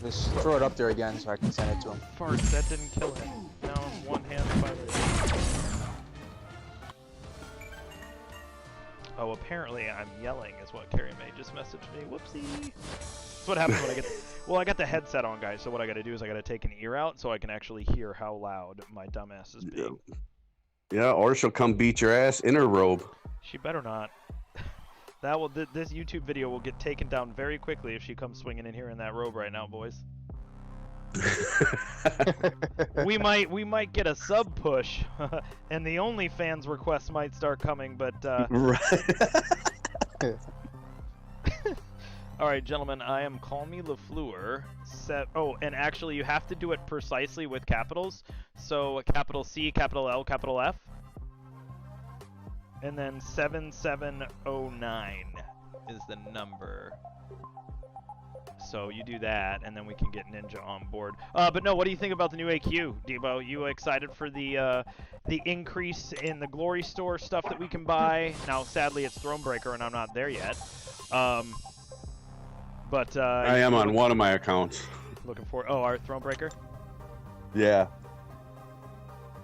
Just throw it up there again so I can send it to him. Fart, that didn't kill him. Now I'm one hand fighter. Oh, apparently I'm yelling is what Carrie Mae just messaged me. Whoopsie. That's what happens when I get... Well, I got the headset on, guys, so what I gotta do is I gotta take an ear out so I can actually hear how loud my dumbass is being. Yeah, or she'll come beat your ass in her robe. She better not. This YouTube video will get taken down very quickly if she comes swinging in here in that robe right now, boys. we might get a sub push, and the OnlyFans requests might start coming, but Right. all right, gentlemen, I am CallmeLaFleur. Oh, and actually, you have to do it precisely with capitals. So capital C, capital L, capital F, and then 7709 is the number. So you do that, and then we can get Ninja on board. But no, what do you think about the new AQ, Debo? You excited for the increase in the Glory Store stuff that we can buy? Now, sadly, it's Thronebreaker, and I'm not there yet. But I am on one of my accounts. Looking for our Thronebreaker. Yeah.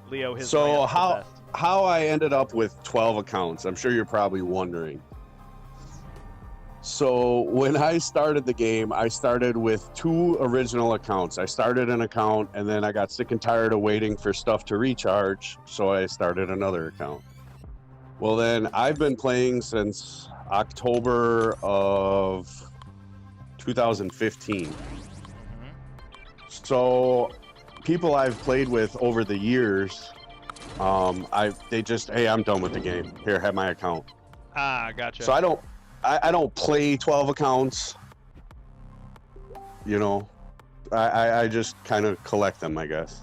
Leo, his So layup's the best. how I ended up with 12 accounts? I'm sure you're probably wondering. So when I started the game, I started with 2 original accounts. I started an account, and then I got sick and tired of waiting for stuff to recharge, so I started another account. Well, then I've been playing since October of 2015. So people I've played with over the years, they just, hey, I'm done with the game. Here, have my account. Ah, gotcha. So I don't play 12 accounts. You know, I just kind of collect them, I guess.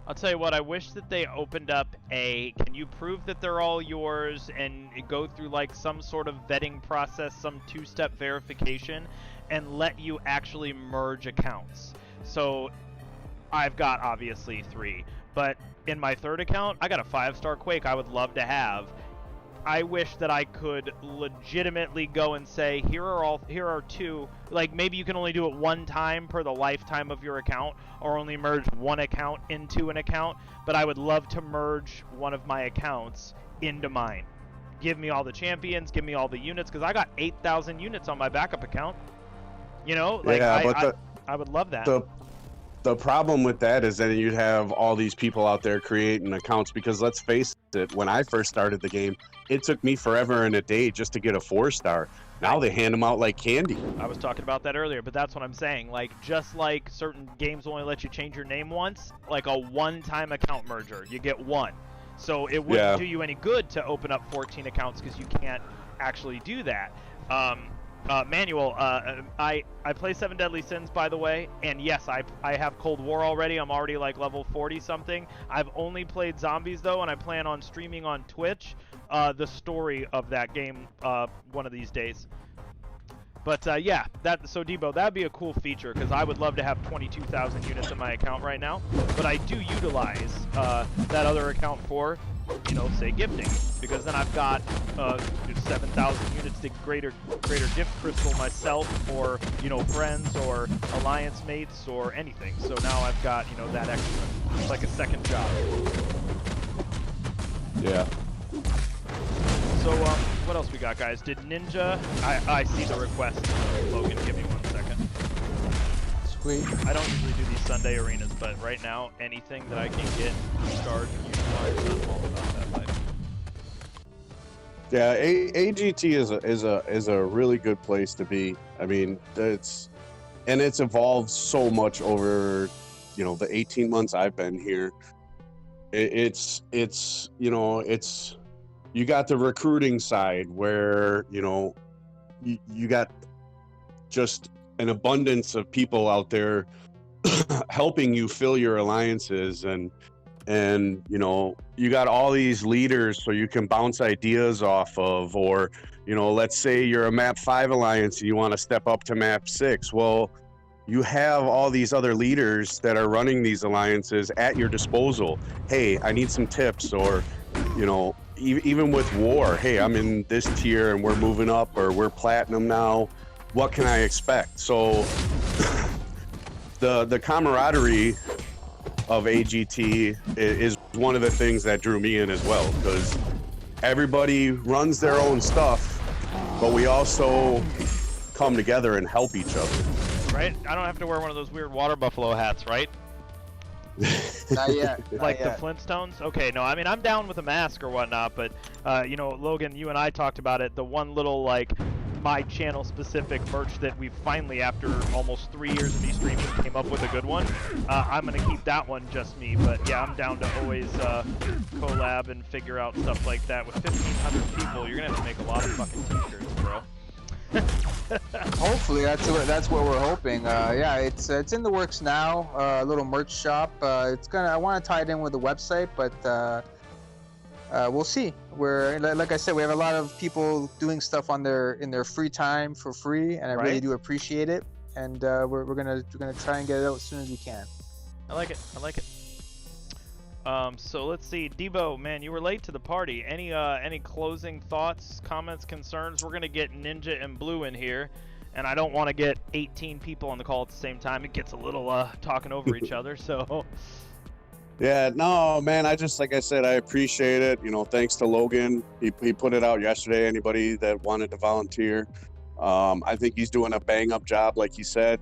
I'll tell you what, I wish that they opened up can you prove that they're all yours and go through like some sort of vetting process, some 2-step verification, and let you actually merge accounts. So I've got obviously 3, but in my 3rd account, I got a 5-star Quake I would love to have. I wish that I could legitimately go and say, here are 2, like maybe you can only do it 1 time per the lifetime of your account, or only merge 1 account into an account, but I would love to merge one of my accounts into mine. Give me all the champions, give me all the units, because I got 8,000 units on my backup account. You know, like yeah, I would love that. The problem with that is that you'd have all these people out there creating accounts, because let's face it, when I first started the game, it took me forever and a day just to get a 4-star. Now they hand them out like candy. I was talking about that earlier, but that's what I'm saying. Like, just like certain games only let you change your name once, like a one-time account merger, you get 1. So it wouldn't do you any good to open up 14 accounts because you can't actually do that. Manuel, I play 7 Deadly Sins, by the way, and yes, I have Cold War already. I'm already like level 40 something. I've only played zombies though, and I plan on streaming on Twitch the story of that game one of these days. But yeah, so Debo, that'd be a cool feature, because I would love to have 22,000 units in my account right now. But I do utilize that other account for, you know, say gifting, because then I've got 7,000 units to greater gift crystal myself, or, you know, friends or alliance mates or anything. So now I've got, you know, that extra. It's like a second job. Yeah. So what else we got, guys? Did Ninja? I see the request. Logan, give me 1 second. Sweet. I don't usually do these Sunday arenas, but right now, anything that I can get started, utilize, I'm all about that life. Yeah, AGT is a really good place to be. I mean, it's evolved so much over, you know, the 18 months I've been here. It's you know, it's, you got the recruiting side where, you know, you got just an abundance of people out there helping you fill your alliances, and you know, you got all these leaders so you can bounce ideas off of, or, you know, let's say you're a map 5 alliance and you want to step up to map 6. Well, you have all these other leaders that are running these alliances at your disposal. Hey, I need some tips, or, you know, even with war, hey, I'm in this tier and we're moving up, or we're platinum now. What can I expect? So the camaraderie of AGT is one of the things that drew me in as well, because everybody runs their own stuff, but we also come together and help each other. Right? I don't have to wear one of those weird water buffalo hats, right? Not yet. Like the Flintstones? Okay, no, I mean, I'm down with a mask or whatnot, but, you know, Logan, you and I talked about it. The one little, like, my channel specific merch that we finally, after almost 3 years of me streaming, came up with a good one. I'm going to keep that one just me, but yeah, I'm down to always collab and figure out stuff like that. With 1,500 people, you're going to have to make a lot of fucking t-shirts, bro. Hopefully, that's what we're hoping. Yeah, it's in the works now. A little merch shop. I want to tie it in with the website, but we'll see. Like I said, we have a lot of people doing stuff in their free time for free, and I really do appreciate it. And we're gonna try and get it out as soon as we can. I like it. I like it. So let's see, Debo, man, you were late to the party. Any closing thoughts, comments, concerns? We're gonna get Ninja and Blue in here, and I don't want to get 18 people on the call at the same time. It gets a little talking over each other. So. Yeah, no, man. Like I said, I appreciate it. You know, thanks to Logan. He put it out yesterday. Anybody that wanted to volunteer, I think he's doing a bang up job. Like he said,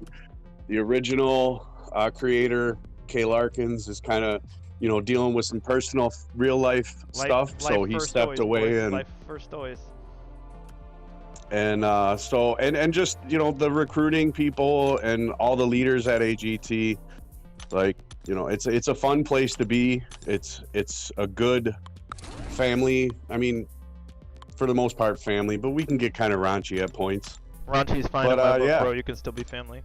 the original creator, Kay Larkins, is kind of, you know, dealing with some personal real life stuff, so he stepped away. And life first always. And and just, you know, the recruiting people and all the leaders at AGT, like, you know, it's a fun place to be. It's a good family. I mean, for the most part, family, but we can get kind of raunchy at points. Raunchy's fine, but yeah, bro. You can still be family.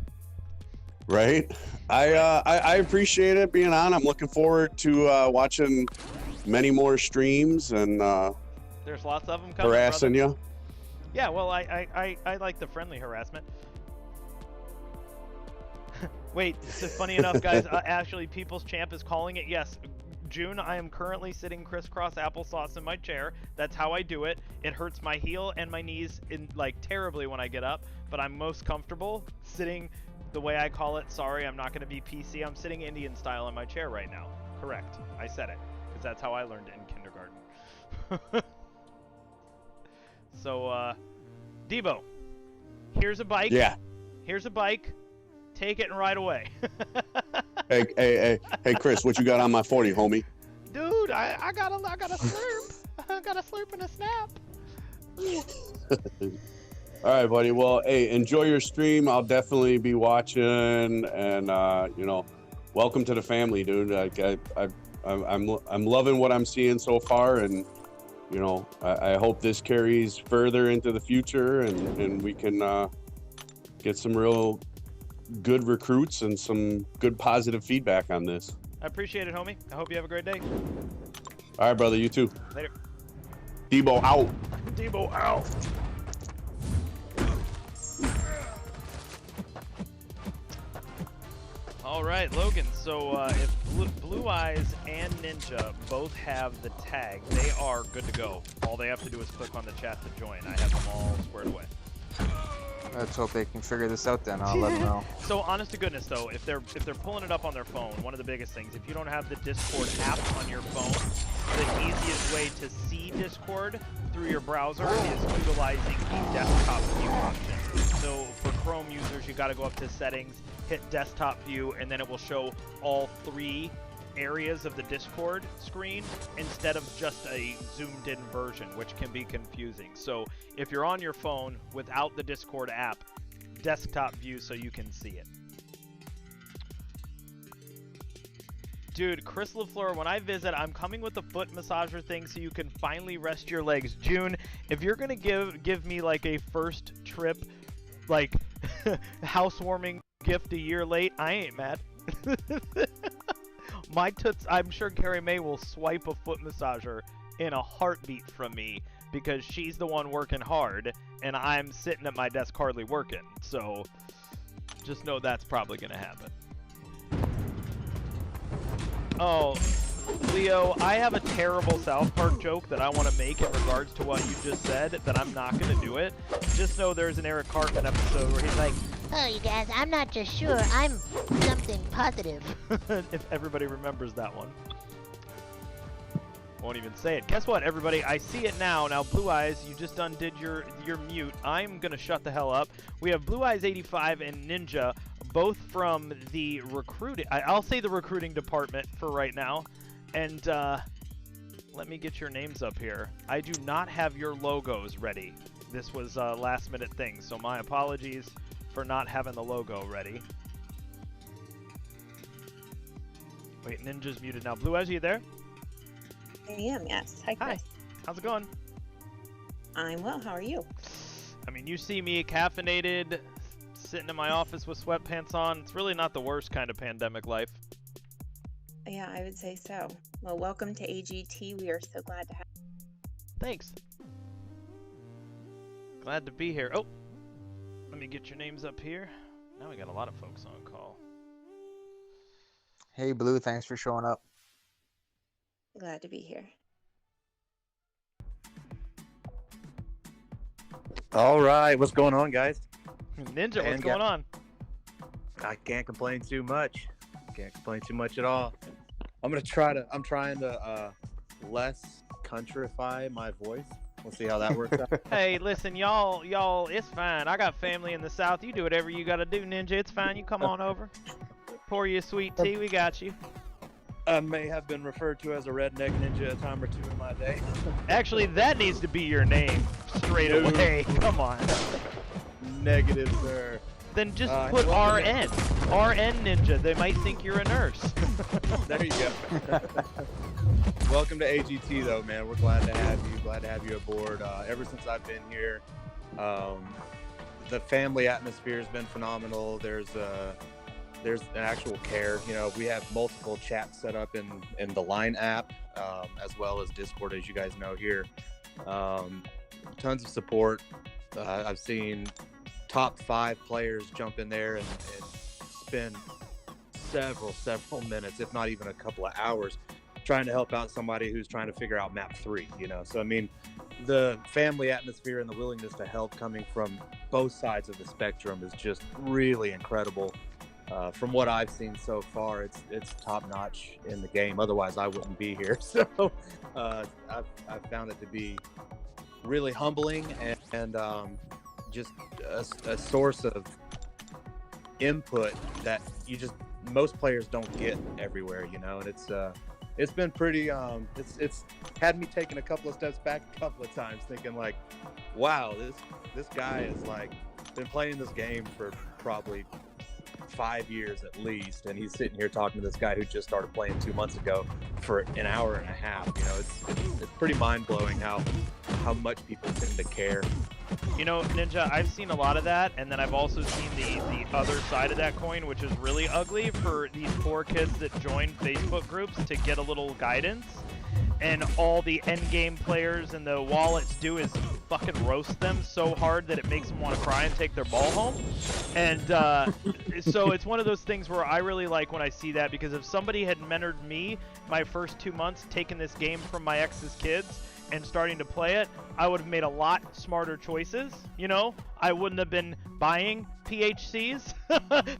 Right. I appreciate it being on. I'm looking forward to watching many more streams and there's lots of them coming, harassing you. Yeah, well, I like the friendly harassment. Wait, so funny enough, guys, actually, People's Champ is calling it. Yes, June, I am currently sitting crisscross applesauce in my chair. That's how I do it. It hurts my heel and my knees terribly when I get up, but I'm most comfortable sitting the way I call it. Sorry, I'm not going to be PC. I'm sitting Indian style in my chair right now. Correct. I said it, because that's how I learned it in kindergarten. So, Debo, here's a bike. Yeah. Here's a bike. Take it and ride away. Hey, Chris, what you got on my 40, homie? Dude, I got a slurp. I got a slurp and a snap. All right, buddy. Well, hey, enjoy your stream. I'll definitely be watching, and you know, welcome to the family, dude. I'm loving what I'm seeing so far, and you know, I hope this carries further into the future, and we can get some real good recruits and some good positive feedback on this. I appreciate it, homie. I hope you have a great day. All right, brother. You too. Later. Debo out. Debo out. All right, Logan. So if Blue Eyes and Ninja both have the tag, they are good to go. All they have to do is click on the chat to join. I have them all squared away. Let's hope they can figure this out then. I'll let them know. So honest to goodness though, if they're pulling it up on their phone, one of the biggest things, if you don't have the Discord app on your phone, the easiest way to see Discord through your browser is utilizing the desktop view option. So for Chrome users, you got to go up to settings, hit desktop view, and then it will show all 3 areas of the Discord screen instead of just a zoomed in version, which can be confusing. So if you're on your phone without the Discord app, desktop view so you can see it. Dude, Chris LaFleur, when I visit, I'm coming with a foot massager thing so you can finally rest your legs. June, if you're gonna give me like a first trip, like housewarming gift a year late, I ain't mad. My toots, I'm sure Carrie Mae will swipe a foot massager in a heartbeat from me because she's the one working hard and I'm sitting at my desk hardly working. So just know that's probably going to happen. Oh, Leo, I have a terrible South Park joke that I want to make in regards to what you just said that I'm not going to do it. Just know there's an Eric Cartman episode where he's like, oh, you guys, I'm not just sure. I'm something positive. If everybody remembers that one. Won't even say it. Guess what, everybody? I see it now. Now, Blue Eyes, you just undid your mute. I'm going to shut the hell up. We have Blue Eyes 85 and Ninja both from the recruiting. I'll say the recruiting department for right now, and let me get your names up here. I do not have your logos ready. This was a last-minute thing, so my apologies for not having the logo ready. Wait, Ninja's muted now. Blue Eyes, are you there? I am, yes. Hi, Chris. Hi. How's it going? I'm well. How are you? I mean, you see me caffeinated, sitting in my office with sweatpants on. It's really not the worst kind of pandemic life. Yeah, I would say so. Well, welcome to AGT. We are so glad to have you. Thanks. Glad to be here. Oh, let me get your names up here. Now we got a lot of folks on call. Hey, Blue, thanks for showing up. Glad to be here. All right, what's going on, guys? Ninja, what's going on? I can't complain too much. Can't complain too much at all. I'm trying to less countrify my voice. We'll see how that works out. Hey, listen, y'all, it's fine. I got family in the South. You do whatever you gotta do, Ninja. It's fine. You come on over. Pour you a sweet tea. We got you. I may have been referred to as a redneck ninja a time or two in my day. Actually, that needs to be your name straight away. Come on. Negative, sir. Then just put RN. RN Ninja. They might think you're a nurse. There you go. Welcome to AGT, though, man. We're glad to have you. Glad to have you aboard. Ever since I've been here, the family atmosphere has been phenomenal. There's an actual care. You know, we have multiple chats set up in the Line app, as well as Discord, as you guys know here. Tons of support. I've seen top 5 players jump in there and spend several minutes, if not even a couple of hours, trying to help out somebody who's trying to figure out map 3, you know. So I mean, the family atmosphere and the willingness to help coming from both sides of the spectrum is just really incredible. From what I've seen so far, it's top notch in the game. Otherwise, I wouldn't be here. So I've found it to be really humbling and just a source of input that most players don't get everywhere, you know. And it's been pretty it's had me taking a couple of steps back a couple of times, thinking like, wow, this guy is like been playing this game for probably 5 years at least, and he's sitting here talking to this guy who just started playing 2 months ago for an hour and a half. You know, it's pretty mind-blowing how much people tend to care. You know, Ninja, I've seen a lot of that, and then I've also seen the other side of that coin, which is really ugly for these poor kids that join Facebook groups to get a little guidance, and all the endgame players and the wallets do is fucking roast them so hard that it makes them want to cry and take their ball home. And so it's one of those things where I really like when I see that, because if somebody had mentored me my first 2 months taking this game from my ex's kids and starting to play it, I would have made a lot smarter choices, you know? I wouldn't have been buying PHCs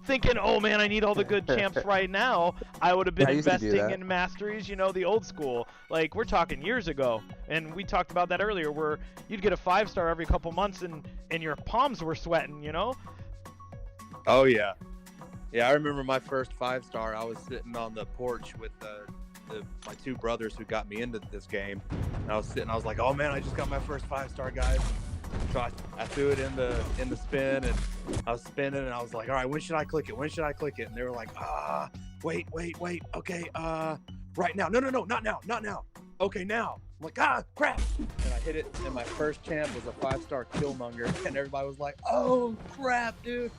thinking, oh man, I need all the good champs right now. I would have been investing in masteries, you know, the old school. Like, we're talking years ago, and we talked about that earlier, where you'd get a 5-star every couple months and your palms were sweating, you know? Oh yeah. Yeah, I remember my first 5-star. I was sitting on the porch with my 2 brothers who got me into this game, and I was like, oh man, I just got my first 5-star, guys. So I threw it in the spin, and I was spinning, and I was like, all right, when should I click it, and they were like, wait, okay, right now, no, not now, okay, now. I'm like, crap, and I hit it, and my first champ was a 5-star Killmonger, and everybody was like, oh crap, dude.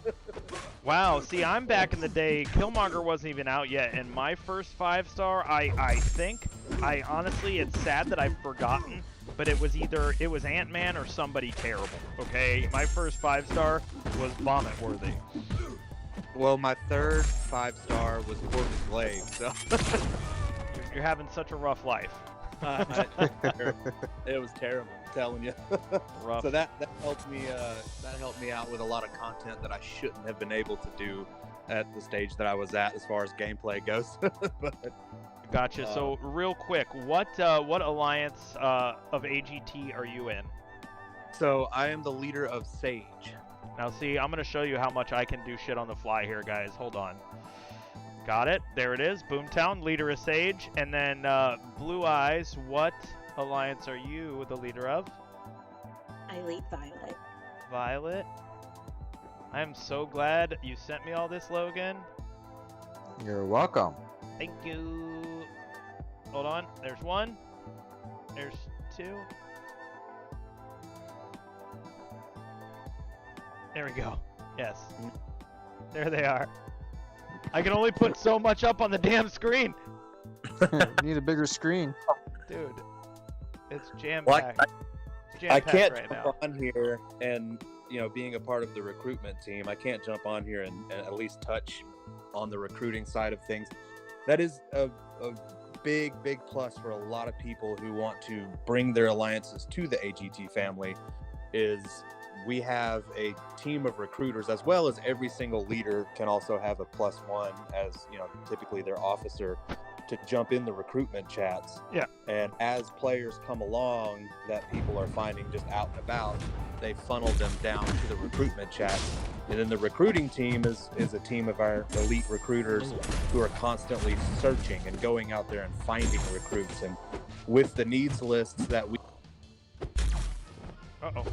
Wow, see, I'm back in the day, Killmonger wasn't even out yet, and my first 5-star, I think, honestly, it's sad that I've forgotten, but it was Ant-Man or somebody terrible, okay? My first 5-star was vomit worthy. Well, my third 5-star was Corbin Glaive, so. You're having such a rough life. It was terrible, I'm telling you. Rough. So that helped me out with a lot of content that I shouldn't have been able to do at the stage that I was at as far as gameplay goes. But, gotcha. So real quick, what alliance of AGT are you in? So I am the leader of Sage. Now see, I'm going to show you how much I can do shit on the fly here, guys. Hold on. Got it. There it is. Boomtown, leader is Sage. And then Blue Eyes, what alliance are you the leader of? I lead Violet. Violet. I am so glad you sent me all this, Logan. You're welcome. Thank you. Hold on. There's one. There's two. There we go. Yes. There they are. I can only put so much up on the damn screen. Need a bigger screen. Dude, it's jam-packed. I can't right jump now. on here and, you know, being a part of the recruitment team, I can't jump on here and at least touch on the recruiting side of things. That is a big plus for a lot of people who want to bring their alliances to the AGT family. Is we have a team of recruiters, as well as every single leader can also have a +1 as, you know, typically their officer, to jump in the recruitment chats. Yeah. And as players come along that people are finding just out and about, they funnel them down to the recruitment chat. And then the recruiting team is a team of our elite recruiters who are constantly searching and going out there and finding recruits. And with the needs lists that we... Uh-oh.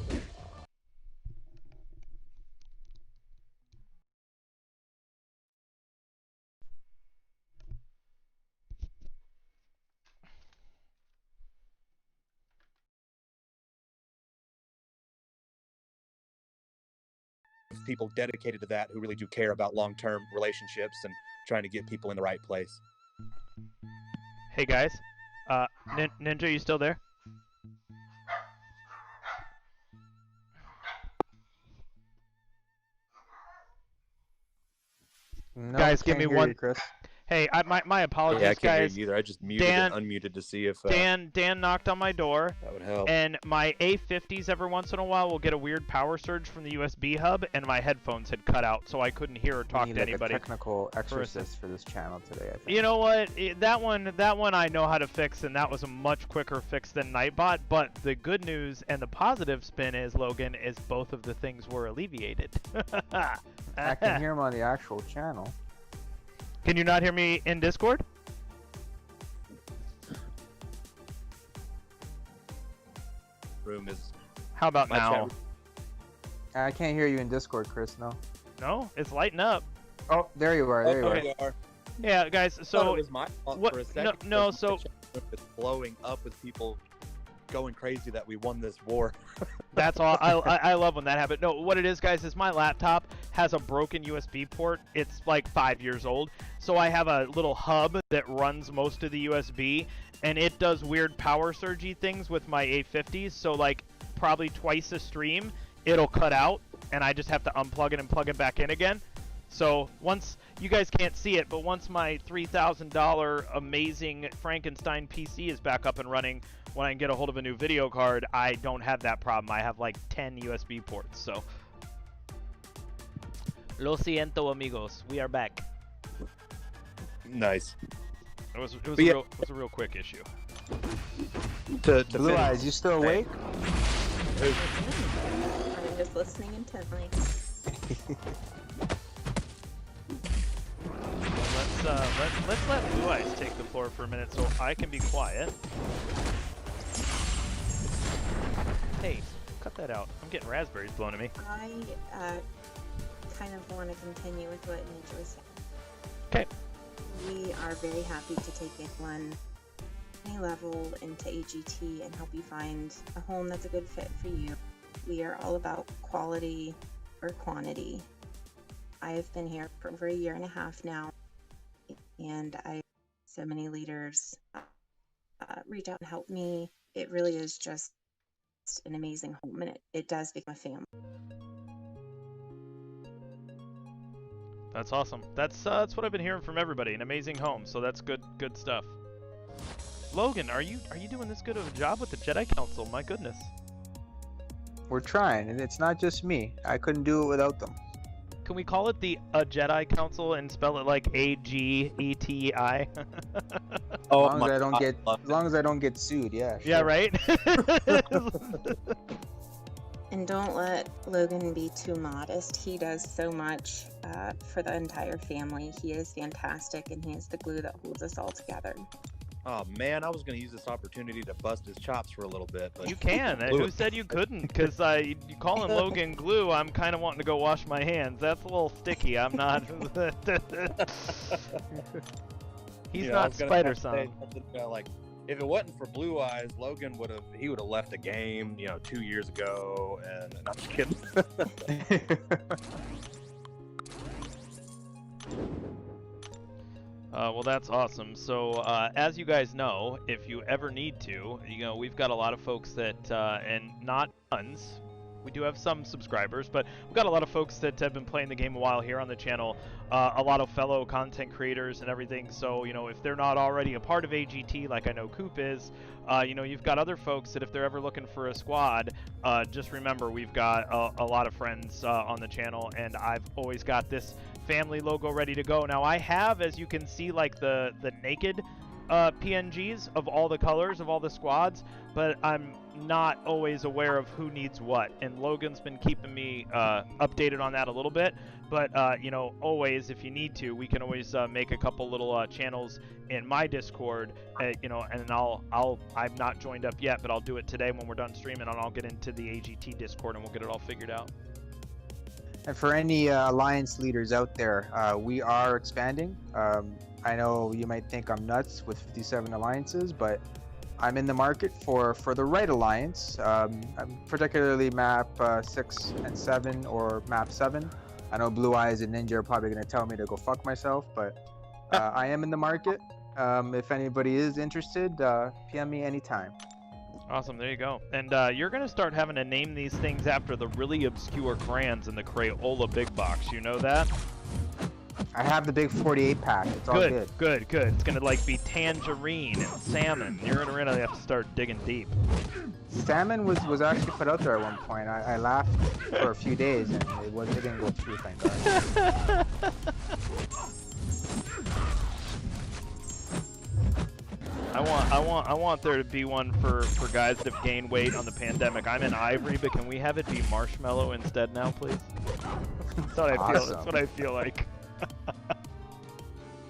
people dedicated to that who really do care about long-term relationships and trying to get people in the right place. Hey guys, Ninja, you still there? No, guys, give me one. you, Chris. Hey, my apologies, Yeah, I can't guys. hear you either. I just muted and unmuted to see if Dan knocked on my door. That would help. And my A50s every once in a while will get a weird power surge from the USB hub, and my headphones had cut out, so I couldn't hear or talk We to need, anybody. A technical exorcist for this channel today, I think. You know what? That one I know how to fix, and that was a much quicker fix than Nightbot. But the good news and the positive spin is, Logan, is both of the things were alleviated. I can hear him on the actual channel. Can you not hear me in Discord? Room is. How about now? I can't hear you in Discord, Chris. No. No, it's lighting up. Oh, there you are. There you are. Yeah, guys. So it was my fault what? For a second. No. So it's blowing up with people going crazy that we won this war. That's all. I love when that happens. No, what it is, guys, is my laptop has a broken USB port. It's like 5 years old. So I have a little hub that runs most of the USB, and it does weird power surgy things with my A50s. So like probably twice a stream, it'll cut out, and I just have to unplug it and plug it back in again. So once, you guys can't see it, but once my $3,000 amazing Frankenstein PC is back up and running, when I can get a hold of a new video card, I don't have that problem. I have like 10 USB ports, so. Lo siento, amigos. We are back. Nice. It was a real quick issue. To Blue finish. Eyes, you still awake? I'm just listening intently. Let's let Blue Eyes take the floor for a minute so I can be quiet. Hey, cut that out. I'm getting raspberries blown at me. I kind of want to continue with what Ninja was saying. Okay. We are very happy to take anyone any level into AGT and help you find a home that's a good fit for you. We are all about quality or quantity. I have been here for over 1.5 years now, and so many leaders reach out and help me. It really is just an amazing home, and it does become a family. That's awesome. That's what I've been hearing from everybody. An amazing home. So that's good stuff. Logan, are you doing this good of a job with the Jedi Council? My goodness. We're trying, and it's not just me. I couldn't do it without them. Can we call it the Jedi Council and spell it like AGETI? As long as I don't get sued, yeah. Sure. Yeah, right. And don't let Logan be too modest. He does so much for the entire family. He is fantastic, and he is the glue that holds us all together. Oh man, I was going to use this opportunity to bust his chops for a little bit. But You can. Who said you couldn't? Because you calling Logan glue, I'm kind of wanting to go wash my hands. That's a little sticky. I'm not. He's not Spider-Son. Like, if it wasn't for Blue Eyes, Logan would have left the game, 2 years ago. And I'm just kidding. Well, that's awesome. So, as you guys know, if you ever need to, we've got a lot of folks that, and not tons, we do have some subscribers, but we've got a lot of folks that have been playing the game a while here on the channel, a lot of fellow content creators and everything. So, if they're not already a part of AGT, like I know Coop is, you've got other folks that if they're ever looking for a squad, just remember we've got a lot of friends on the channel, and I've always got this family logo ready to go. Now I have, as you can see, like the naked PNGs of all the colors of all the squads, but I'm not always aware of who needs what, and Logan's been keeping me updated on that a little bit. But always, if you need to, we can always make a couple little channels in my Discord, and I'm not joined up yet, but I'll do it today when we're done streaming, and I'll get into the AGT Discord and we'll get it all figured out. And for any alliance leaders out there, we are expanding. I know you might think I'm nuts with 57 alliances, but I'm in the market for the right alliance, particularly map 6 and 7 or map 7. I know Blue Eyes and Ninja are probably going to tell me to go fuck myself, but I am in the market. If anybody is interested, PM me anytime. Awesome, there you go. And you're going to start having to name these things after the really obscure brands in the Crayola big box. You know that? I have the big 48 pack. It's all good. Good. It's going to be tangerine and salmon. You're going to really have to start digging deep. Salmon was actually put out there at one point. I laughed for a few days and it didn't go through, thank God. I want there to be one for guys that have gained weight on the pandemic. I'm in ivory, but can we have it be marshmallow instead now, please? That's what I feel. Awesome. That's what I feel like.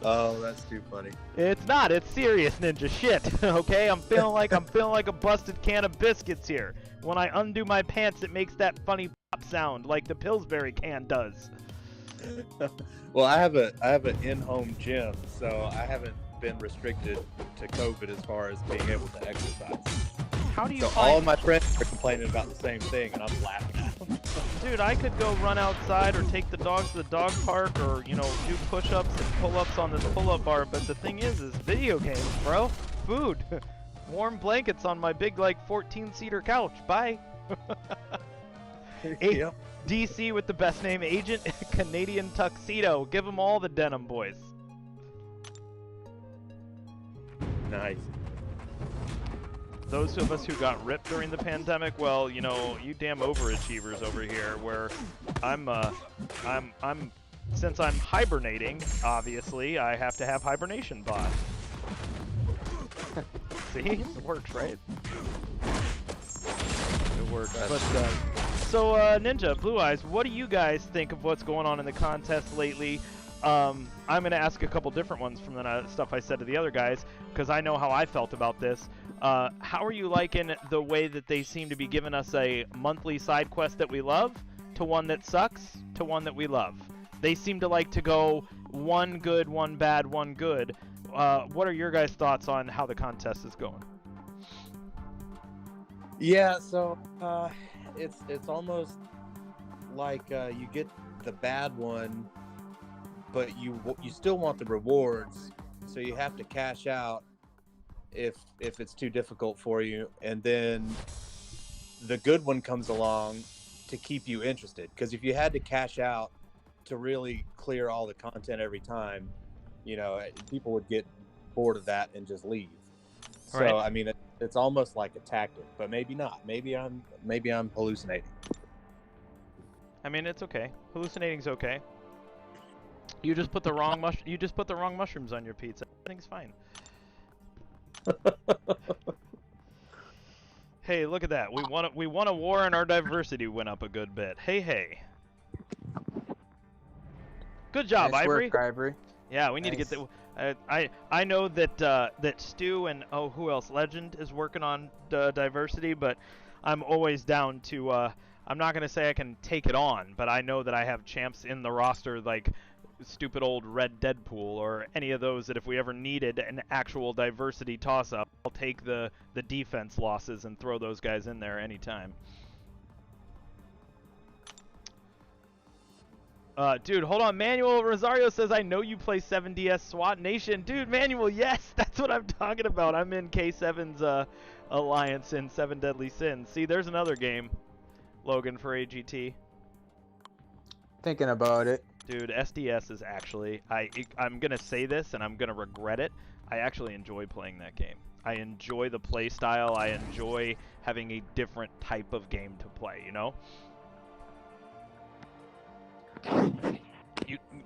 Oh, that's too funny. It's not. It's serious, Ninja. Shit. Okay, I'm feeling like a busted can of biscuits here. When I undo my pants, it makes that funny pop sound like the Pillsbury can does. Well, I have an in-home gym, so I haven't been restricted to COVID as far as being able to exercise. How do you? So all of my friends are complaining about the same thing, and I'm laughing at them. Dude, I could go run outside or take the dogs to the dog park or, do push-ups and pull-ups on this pull-up bar, but the thing is video games, bro. Food. Warm blankets on my big, 14-seater couch. Bye. Yep. DC with the best name, Agent Canadian Tuxedo. Give them all the denim, boys. Nice. Those of us who got ripped during the pandemic, well, you damn overachievers over here, where since I'm hibernating, obviously, I have to have hibernation bot. See? It works, right? It works. But, so, Ninja, Blue Eyes, what do you guys think of what's going on in the contest lately? I'm going to ask a couple different ones from the stuff I said to the other guys, because I know how I felt about this. How are you liking the way that they seem to be giving us a monthly side quest that we love, to one that sucks, to one that we love? They seem to like to go one good, one bad, one good. What are your guys' thoughts on how the contest is going? Yeah, so it's almost like you get the bad one, but you still want the rewards, so you have to cash out if it's too difficult for you, and then the good one comes along to keep you interested. Because if you had to cash out to really clear all the content every time, people would get bored of that and just leave. So right. I mean, it's almost like a tactic, but maybe not. Maybe I'm hallucinating. I mean, it's okay. Hallucinating's okay. You just put the wrong mushrooms on your pizza. Everything's fine. Hey, look at that. We won a war and our diversity went up a good bit. Hey. Good job, Nice Ivory. work, Ivory. Yeah, we need to get that. I know that Stu and who else? Legend is working on diversity, but I'm always down to. I'm not gonna say I can take it on, but I know that I have champs in the roster like stupid old Red Deadpool or any of those that if we ever needed an actual diversity toss-up, I'll take the defense losses and throw those guys in there anytime. Dude, hold on. Manuel Rosario says, I know you play 7DS SWAT Nation. Dude, Manuel, yes, that's what I'm talking about. I'm in K7's alliance in 7 Deadly Sins. See, there's another game, Logan, for AGT. Thinking about it. Dude, SDS is actually, I'm going to say this and I'm going to regret it. I actually enjoy playing that game. I enjoy the play style. I enjoy having a different type of game to play, you know?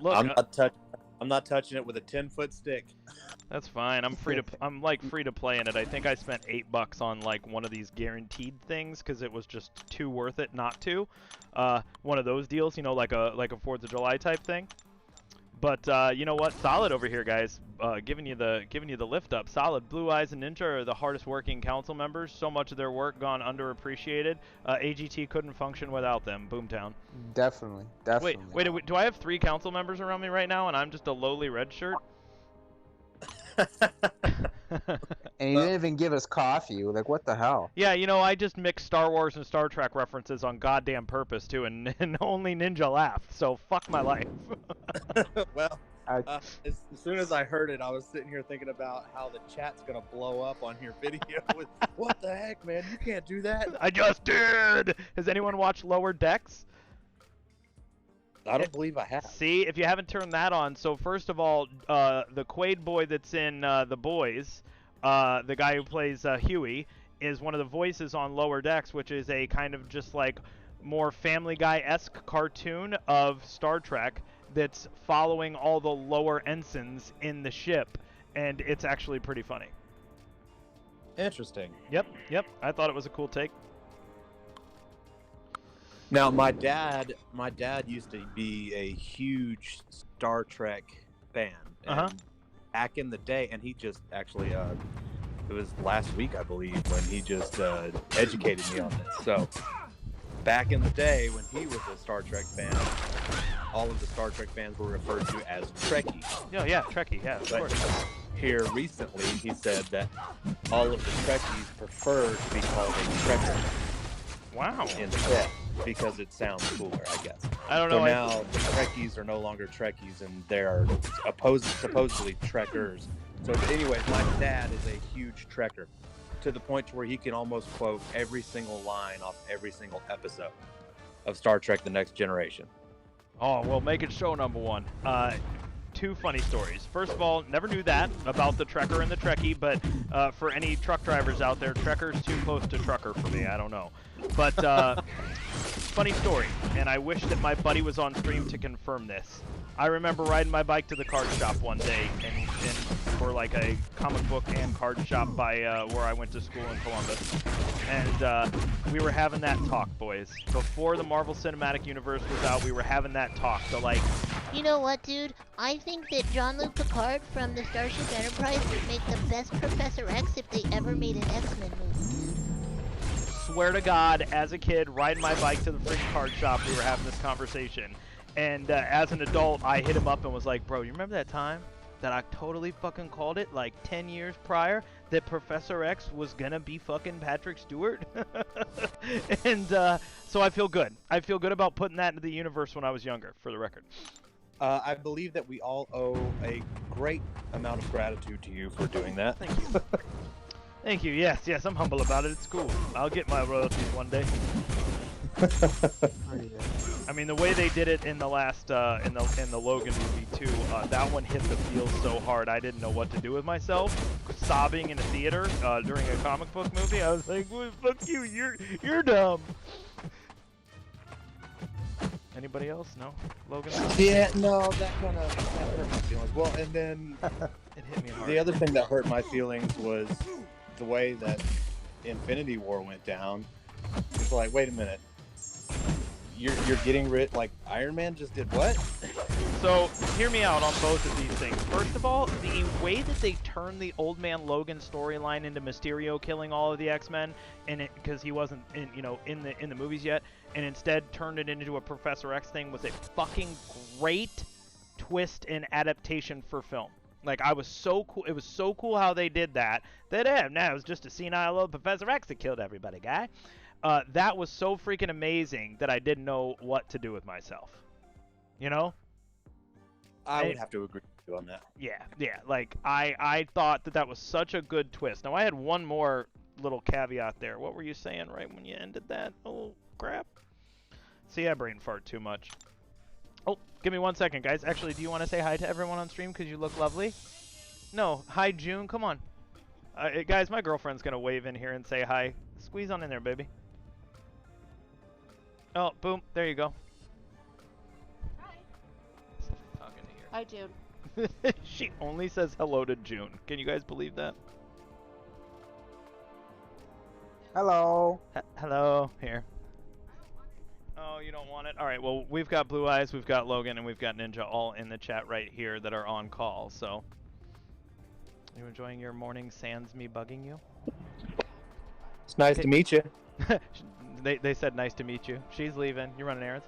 Look, I'm not touching it with a 10-foot stick. That's fine. I'm free to play in it. I think I spent $8 on like one of these guaranteed things because it was just too worth it not to. One of those deals, you know, like a 4th of July type thing. But you know what? Solid over here, guys. Giving you the lift up. Solid. Blue Eyes and Ninja are the hardest working council members. So much of their work gone underappreciated. AGT couldn't function without them. Boomtown. Definitely. Wait. Do I have 3 council members around me right now, and I'm just a lowly red shirt? And you didn't even give us coffee. Like, what the hell? Yeah, you know, I just mixed Star Wars and Star Trek references on goddamn purpose, too, and only Ninja laughed, so fuck my life. Well, as soon as I heard it, I was sitting here thinking about how the chat's going to blow up on your video. With, what the heck, man? You can't do that. I just did! Has anyone watched Lower Decks? I don't believe I have. See, if you haven't turned that on, so first of all, the Quaid boy that's in The Boys, the guy who plays Huey, is one of the voices on Lower Decks, which is a kind of just like more Family Guy-esque cartoon of Star Trek that's following all the lower ensigns in the ship, and it's actually pretty funny. Interesting. Yep. I thought it was a cool take. Now, my dad used to be a huge Star Trek fan. And back in the day, and he just actually, it was last week, I believe, when he just educated me on this. So, back in the day, when he was a Star Trek fan, all of the Star Trek fans were referred to as Trekkies. Yeah, Trekkie, yeah, of course. Here recently, he said that all of the Trekkies prefer to be called a Trekker. Wow. Instead, because it sounds cooler, I guess. I don't know. So now the Trekkies are no longer Trekkies, and they're supposedly Trekkers. So, anyways, my dad is a huge Trekker, to the point to where he can almost quote every single line off every single episode of Star Trek: The Next Generation. Oh, well, make it show number 1. 2 funny stories. First of all, never knew that about the Trekker and the Trekkie, but for any truck drivers out there, Trekker's too close to trucker for me. I don't know. But funny story, and I wish that my buddy was on stream to confirm this. I remember riding my bike to the card shop one day, and for like a comic book and card shop by where I went to school in Columbus, and we were having that talk, boys. Before the Marvel Cinematic Universe was out, we were having that talk. So like, you know what, dude? I think that Jean-Luc Picard from the Starship Enterprise would make the best Professor X if they ever made an X-Men movie, dude. Swear to God, as a kid, riding my bike to the freaking card shop, we were having this conversation. And as an adult, I hit him up and was like, bro, you remember that time that I totally fucking called it, like 10 years prior, that Professor X was gonna be fucking Patrick Stewart? And so I feel good. I feel good about putting that into the universe when I was younger, for the record. I believe that we all owe a great amount of gratitude to you for doing that. Thank you. Thank you. Yes, I'm humble about it. It's cool. I'll get my royalties one day. I mean, the way they did it in the last, in the Logan movie too, that one hit the field so hard I didn't know what to do with myself. Sobbing in a theater during a comic book movie, I was like, well, "Fuck you, you're dumb." Anybody else? No, Logan. Yeah, no, that kind of hurt my feelings. Well, and then it hit me hard. The other thing that hurt my feelings was the way that Infinity War went down, it's like, wait a minute, you're getting rid, like, Iron Man just did what? So, hear me out on both of these things. First of all, the way that they turned the Old Man Logan storyline into Mysterio killing all of the X-Men, and because he wasn't in, in the movies yet, and instead turned it into a Professor X thing, was a fucking great twist and adaptation for film. Like, I was so cool. It was so cool how they did that. Now it was just a senile old Professor X that killed everybody, guy. That was so freaking amazing that I didn't know what to do with myself. You know? I would have to agree with you on that. Yeah. Like, I thought that was such a good twist. Now, I had one more little caveat there. What were you saying right when you ended that? Oh, crap. See, I brain fart too much. Oh, give me 1 second, guys. Actually, do you want to say hi to everyone on stream because you look lovely? No. Hi, June. Come on. Guys, my girlfriend's going to wave in here and say hi. Squeeze on in there, baby. Oh, boom. There you go. Hi, June. She only says hello to June. Can you guys believe that? Hello. Hello. Here. Oh, you don't want it? All right, well, we've got Blue Eyes, we've got Logan, and we've got Ninja all in the chat right here that are on call, so. Are you enjoying your morning sans me bugging you? It's nice to meet you. They said nice to meet you. She's leaving. You running errands?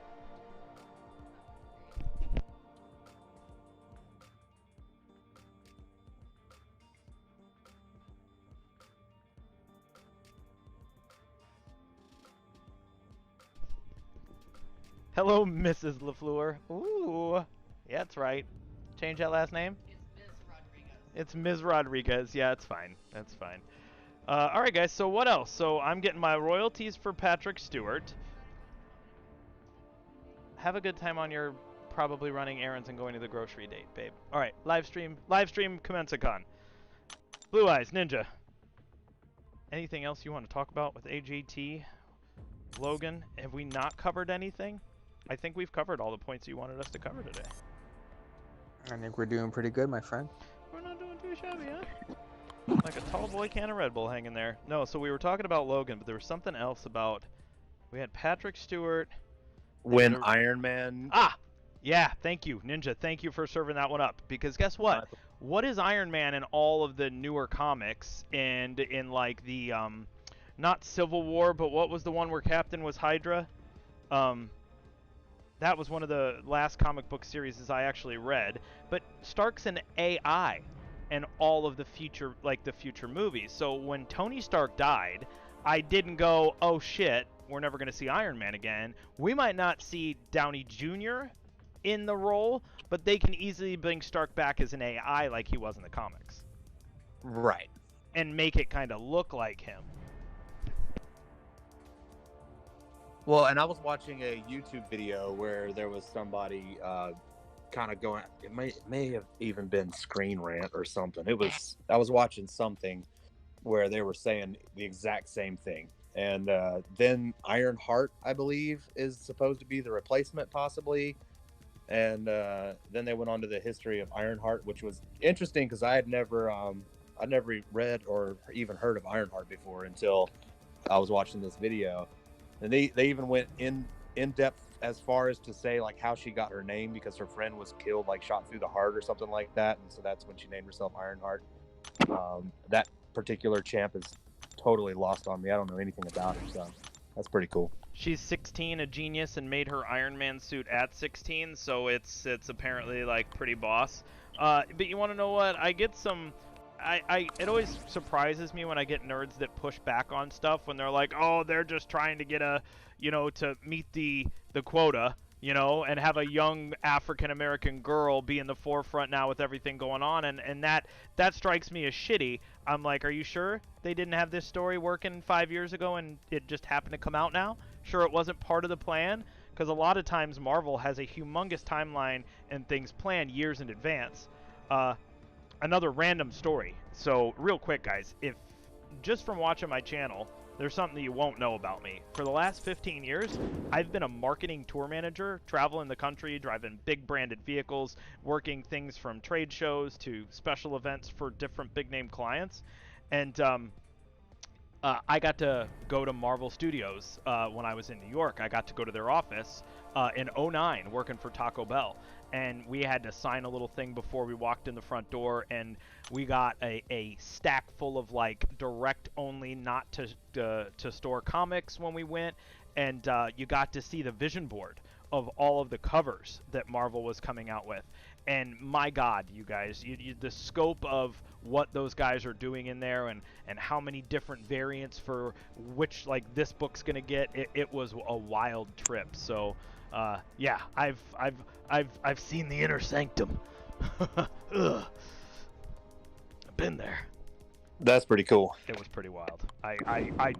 Hello, Mrs. LaFleur. Ooh, yeah, that's right. Change that last name? It's Ms. Rodriguez. Yeah, it's fine. That's fine. All right, guys, so what else? So I'm getting my royalties for Patrick Stewart. Have a good time on your probably running errands and going to the grocery date, babe. All right, live stream Commensicon. Blue Eyes, Ninja. Anything else you want to talk about with AGT? Logan, have we not covered anything? I think we've covered all the points you wanted us to cover today. I think we're doing pretty good, my friend. We're not doing too shabby, huh? Like a tall boy can of Red Bull hanging there. No, so we were talking about Logan, but there was something else about... We had Patrick Stewart... When Iron Man... Ah! Yeah, thank you, Ninja. Thank you for serving that one up. Because guess what? What is Iron Man in all of the newer comics and in, like, the, not Civil War, but what was the one where Captain was Hydra? That was one of the last comic book series I actually read. But Stark's an AI in all of the future, like, the future movies. So when Tony Stark died, I didn't go, oh shit, we're never going to see Iron Man again. We might not see Downey Jr. in the role, but they can easily bring Stark back as an AI like he was in the comics. Right. And make it kind of look like him. Well, and I was watching a YouTube video where there was somebody kind of going, it may have even been Screen Rant or something. I was watching something where they were saying the exact same thing. And then Ironheart, I believe, is supposed to be the replacement possibly. And then they went on to the history of Ironheart, which was interesting because I'd never read or even heard of Ironheart before until I was watching this video. And they even went in depth as far as to say like how she got her name because her friend was killed, like shot through the heart or something like that, and so that's when she named herself Ironheart. That particular champ is totally lost on me. I don't know anything about her, so that's pretty cool. She's 16, a genius, and made her Iron Man suit at 16, so it's apparently like pretty boss. But you want to know what? I get some. It always surprises me when I get nerds that push back on stuff when they're like, oh, they're just trying to get to meet the quota, and have a young African-American girl be in the forefront now with everything going on, and that strikes me as shitty. I'm like, are you sure they didn't have this story working 5 years ago and it just happened to come out now? Sure it wasn't part of the plan? Because a lot of times Marvel has a humongous timeline and things planned years in advance. Another random story. So real quick, guys, if just from watching my channel, there's something that you won't know about me. For the last 15 years, I've been a marketing tour manager, traveling the country, driving big branded vehicles, working things from trade shows to special events for different big name clients. And I got to go to Marvel Studios when I was in New York. I got to go to their office in '09 working for Taco Bell. And we had to sign a little thing before we walked in the front door, and we got a stack full of like direct only, not to store comics when we went, and you got to see the vision board of all of the covers that Marvel was coming out with. And my God, you guys, the scope of what those guys are doing in there, and how many different variants for which like this book's gonna get, it was a wild trip. So yeah, I've seen the inner sanctum. Ugh. I've been there. That's pretty cool. It was pretty wild. I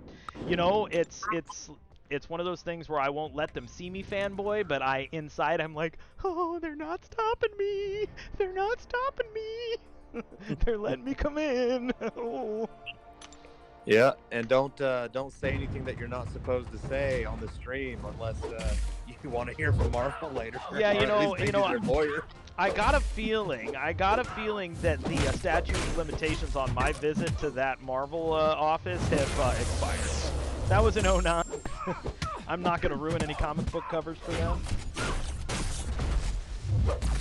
you know, it's one of those things where I won't let them see me fanboy, but inside I'm like, oh, they're not stopping me. They're not stopping me. They're letting me come in. Oh. Yeah, and don't say anything that you're not supposed to say on the stream unless you want to hear from Marvel later. Yeah, you know, their lawyer. I got a feeling that the statute of limitations on my visit to that Marvel office have expired. That was in '09. I'm not going to ruin any comic book covers for them.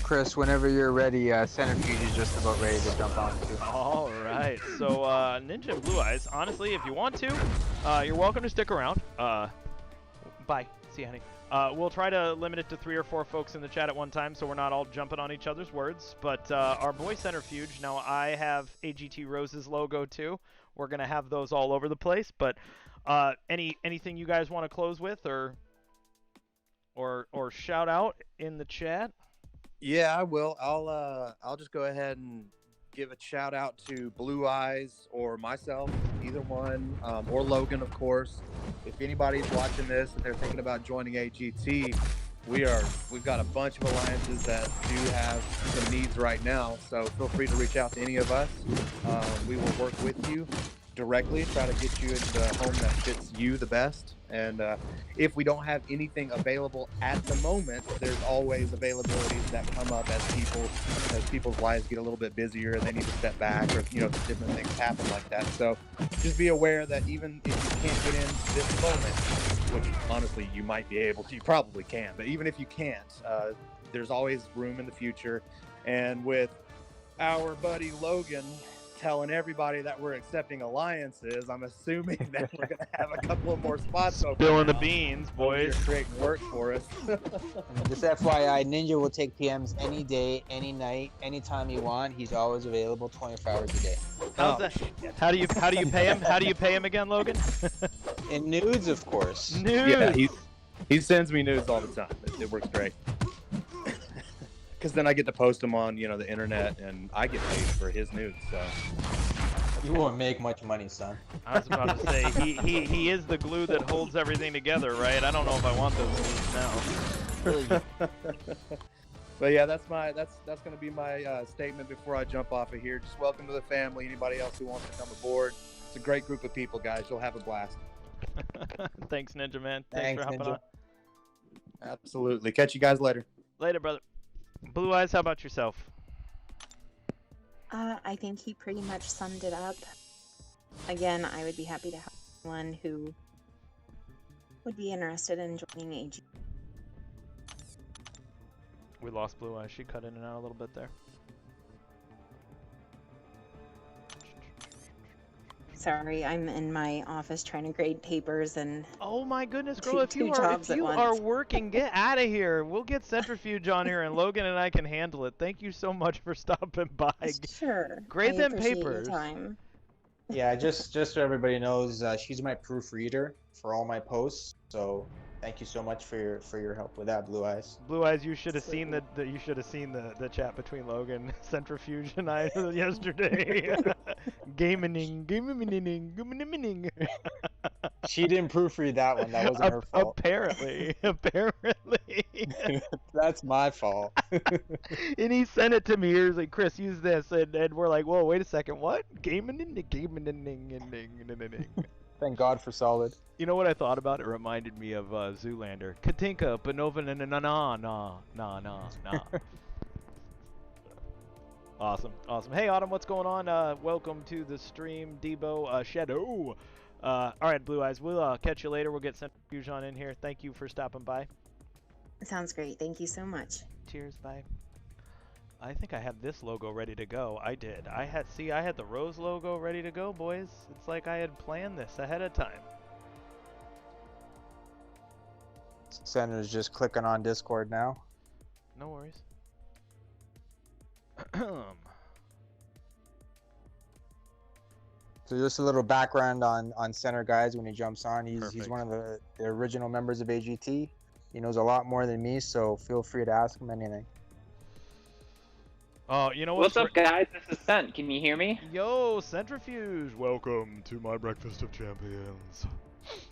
Chris, whenever you're ready, Centrifuge is just about ready to jump on too. All right, so Ninja and Blue Eyes, honestly, if you want to, you're welcome to stick around. Bye. See you, honey. We'll try to limit it to 3 or 4 folks in the chat at one time, so we're not all jumping on each other's words. But our boy Centrifuge, now I have AGT Rose's logo too. We're gonna have those all over the place. But anything you guys want to close with, or shout out in the chat? Yeah, I will. I'll just go ahead and give a shout out to Blue Eyes or myself, either one, or Logan, of course. If anybody's watching this and they're thinking about joining AGT, we've got a bunch of alliances that do have some needs right now. So feel free to reach out to any of us. We will work with you directly, try to get you into the home that fits you the best. And if we don't have anything available at the moment, there's always availabilities that come up as people's lives get a little bit busier and they need to step back, or different things happen like that. So just be aware that even if you can't get in this moment, which honestly you might be able to, you probably can, but even if you can't, there's always room in the future. And with our buddy Logan telling everybody that we're accepting alliances, I'm assuming that we're going to have a couple of more spots open. Spilling the beans, boys. You're creating work for us. Just FYI, Ninja will take PMs any day, any night, anytime you want. He's always available 24 hours a day. How's that? How do you pay him? How do you pay him again, Logan? In nudes, of course. Nudes. Yeah, he sends me nudes all the time. It works great. Because then I get to post them on, the internet, and I get paid for his nudes. So you won't make much money, son. I was about to say he is the glue that holds everything together, right? I don't know if I want those nudes now. But yeah, that's gonna be my statement before I jump off of here. Just welcome to the family. Anybody else who wants to come aboard, it's a great group of people, guys. You'll have a blast. Thanks, Ninja Man. Thanks for hopping Ninja. on. Absolutely. Catch you guys later. Later, brother. Blue Eyes, how about yourself? I think he pretty much summed it up. Again, I would be happy to help anyone who would be interested in joining AG. We lost Blue Eyes. She cut in and out a little bit there. Sorry, I'm in my office trying to grade papers and... Oh my goodness, girl, if you jobs at are once. working, get out of here. We'll get Centrifuge on here and Logan and I can handle it. Thank you so much for stopping by. Sure. Grade I them appreciate papers. Your time. Yeah, just so everybody knows, she's my proofreader for all my posts. So thank you so much for your help with that, Blue Eyes. Blue Eyes, you should have seen the chat between Logan, Centrifuge, and I yesterday. Gaming. She didn't proofread that one. That wasn't her fault. Apparently. That's my fault. And he sent it to me. He was like, Chris, use this. And we're like, whoa, wait a second. What? Gaming. Thank God for solid. You know what I thought about? It reminded me of Zoolander. Katinka, Panova, na. Awesome. Hey, Autumn, what's going on? Welcome to the stream, Debo. Shadow. All right, Blue Eyes, we'll catch you later. We'll get Centrifuge on in here. Thank you for stopping by. Sounds great. Thank you so much. Cheers, bye. I think I have this logo ready to go. I did. I had the Rose logo ready to go, boys. It's like I had planned this ahead of time. Senator's just clicking on Discord now. No worries. So just a little background on Center, guys. When he jumps on, he's Perfect. one of the original members of AGT. He knows a lot more than me, so feel free to ask him anything. Oh, you know what's up, guys? This is Cent. Can you hear me? Yo, Centrifuge. Welcome to my Breakfast of Champions.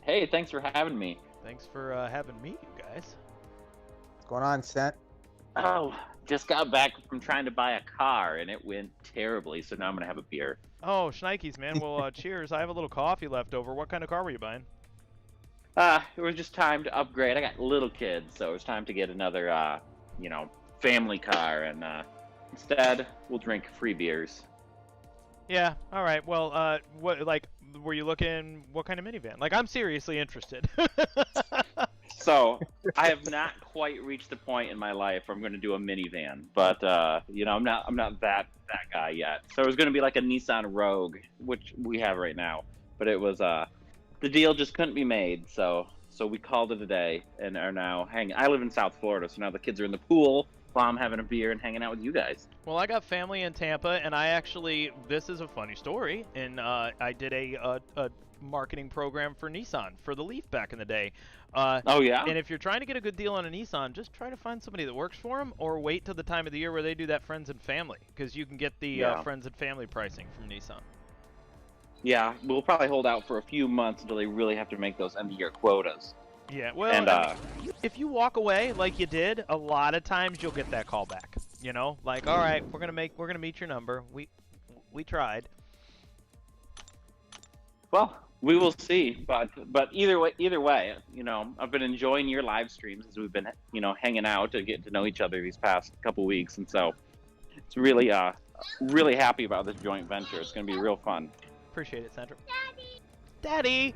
Hey, thanks for having me. Thanks for having me, you guys. What's going on, Cent? Oh, just got back from trying to buy a car, and it went terribly, so now I'm going to have a beer. Oh, Schnikes, man. Well, cheers. I have a little coffee left over. What kind of car were you buying? It was just time to upgrade. I got little kids, so it was time to get another, family car, and instead, we'll drink free beers. Yeah, all right. Well, were you looking, what kind of minivan? Like, I'm seriously interested. So, I have not quite reached the point in my life where I'm going to do a minivan, but, I'm not that guy yet. So it was going to be like a Nissan Rogue, which we have right now, but it was, the deal just couldn't be made, so we called it a day and are now hanging. I live in South Florida, so now the kids are in the pool while I'm having a beer and hanging out with you guys. Well, I got family in Tampa, and this is a funny story, and I did a marketing program for Nissan for the Leaf back in the day. Oh, yeah? And if you're trying to get a good deal on a Nissan, just try to find somebody that works for them, or wait till the time of the year where they do that friends and family, because you can get the friends and family pricing from Nissan. Yeah, we'll probably hold out for a few months until they really have to make those end-of-year quotas. Yeah, well, and, if you walk away like you did, a lot of times you'll get that call back. You know, like, all right, we're gonna meet your number. We tried. Well, we will see. But either way, I've been enjoying your live streams as we've been, hanging out to get to know each other these past couple weeks, and so it's really happy about this joint venture. It's gonna be real fun. Appreciate it, Sandra. Daddy.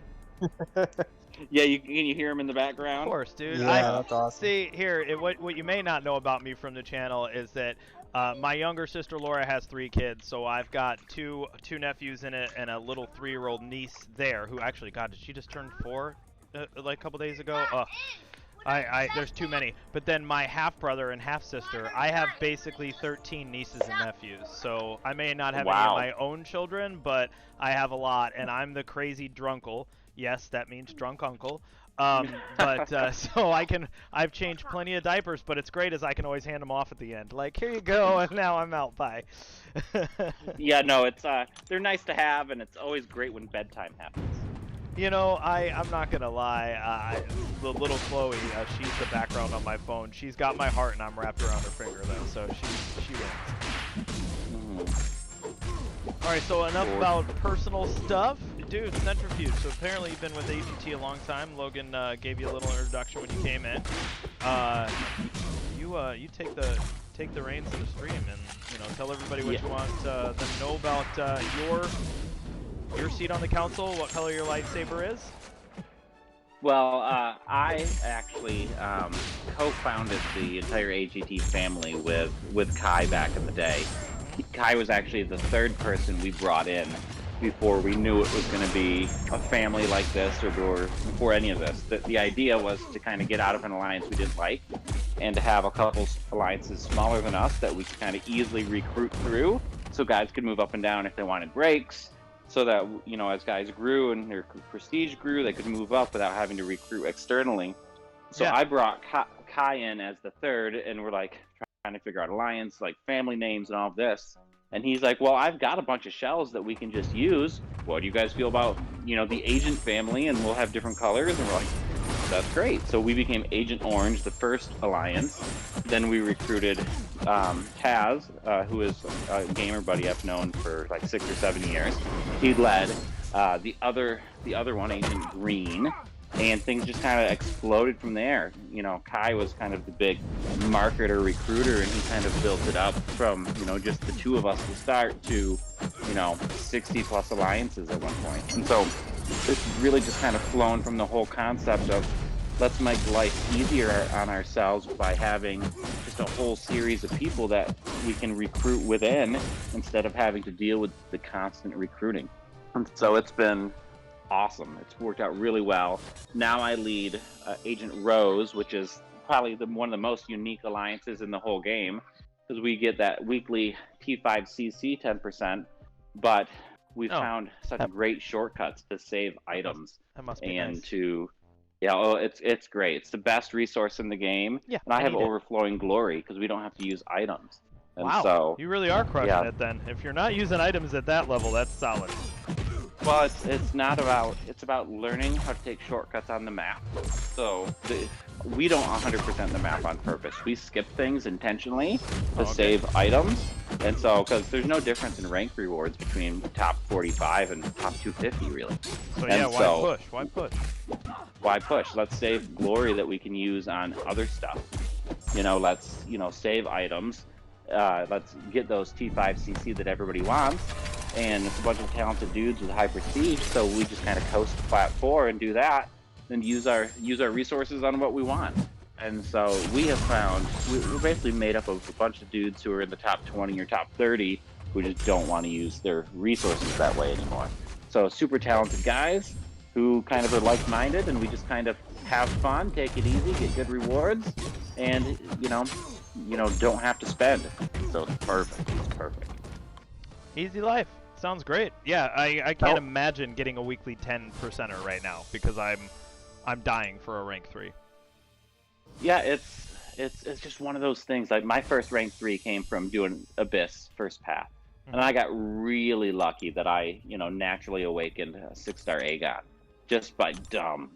Yeah, can you hear him in the background? Of course, dude. Yeah, that's awesome. See, here, what you may not know about me from the channel is that my younger sister Laura has 3 kids, so I've got two nephews in it and a little 3-year-old niece there who actually, God, did she just turn 4 like a couple days ago? There's too many. But then my half-brother and half-sister, I have basically 13 nieces and nephews. So I may not have any of my own children, but I have a lot, and I'm the crazy drunkle. Yes, that means drunk uncle. So I've changed plenty of diapers, but it's great as I can always hand them off at the end. Like, here you go, and now I'm out. Bye. Yeah, no, it's they're nice to have, and it's always great when bedtime happens. I'm not gonna lie. The little Chloe, she's the background on my phone. She's got my heart, and I'm wrapped around her finger though, so she wins. All right, so enough about personal stuff. Dude, Centrifuge. So apparently you've been with AGT a long time. Logan gave you a little introduction when you came in. You take the reins of the stream and tell everybody what you want them to know about your seat on the council. What color your lightsaber is. Well, I actually co-founded the entire AGT family with Kai back in the day. Kai was actually the 3rd person we brought in before we knew it was going to be a family like this, or before any of this. The idea was to kind of get out of an alliance we didn't like, and to have a couple alliances smaller than us that we could kind of easily recruit through, so guys could move up and down if they wanted breaks, so that, as guys grew and their prestige grew, they could move up without having to recruit externally. So I brought Kai in as the 3rd, and we're like trying to figure out alliance, like family names and all of this. And he's like, well, I've got a bunch of shells that we can just use. What do you guys feel about, the Agent family, and we'll have different colors? And we're like, that's great. So we became Agent Orange, the first alliance. Then we recruited Taz, who is a gamer buddy I've known for like 6 or 7 years. He led the other one, Agent Green. And things just kind of exploded from there. Kai was kind of the big marketer, recruiter, and he kind of built it up from, just the 2 of us to start to, 60 plus alliances at one point. And so it's really just kind of flown from the whole concept of let's make life easier on ourselves by having just a whole series of people that we can recruit within instead of having to deal with the constant recruiting. And so it's been awesome. It's worked out really well. Now I lead Agent Rose, which is probably one of the most unique alliances in the whole game, because we get that weekly T5CC 10%, but we found such great shortcuts to save items that must be and nice. to it's great. It's the best resource in the game. Yeah, and I have overflowing glory because we don't have to use items. And wow, so, you really are crushing it then. If you're not using items at that level, that's solid. Well, it's not about, it's about learning how to take shortcuts on the map. So we don't 100% the map on purpose. We skip things intentionally to save items. And so, because there's no difference in rank rewards between top 45 and top 250, really. So yeah, why push? Why push? Why push? Let's save glory that we can use on other stuff. You know, let's, save items. Let's get those T5CC that everybody wants. And it's a bunch of talented dudes with high prestige, so we just kind of coast to plat 4 and do that, and use our resources on what we want. And so we have found we're basically made up of a bunch of dudes who are in the top 20 or top 30 who just don't want to use their resources that way anymore. So super talented guys who kind of are like-minded, and we just kind of have fun, take it easy, get good rewards, and don't have to spend. So it's perfect. It's perfect. Easy life. Sounds great. Yeah, I can't imagine getting a weekly 10%er right now because I'm dying for a rank 3. Yeah, it's just one of those things. Like my first rank 3 came from doing Abyss first path, and I got really lucky that I naturally awakened a 6-star Aegon just by dumb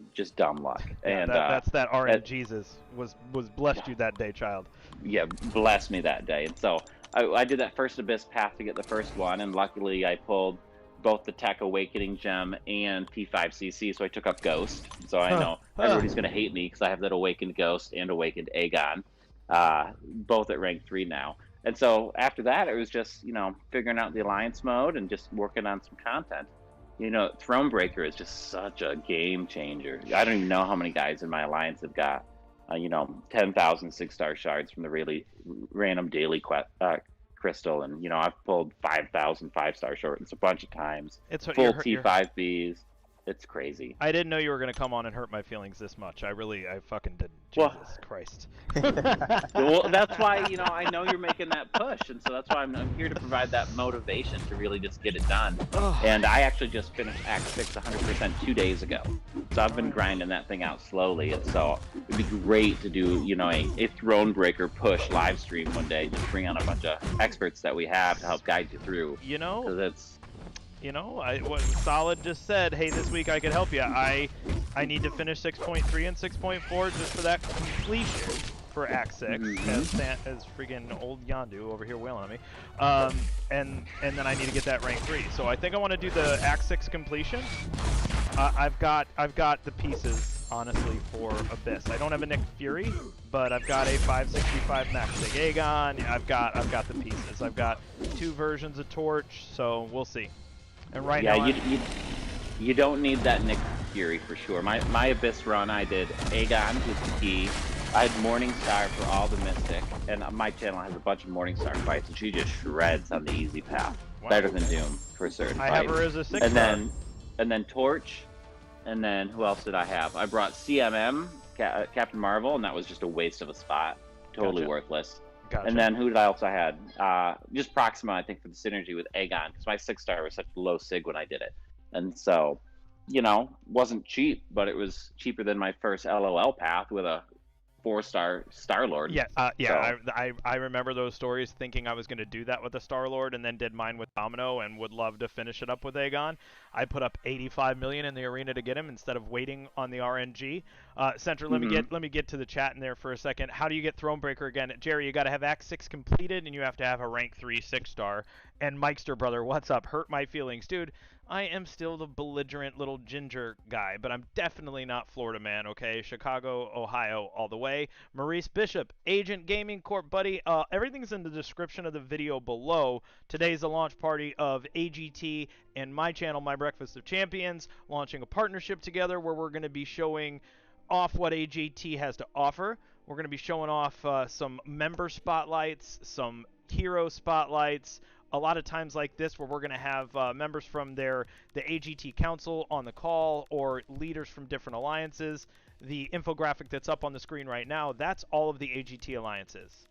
luck. Yeah, and that's that RNG Jesus was blessed you that day, child. Yeah, blessed me that day, and so. I did that first Abyss path to get the first one, and luckily I pulled both the Tech Awakening Gem and P5CC, so I took up Ghost. So I know everybody's going to hate me because I have that Awakened Ghost and Awakened Aegon, both at rank 3 now. And so after that, it was just, figuring out the Alliance mode and just working on some content. Thronebreaker is just such a game changer. I don't even know how many guys in my Alliance have got 10,000 6-star shards from the really random daily crystal, and I've pulled 5,000 5-star shortens a bunch of times. It's full T5Bs. It's crazy. I didn't know you were gonna come on and hurt my feelings this much. I fucking didn't. Jesus Christ. Well, that's why I know you're making that push, and so that's why I'm here to provide that motivation to really just get it done. And I actually just finished Act 6 100% 2 days ago, so I've been grinding that thing out slowly. And so it'd be great to do a Thronebreaker push live stream one day. Just bring on a bunch of experts that we have to help guide you through. Because it's. What Solid just said, hey, this week I could help you. I need to finish 6.3 and 6.4 just for that completion for Act 6, as freaking old Yondu over here wailing on me. And then I need to get that rank 3. So I think I want to do the Act 6 completion. I've got the pieces, honestly, for Abyss. I don't have a Nick Fury, but I've got a 565 Max Sig Aegon. I've got the pieces. I've got 2 versions of Torch, so we'll see. And right now, you don't need that Nick Fury for sure. My Abyss run, I did Aegon, who's the key. I had Morningstar for all the Mystic, and my channel has a bunch of Morningstar fights, and she just shreds on the easy path. Wow. Better than Doom for certain fights. I have her as a 6-star. And then Torch, and then who else did I have? I brought CMM, Captain Marvel, and that was just a waste of a spot. Totally worthless. Gotcha. And then who did I also had? Just Proxima, I think, for the synergy with Aegon, because my 6-star was such low sig when I did it. And so, wasn't cheap, but it was cheaper than my first LOL path with a 4-star Star-Lord. Yeah, I remember those stories, thinking I was going to do that with the Star-Lord, and then did mine with Domino, and would love to finish it up with Aegon. I put up 85 million in the arena to get him instead of waiting on the RNG. Center, let me get to the chat in there for a second. How do you get Thronebreaker again? Jerry, you got to have Act 6 completed, and you have to have a rank 3 6-star. And Mikester brother, what's up? Hurt my feelings, dude. I am still the belligerent little ginger guy, but I'm definitely not Florida man, okay? Chicago, Ohio, all the way. Maurice Bishop, Agent Gaming Corp, buddy. Everything's in the description of the video below. Today's the launch party of AGT and my channel, My Breakfast of Champions, launching a partnership together where we're going to be showing off what AGT has to offer. We're going to be showing off some member spotlights, some hero spotlights, a lot of times like this where we're going to have members from the AGT Council on the call or leaders from different alliances. The infographic that's up on the screen right now, that's all of the AGT alliances.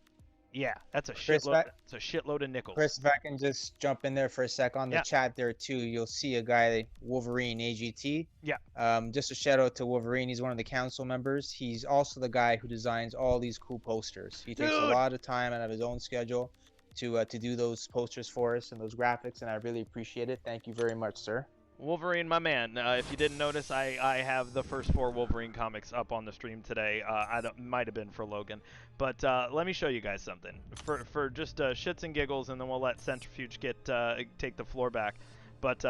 Yeah, that's a shitload. It's a shitload of nickels. Chris, if I can just jump in there for a sec on the chat there too, you'll see a guy, Wolverine AGT. Yeah. Just a shout out to Wolverine. He's one of the council members. He's also the guy who designs all these cool posters. He takes a lot of time out of his own schedule to do those posters for us and those graphics, and I really appreciate it. Thank you very much, sir. Wolverine, my man. If you didn't notice, I have the first 4 Wolverine comics up on the stream today. Might have been for Logan, but let me show you guys something for just shits and giggles, and then we'll let Centrifuge take the floor back. But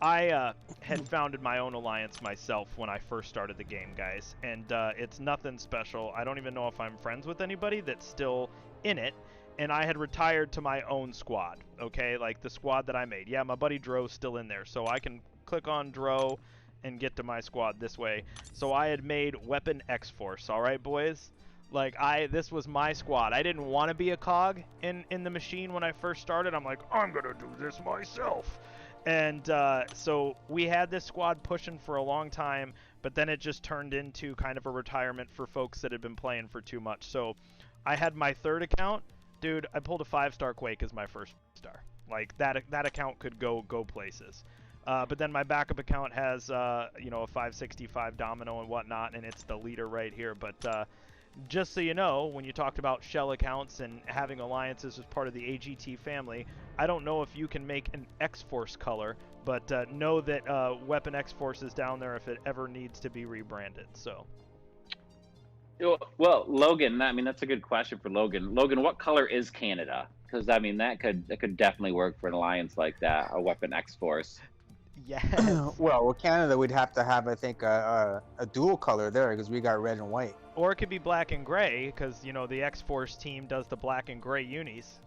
I had founded my own alliance myself when I first started the game, guys, and it's nothing special. I don't even know if I'm friends with anybody that's still in it. And I had retired to my own squad, okay? Like the squad that I made. Yeah, my buddy Dro's still in there, so I can click on Dro and get to my squad this way. So I had made Weapon X-Force, all right, boys? Like, this was my squad. I didn't want to be a cog in the machine when I first started. I'm like, I'm going to do this myself. And so we had this squad pushing for a long time, but then it just turned into kind of a retirement for folks that had been playing for too much. So I had my third account. Dude, I pulled a 5-star Quake as my first star. Like, that account could go places. But then my backup account has, a 565 Domino and whatnot, and it's the leader right here. But just so you know, when you talked about shell accounts and having alliances as part of the AGT family, I don't know if you can make an X-Force color, but know that Weapon X-Force is down there if it ever needs to be rebranded, so... Well, Logan, I mean, that's a good question for Logan. Logan, what color is Canada? Because, I mean, that could definitely work for an alliance like that, a Weapon X-Force. Yes. Well, Canada, we'd have to have, I think, a dual color there, because we got red and white. Or it could be black and gray, because, the X-Force team does the black and gray unis.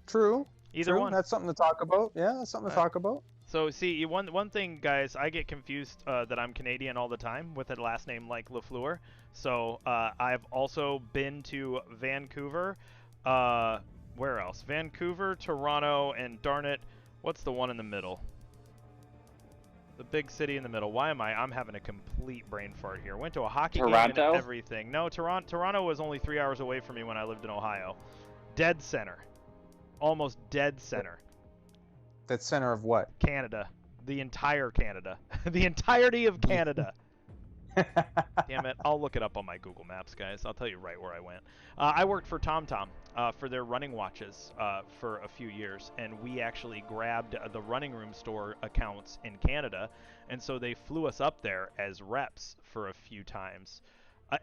True. Either one. That's something to talk about. Yeah, that's something to talk about. So, see, one thing, guys, I get confused that I'm Canadian all the time with a last name like LaFleur. So, I've also been to Vancouver. Where else? Vancouver, Toronto, and darn it, what's the one in the middle? The big city in the middle. Why am I'm having a complete brain fart here. Went to a hockey game and everything. No, Toronto was only 3 hours away from me when I lived in Ohio. Dead center. Almost dead center. The center of what? Canada. The entire Canada. The entirety of Canada. Damn it. I'll look it up on my Google Maps, guys. I'll tell you right where I went. I worked for TomTom for their running watches for a few years, and we actually grabbed the running room store accounts in Canada, and so they flew us up there as reps for a few times.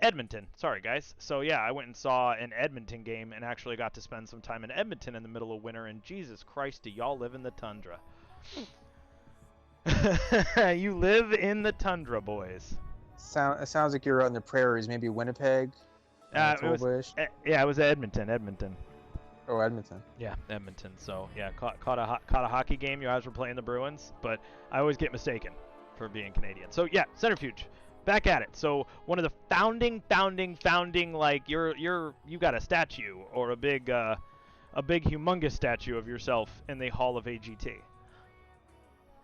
Edmonton. Sorry, guys. So, yeah, I went and saw an Edmonton game and actually got to spend some time in Edmonton in the middle of winter, and Jesus Christ, do y'all live in the tundra. You live in the tundra, boys. It sounds like you're out in the prairies, maybe Winnipeg? It was Edmonton. Oh, Edmonton. Yeah, Edmonton. So, yeah, caught a hockey game. You guys were playing the Bruins, but I always get mistaken for being Canadian. So, yeah, Centrifuge. Back at it. So one of the founding, like you got a statue or a big humongous statue of yourself in the Hall of AGT.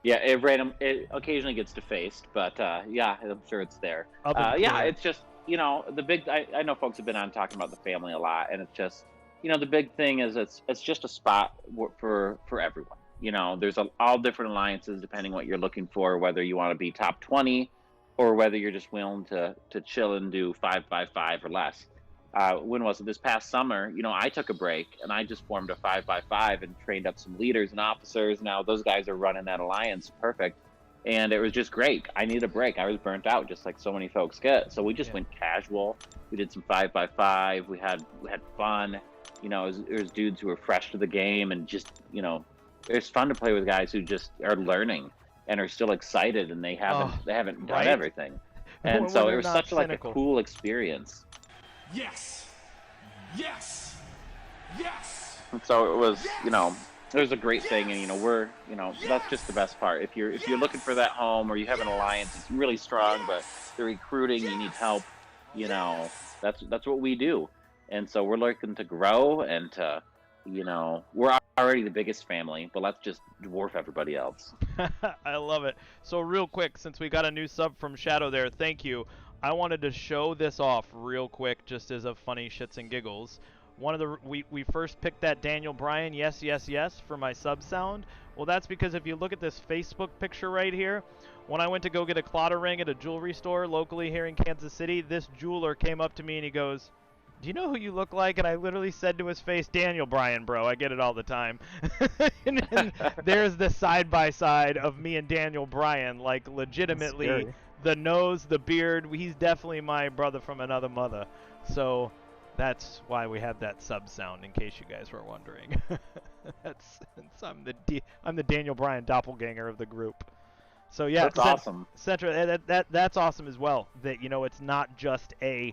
Yeah, it occasionally gets defaced, but yeah, I'm sure it's there. Yeah, it's just the big. I know folks have been on talking about the family a lot, and it's just the big thing is it's just a spot for everyone. There's all different alliances depending what you're looking for, whether you want to be top 20. Or whether you're just willing to chill and do 5x5 or less. When was it? This past summer, I took a break and I just formed a 5x5 and trained up some leaders and officers. Now those guys are running that alliance perfect. And it was just great. I needed a break. I was burnt out just like so many folks get. So we just went casual. We did some 5x5. We had fun. It was dudes who were fresh to the game and just, it's fun to play with guys who just are learning and are still excited, and they haven't done right? everything. And When so they're it was not such like a cynical. cool experience. Yes! Yes! Yes! And so it was, you know, it was a great thing, and you know, we're, you know, that's just the best part. If you're looking for that home, or you have an alliance, it's really strong, but the recruiting, you need help, you know, that's what we do. And so we're looking to grow and to, you know, we're already the biggest family, but let's just dwarf everybody else. I love it. So real quick, since we got a new sub from Shadow there, thank you. I wanted to show this off real quick, just as a funny shits and giggles. One of the we first picked that Daniel Bryan yes for my sub sound. Well, that's because if you look at this Facebook picture right here, when I went to go get a clotter ring at a jewelry store locally here in Kansas City, this jeweler came up to me and he goes, "Do you know who you look like?" And I literally said to his face, "Daniel Bryan, bro. I get it all the time." and there's the side-by-side of me and Daniel Bryan, like legitimately the nose, the beard. He's definitely my brother from another mother. So that's why we have that sub sound, in case you guys were wondering. I'm the Daniel Bryan doppelganger of the group. So yeah, that's awesome. That's awesome as well. That, you know, it's not just the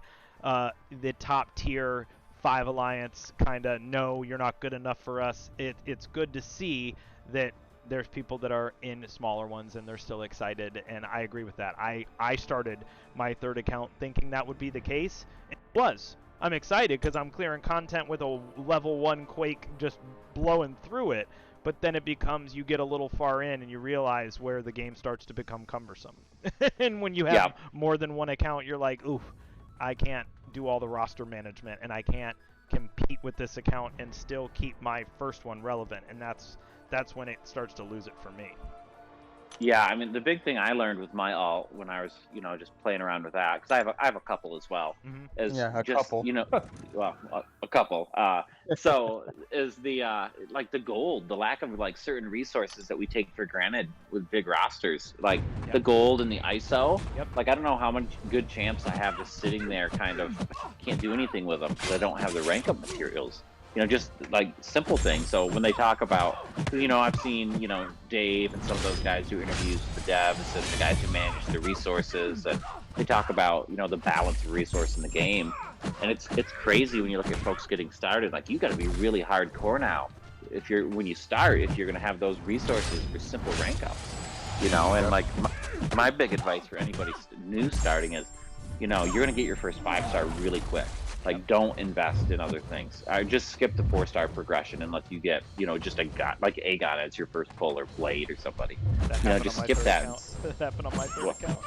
top tier 5 alliance kind of, no, you're not good enough for us. It's good to see that there's people that are in smaller ones and they're still excited, and I agree with that. I started my 3rd account thinking that would be the case. It was. I'm excited because I'm clearing content with a level 1 Quake just blowing through it, but then it becomes, you get a little far in and you realize where the game starts to become cumbersome. And when you have more than one account, you're like, ooh, I can't do all the roster management, and I can't compete with this account and still keep my first one relevant, and that's when it starts to lose it for me. Yeah, I mean, the big thing I learned with my alt when I was, you know, just playing around with that, because I have a couple as well. Is a just, couple. You know, well, a couple. So is the like the gold, the lack of like certain resources that we take for granted with big rosters, like the gold and the ISO. Like, I don't know how much good champs I have just sitting there, kind of can't do anything with them because I don't have the rank up materials. You know, just like simple things. So when they talk about, you know, I've seen, you know, Dave and some of those guys do interviews with the devs and the guys who manage the resources, and they talk about, you know, the balance of resource in the game. And it's crazy when you look at folks getting started. Like, you got to be really hardcore now when you start, if you're going to have those resources for simple rank ups. You know, and like my big advice for anybody new starting is, you know, you're going to get your first 5-star really quick. Like, don't invest in other things. I just skip the 4-star progression and let you get, you know, just like Aegon as your first pull, or Blade or somebody. You know, just skip that. That happened on my 3rd account.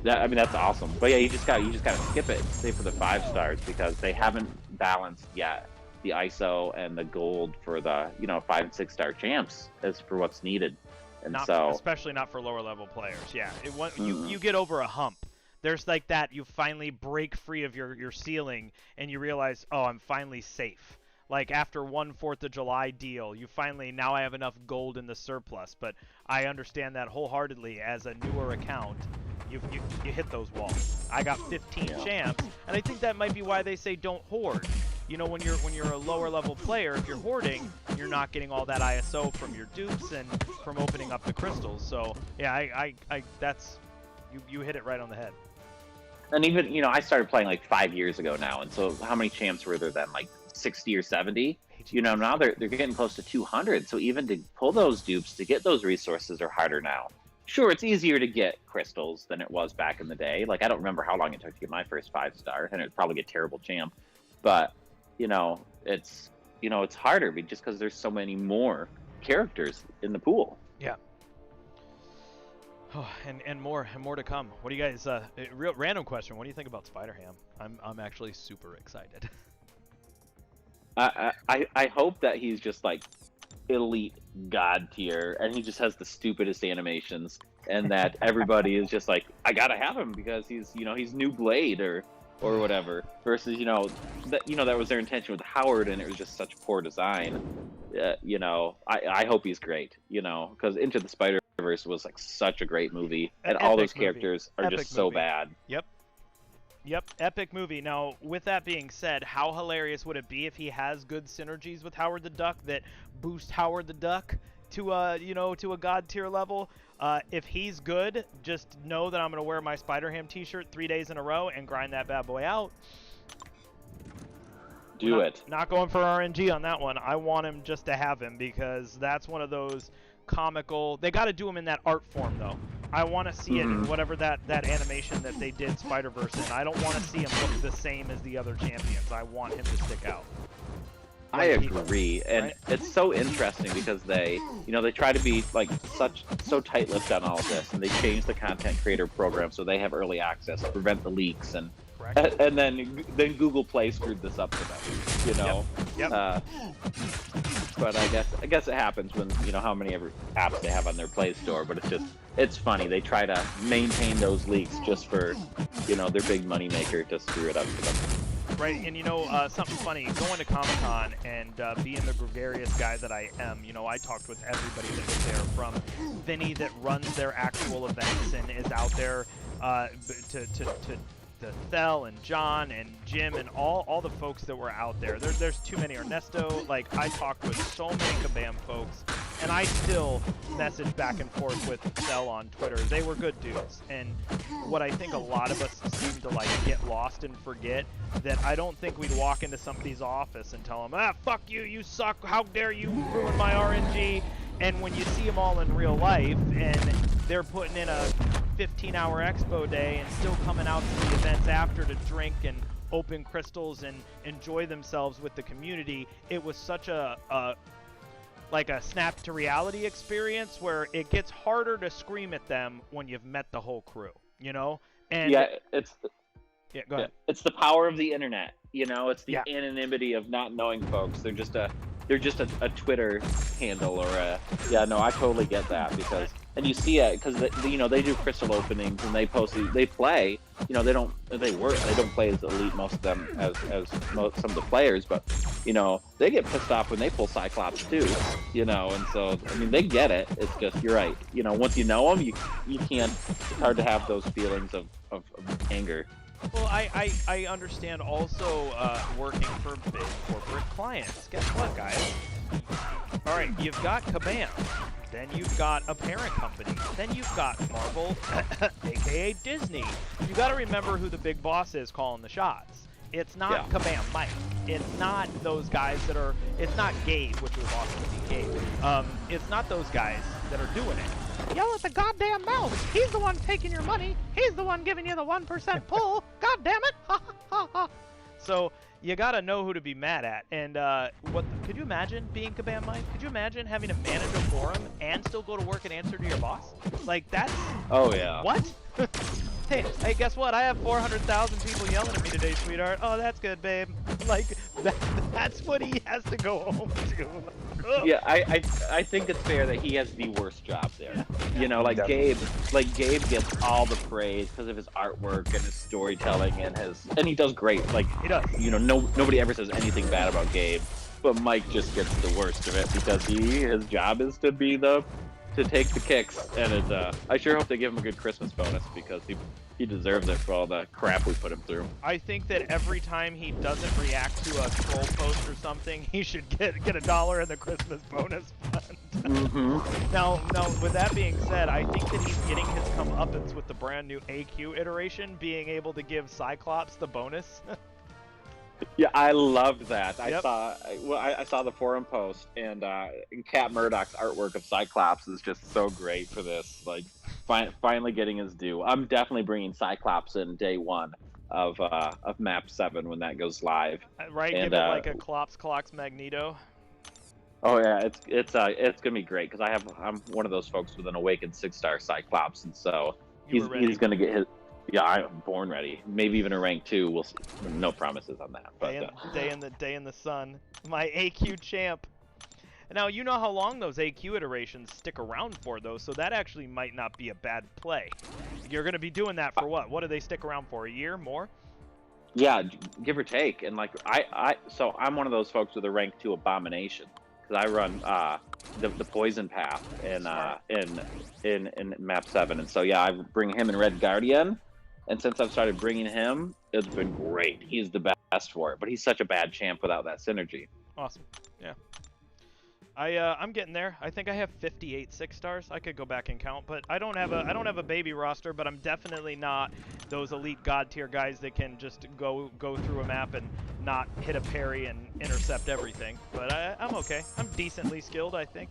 I mean, that's awesome. But yeah, you just gotta skip it. Stay for the 5 stars, because they haven't balanced yet the ISO and the gold for the, you know, 5 and 6-star champs as for what's needed. And especially not for lower level players. Yeah, you get over a hump. There's like that, you finally break free of your ceiling and you realize, oh, I'm finally safe. Like, after one 4th of July deal, you finally, now I have enough gold in the surplus. But I understand that wholeheartedly. As a newer account, you hit those walls. I got 15 champs, and I think that might be why they say don't hoard. You know, when you're a lower level player, if you're hoarding, you're not getting all that ISO from your dupes and from opening up the crystals. So yeah, I that's, you hit it right on the head. And even, you know, I started playing like 5 years ago now, and so how many champs were there then? Like 60 or 70? You know, now they're getting close to 200. So even to pull those dupes, to get those resources, are harder now. Sure, it's easier to get crystals than it was back in the day. Like, I don't remember how long it took to get my first 5-star, and it would probably get terrible champ. But, you know, it's harder just because there's so many more characters in the pool. Yeah. Oh, and more to come. What do you guys? Real random question. What do you think about Spider-Ham? I'm actually super excited. I hope that he's just like elite god tier, and he just has the stupidest animations, and that everybody is just like, I gotta have him because he's new Blade or whatever. Versus that was their intention with Howard, and it was just such poor design. I hope he's great. Because Into the Spider-Verse was like such a great movie, and all those characters are just so bad. Yep. Yep, epic movie. Now, with that being said, how hilarious would it be if he has good synergies with Howard the Duck that boost Howard the Duck to a, to a god tier level? If he's good, just know that I'm going to wear my Spider-Ham t-shirt 3 days in a row and grind that bad boy out. Do it. Not going for RNG on that one. I want him just to have him because that's one of those comical. They got to do him in that art form, though. I want to see it in whatever that animation that they did Spider-Verse in. I don't want to see him look the same as the other champions. I want him to stick out. I agree, and it's so interesting because they try to be like so tight-lipped on all of this, and they change the content creator program so they have early access to prevent the leaks, and then Google Play screwed this up for them, Yep. But I guess it happens when how many apps they have on their Play Store. But it's funny, they try to maintain those leaks just for their big money maker to screw it up for them. Right, and something funny, going to Comic-Con and being the gregarious guy that I am, I talked with everybody that was there, from Vinny that runs their actual events and is out there to Thel and John and Jim and all the folks that were out there. There's too many. Ernesto, like, I talked with so many Kabam folks, and I still message back and forth with Thel on Twitter. They were good dudes, and what I think a lot of us seem to get lost and forget, that I don't think we'd walk into somebody's office and tell them, fuck you, you suck, how dare you ruin my RNG, and when you see them all in real life, and they're putting in a 15-hour expo day and still coming out to the events after to drink and open crystals and enjoy themselves with the community, it was such a snap to reality experience where it gets harder to scream at them when you've met the whole crew, And go ahead. It's the power of the internet, it's the anonymity of not knowing folks. They're just a Twitter handle or I totally get that, because and you see it because they do crystal openings and they play, they don't play as elite, most of them, as some of the players, but they get pissed off when they pull Cyclops too, and so they get it. It's just, you're right, once you know them, you can't, it's hard to have those feelings of anger. Well, I understand also working for big corporate clients. Guess what, guys? All right, you've got Kabam, then you've got a parent company, then you've got Marvel, aka Disney. You got to remember who the big boss is calling the shots. It's not Kabam Mike. It's not those guys that are. It's not Gabe, which was awesome to see Gabe. It's not those guys that are doing it. Yell at the goddamn mouse. He's the one taking your money. He's the one giving you the 1% pull. God damn it. Ha ha ha. So you gotta know who to be mad at. And could you imagine being Kabam Mike? Could you imagine having to manage a forum and still go to work and answer to your boss? Like, that's. Oh yeah. What? Hey, guess what? I have 400,000 people yelling at me today, sweetheart. Oh, that's good, babe. Like, that's what he has to go home to. Yeah, I think it's fair that he has the worst job there. Gabe gets all the praise because of his artwork and his storytelling and he does great. Like, he does. Nobody ever says anything bad about Gabe, but Mike just gets the worst of it because his job is to be to take the kicks, and I sure hope they give him a good Christmas bonus because he deserves it for all the crap we put him through. I think that every time he doesn't react to a troll post or something, he should get $1 in the Christmas bonus fund. Mm-hmm. Now, with that being said, I think that he's getting his comeuppance with the brand new AQ iteration, being able to give Cyclops the bonus. Yeah, I loved that. Yep. I saw the forum post, and Cat Murdoch's artwork of Cyclops is just so great for this. Like, finally getting his due. I'm definitely bringing Cyclops in day one of Map 7 when that goes live. Right, and, give it like a Clops Magneto. Oh yeah, it's gonna be great because I'm one of those folks with an awakened 6-star Cyclops, and so he's gonna get his. Yeah, I'm born ready. Maybe even a rank 2. We'll see. No promises on that. But, day in the sun. My AQ champ. Now, you know how long those AQ iterations stick around for, though, so that actually might not be a bad play. You're going to be doing that for what? What do they stick around for? A year? More? Yeah, give or take. And like so I'm one of those folks with a rank 2 abomination because I run the poison path in Map 7, and so yeah, I bring him in Red Guardian. And since I've started bringing him, it's been great. He's the best for it, but he's such a bad champ without that synergy. Awesome. Yeah. I'm getting there. I think I have 58 6-stars. I could go back and count, but I don't have a baby roster, but I'm definitely not those elite god tier guys that can just go through a map and not hit a parry and intercept everything. But I'm okay. I'm decently skilled, I think.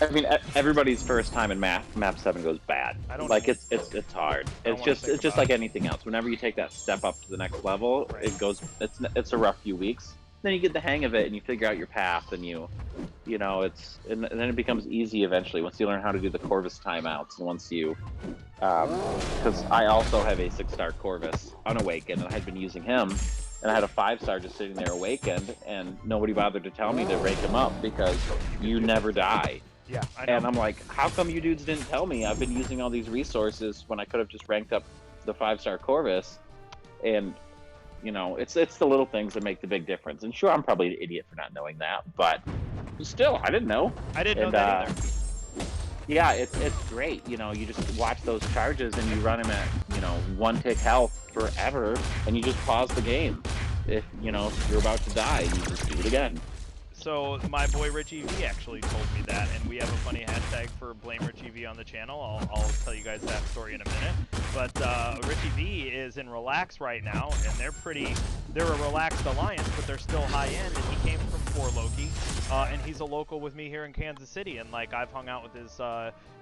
I mean, everybody's first time in map 7 goes bad. I don't like know. it's hard. It's just like anything else. Whenever you take that step up to the next level, it goes. It's a rough few weeks. Then you get the hang of it and you figure out your path, and you know, and then it becomes easy eventually once you learn how to do the Corvus timeouts, and once you because I also have a 6-star Corvus unawakened, and I had been using him, and I had a 5-star just sitting there awakened, and nobody bothered to tell me to rank him up because you never die. Yeah, I know. And I'm like, how come you dudes didn't tell me? I've been using all these resources when I could have just ranked up the 5-star Corvus. And you know, it's the little things that make the big difference. And sure, I'm probably an idiot for not knowing that, but still, I didn't know. I didn't know that either. Yeah, it's great. You know, you just watch those charges and you run him at, you know, 1-tick health forever, and you just pause the game. If, you know, if you're about to die, you just do it again. So my boy Richie V actually told me that, and we have a funny hashtag for Blame Richie V on the channel. I'll tell you guys that story in a minute. But Richie V is in Relax right now, and they're a relaxed alliance, but they're still high end. And he came from 4 Loki, and he's a local with me here in Kansas City. And like I've hung out with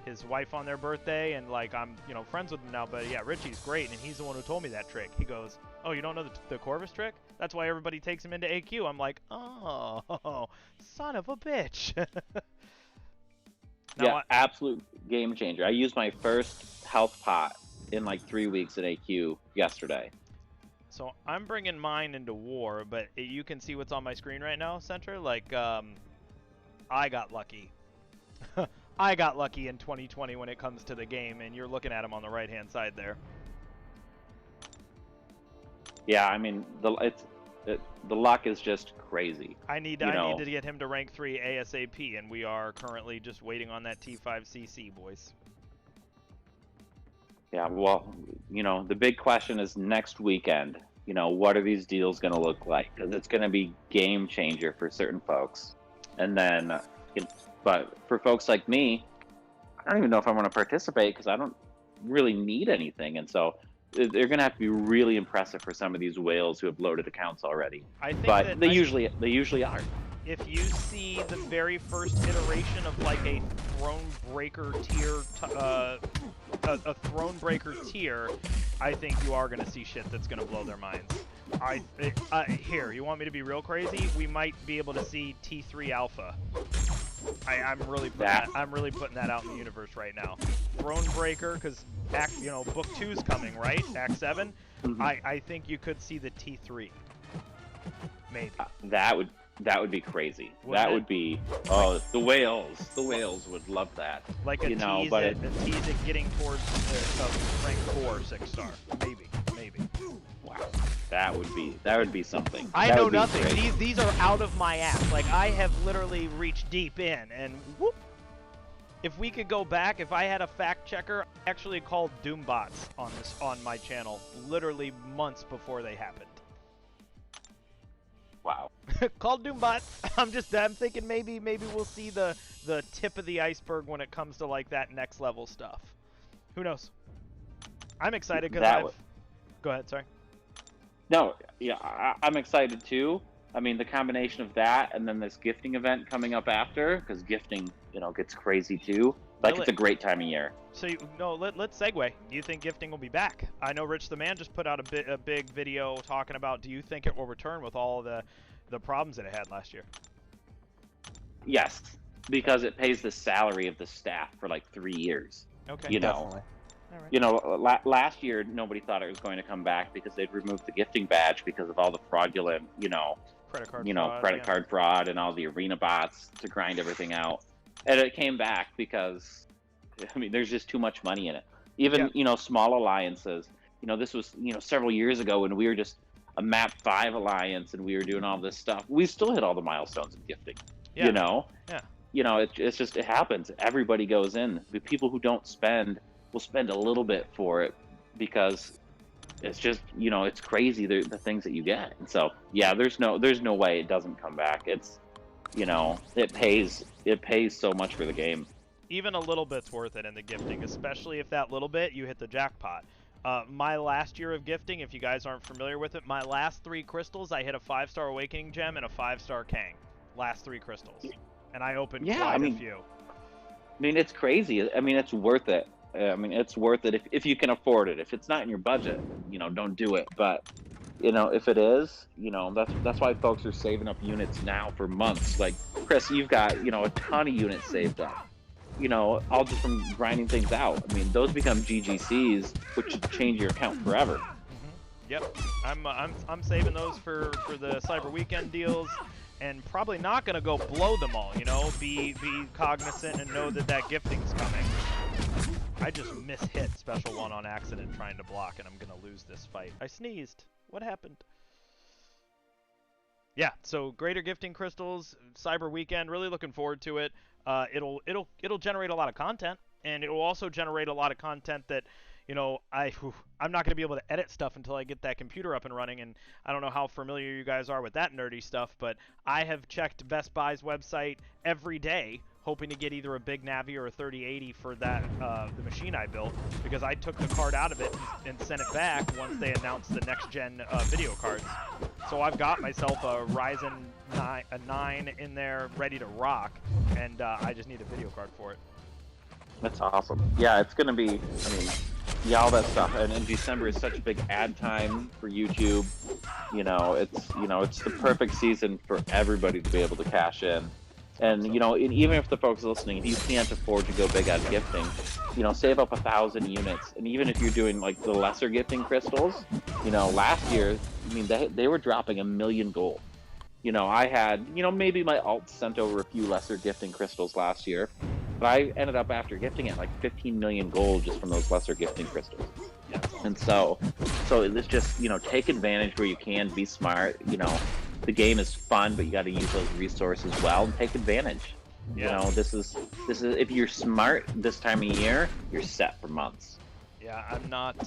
his wife on their birthday, and like I'm friends with him now. But yeah, Richie's great, and he's the one who told me that trick. He goes, "Oh, you don't know the Corvus trick? That's why everybody takes him into AQ." I'm like, "Oh, son of a bitch." Yeah, absolute game changer. I used my first health pot in like 3 weeks in AQ yesterday. So I'm bringing mine into war, but you can see what's on my screen right now, Center. Like, I got lucky. I got lucky in 2020 when it comes to the game, and you're looking at him on the right-hand side there. Yeah, I mean, the luck is just crazy. I need to get him to rank 3 ASAP, and we are currently just waiting on that T5CC, boys. Yeah, well, you know, the big question is next weekend. You know, what are these deals going to look like? Because it's going to be game changer for certain folks. And then, but for folks like me, I don't even know if I want to participate because I don't really need anything. And so they're going to have to be really impressive for some of these whales who have loaded accounts already. I think but they usually are. If you see the very first iteration of like a Thronebreaker tier, a Thronebreaker tier, I think you are going to see shit that's going to blow their minds. Here, you want me to be real crazy? We might be able to see T3 Alpha. I'm really putting that out in the universe right now. Thronebreaker, because Book 2's coming, right? Act 7. Mm-hmm. I think you could see the T3. Maybe. That would be crazy. Wouldn't would be the whales would love that. Like a tease it getting towards the rank 4 6-star. Maybe. Wow. That would be something. I know nothing. These are out of my ass. Like I have literally reached deep in, and whoop. If we could go back, if I had a fact checker, I actually called Doombots on my channel literally months before they happened. Wow. Called Doombots. I'm thinking maybe we'll see the tip of the iceberg when it comes to like that next level stuff. Who knows? I'm excited because Go ahead, sorry. No, yeah, I'm excited too. I mean, the combination of that and then this gifting event coming up after, because gifting, gets crazy too. Like, it's a great time of year. So, let's segue. Do you think gifting will be back? I know Rich the Man just put out a big video talking about, do you think it will return with all the problems that it had last year? Yes, because it pays the salary of the staff for like 3 years. Okay. Definitely. All right. Last year nobody thought it was going to come back because they'd removed the gifting badge because of all the fraudulent, credit card fraud and all the arena bots to grind everything out. And it came back because, there's just too much money in it. Even, small alliances. This was, several years ago when we were just a map 5 alliance and we were doing all this stuff. We still hit all the milestones in gifting. Yeah. Yeah. It happens. Everybody goes in. The people who don't spend will spend a little bit for it, because it's just, it's crazy the things that you get. And so yeah, there's no way it doesn't come back. It's, it pays so much for the game. Even a little bit's worth it in the gifting, especially if that little bit you hit the jackpot. My last year of gifting, if you guys aren't familiar with it, my last 3 crystals, I hit a 5-star Awakening Gem and a 5-star Kang. Last 3 crystals. And I opened quite a few. I mean, it's crazy. I mean, it's worth it. I mean, it's worth it if you can afford it. If it's not in your budget, don't do it. But, if it is, that's why folks are saving up units now for months. Like, Chris, you've got, a ton of units saved up. All just from grinding things out. I mean, those become GGCs, which change your account forever. Yep, I'm saving those for the Cyber Weekend deals, and probably not gonna go blow them all. Be cognizant and know that gifting's coming. I just mishit special one on accident trying to block, and I'm gonna lose this fight. I sneezed. What happened? Yeah, so greater gifting crystals, Cyber Weekend. Really looking forward to it. It'll generate a lot of content, and it will also generate a lot of content that, I'm not going to be able to edit stuff until I get that computer up and running, and I don't know how familiar you guys are with that nerdy stuff, but I have checked Best Buy's website every day, hoping to get either a Big Navi or a 3080 for that the machine I built, because I took the card out of it and sent it back once they announced the next-gen video cards. So I've got myself a Ryzen 9 in there ready to rock, and I just need a video card for it. That's awesome. Yeah, it's going to be, all that stuff. And December is such a big ad time for YouTube. It's the perfect season for everybody to be able to cash in. And, even if the folks listening, if you can't afford to go big on gifting, save up 1,000 units. And even if you're doing, like, the lesser gifting crystals, last year, they were dropping 1 million gold. I had, maybe my alt sent over a few lesser gifting crystals last year, but I ended up after gifting it like 15 million gold just from those lesser gifting crystals. And so it's just, take advantage where you can, be smart. The game is fun, but you got to use those resources well and take advantage. This is if you're smart this time of year, you're set for months. Yeah, I'm not.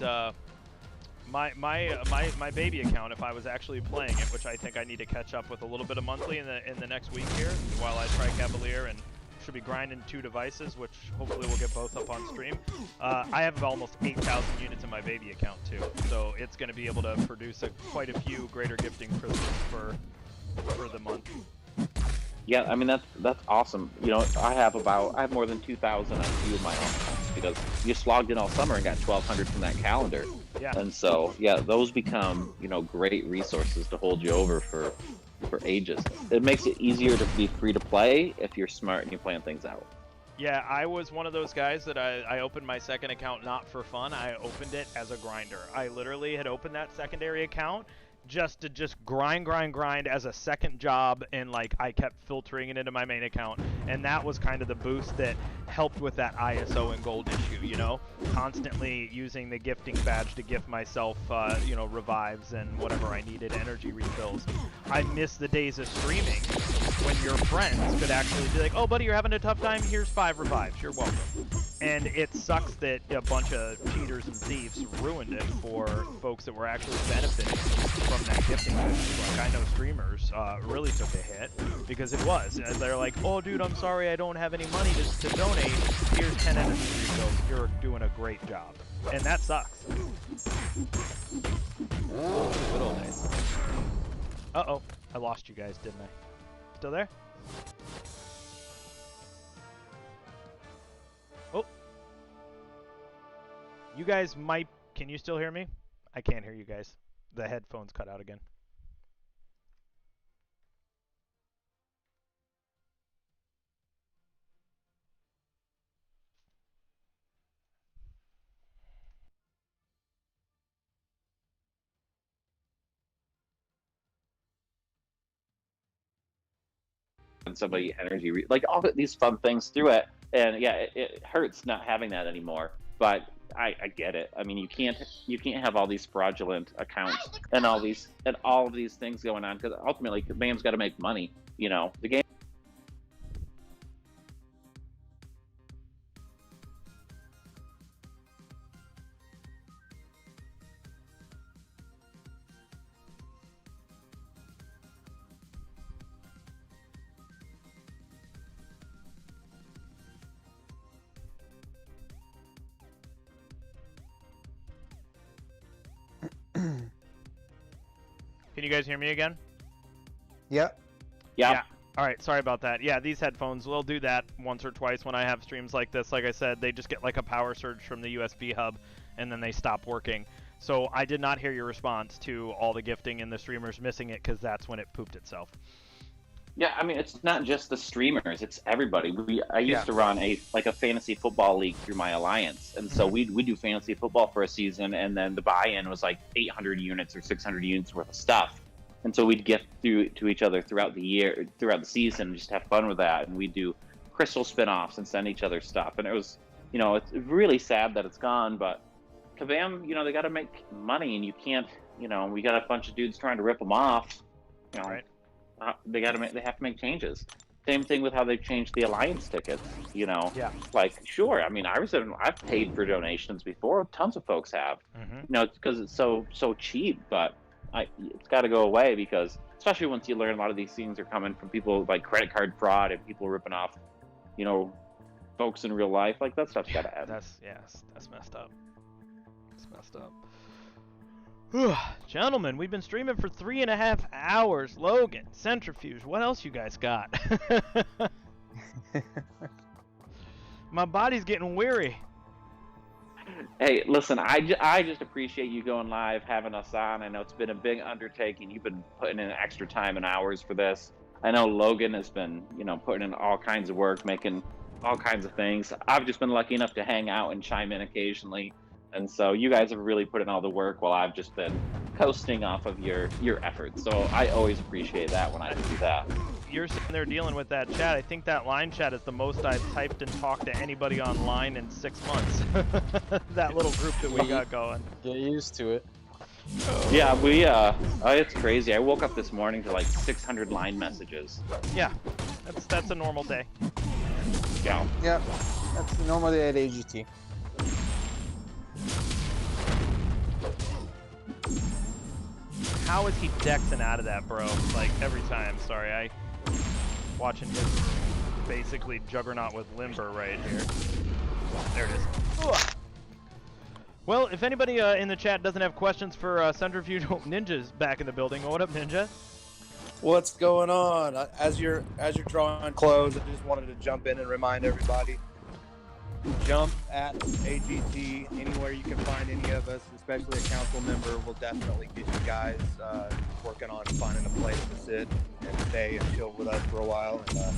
My baby account, if I was actually playing it, which I think I need to catch up with a little bit of monthly in the next week here, while I try Cavalier, and should be grinding 2 devices, which hopefully we'll get both up on stream. I have almost 8,000 units in my baby account too, so it's going to be able to produce quite a few greater gifting crystals for the month. Yeah, that's awesome. I have more than 2,000 on a few of my own accounts because you just logged in all summer and got 1,200 from that calendar. Yeah. And so, yeah, those become, great resources to hold you over for ages. It makes it easier to be free to play if you're smart and you plan things out. Yeah, I was one of those guys that I opened my second account not for fun. I opened it as a grinder. I literally had opened that secondary account just to grind as a second job, and I kept filtering it into my main account, and that was kind of the boost that helped with that ISO and gold issue, constantly using the gifting badge to gift myself revives and whatever I needed, energy refills. I miss the days of streaming when your friends could actually be like, oh buddy, you're having a tough time, here's 5 revives, you're welcome. And it sucks that a bunch of cheaters and thieves ruined it for folks that were actually benefiting from that gifting business. I know streamers really took a hit because it was. They're like, oh dude, I'm sorry I don't have any money to donate. Here's 10 energy refills. You're doing a great job. And that sucks. Good old days. Uh-oh. I lost you guys, didn't I? Still there? Oh. You guys might... Can you still hear me? I can't hear you guys. The headphones cut out again. And somebody energy, all these fun things through it. And yeah, it hurts not having that anymore. But I get it. You can't have all these fraudulent accounts and all of these things going on, because ultimately the game's got to make money. The game. Can you guys hear me again? Yep. Yeah. All right, sorry about that. Yeah, these headphones will do that once or twice when I have streams like this. Like I said, they just get like a power surge from the USB hub, and then they stop working. So I did not hear your response to all the gifting and the streamers missing it, because that's when it pooped itself. Yeah, I mean, it's not just the streamers; it's everybody. I used to run a fantasy football league through my alliance, and so we do fantasy football for a season, and then the buy-in was like 800 units or 600 units worth of stuff. And so we'd gift to each other throughout the season, and just have fun with that. And we'd do crystal spin-offs and send each other stuff. And it was, it's really sad that it's gone, but Kabam, they got to make money, and you can't, we got a bunch of dudes trying to rip them off. Right. They have to make changes. Same thing with how they've changed the alliance tickets. Yeah. Like, sure, I mean, I've paid for donations before. Tons of folks have. It's because it's so cheap, but it's got to go away, because especially once you learn a lot of these things are coming from people like credit card fraud and people ripping off, folks in real life. Like, that stuff's got to end. That's messed up. It's messed up. Gentlemen, we've been streaming for 3.5 hours. Logan, Centrifuge, what else you guys got? My body's getting weary. Hey, listen, I just appreciate you going live, having us on. I know it's been a big undertaking. You've been putting in extra time and hours for this. I know Logan has been, putting in all kinds of work, making all kinds of things. I've just been lucky enough to hang out and chime in occasionally. And so you guys have really put in all the work, while I've just been coasting off of your efforts. So I always appreciate that when I do that. You're sitting there dealing with that chat. I think that line chat is the most I've typed and talked to anybody online in 6 months. That little group that we got going. Get used to it. Yeah, it's crazy. I woke up this morning to like 600 line messages. Yeah, that's a normal day. Yeah. Yep, that's a normal day at AGT. How is he dexing out of that, bro? Like, every time. Sorry, watching his basically juggernaut with limber right here. There it is. Ugh. Well, if anybody in the chat doesn't have questions for Centrifuge, Ninja's back in the building. What up, Ninja? What's going on? As you're drawing close, I just wanted to jump in and remind everybody. Jump at AGT anywhere you can find any of us, especially a council member. We'll definitely get you guys working on finding a place to sit and stay and chill with us for a while. And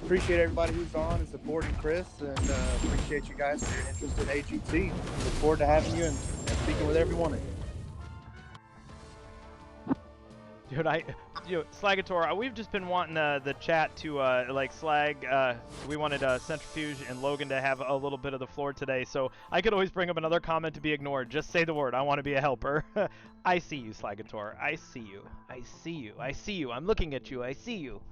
appreciate everybody who's on and supporting Chris, and appreciate you guys for your interest in AGT. Look forward to having you and speaking with every one of you. Dude, Slagator, we've just been wanting the chat to, we wanted Centrifuge and Logan to have a little bit of the floor today, so I could always bring up another comment to be ignored. Just say the word. I want to be a helper. I see you, Slagator. I see you. I see you. I see you. I'm looking at you. I see you.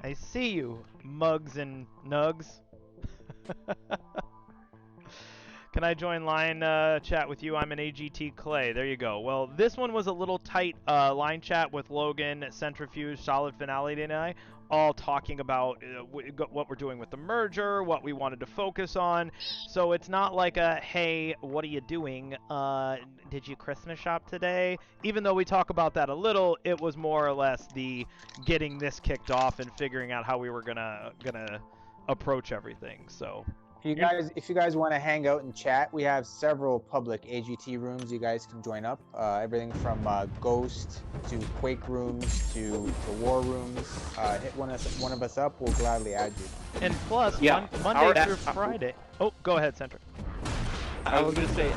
I see you, mugs and nugs. Can I join line chat with you? I'm an AGT Clay. There you go. Well, this one was a little tight line chat with Logan, Centrifuge, Solid Finality, and I, all talking about what we're doing with the merger, what we wanted to focus on. So it's not like a, hey, what are you doing? Did you Christmas shop today? Even though we talk about that a little, it was more or less the getting this kicked off and figuring out how we were gonna approach everything. So. If you guys want to hang out and chat, we have several public AGT rooms you guys can join up. Everything from Ghost to Quake rooms to war rooms. Hit one of us up, we'll gladly add you. And plus, Monday through Friday. Oh, go ahead, Centric. I was going to say,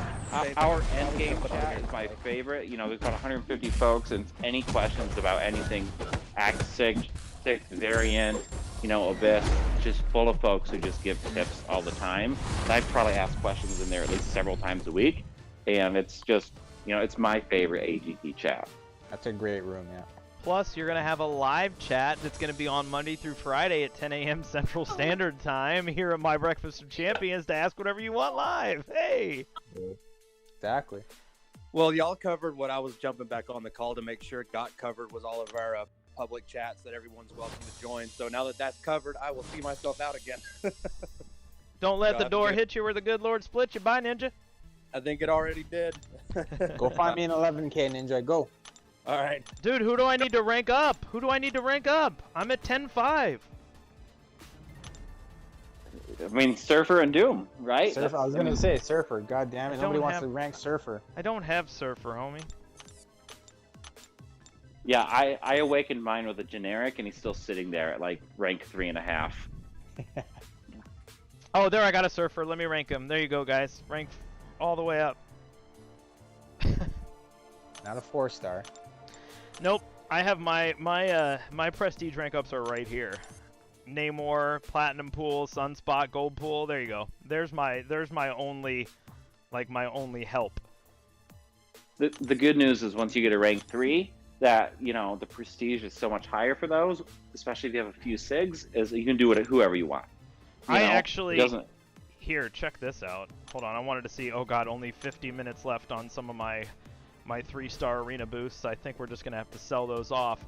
our endgame chat is my favorite. There's about 150 folks, and any questions about anything, Act 6 variant, Abyss, just full of folks who just give tips all the time. And I probably ask questions in there at least several times a week, and it's just, it's my favorite AGT chat. That's a great room, yeah. Plus, you're going to have a live chat that's going to be on Monday through Friday at 10 a.m. Central Standard Time here at My Breakfast of Champions to ask whatever you want live. Hey! Exactly. Well, y'all covered what I was jumping back on the call to make sure it got covered was all of our public chats that everyone's welcome to join. So now that that's covered, I will see myself out again. Don't let the door hit you where the good Lord split you. Bye, Ninja. I think it already did. Go find me an 11K, Ninja. Go. All right. Dude, who do I need to rank up? Who do I need to rank up? I'm at 10-5. I mean, Surfer and Doom, right? Surfer. I was gonna say Surfer. God damn it! Nobody wants to rank Surfer. I don't have Surfer, homie. Yeah, I awakened mine with a generic, and he's still sitting there at like rank 3.5. Oh, there, I got a Surfer. Let me rank him. There you go, guys. Rank all the way up. Not a 4-star. Nope. I have my prestige rank ups are right here. Namor, Platinum Pool, Sunspot, Gold Pool. There you go. There's my only, like, my only help. The good news is once you get a rank 3, that, you know, the prestige is so much higher for those, especially if you have a few SIGs, is you can do it whoever you want. Here, check this out. Hold on, I wanted to see. Oh god, only 50 minutes left on some of my 3-star arena boosts. I think we're just gonna have to sell those off.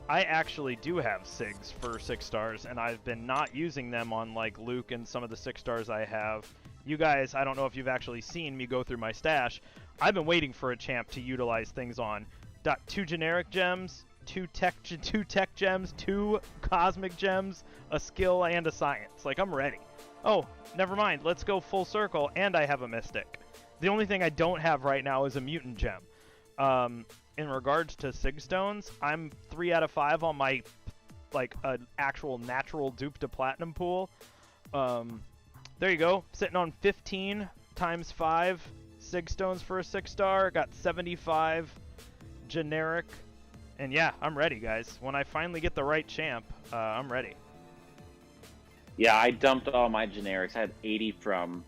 I actually do have SIGs for 6 stars, and I've been not using them on like Luke and some of the 6 stars I have. You guys, I don't know if you've actually seen me go through my stash. I've been waiting for a champ to utilize things on. 2 generic gems, 2 tech gems, 2 cosmic gems, a skill, and a science. Like, I'm ready. Oh, never mind. Let's go full circle, and I have a mystic. The only thing I don't have right now is a mutant gem. In regards to Sig Stones, I'm 3 out of 5 on my, like, actual natural dupe to platinum pool. There you go. Sitting on 15 times 5 Sig Stones for a 6-star. Got 75 generic. And yeah, I'm ready, guys. When I finally get the right champ, I'm ready. Yeah, I dumped all my generics. I had 80 from,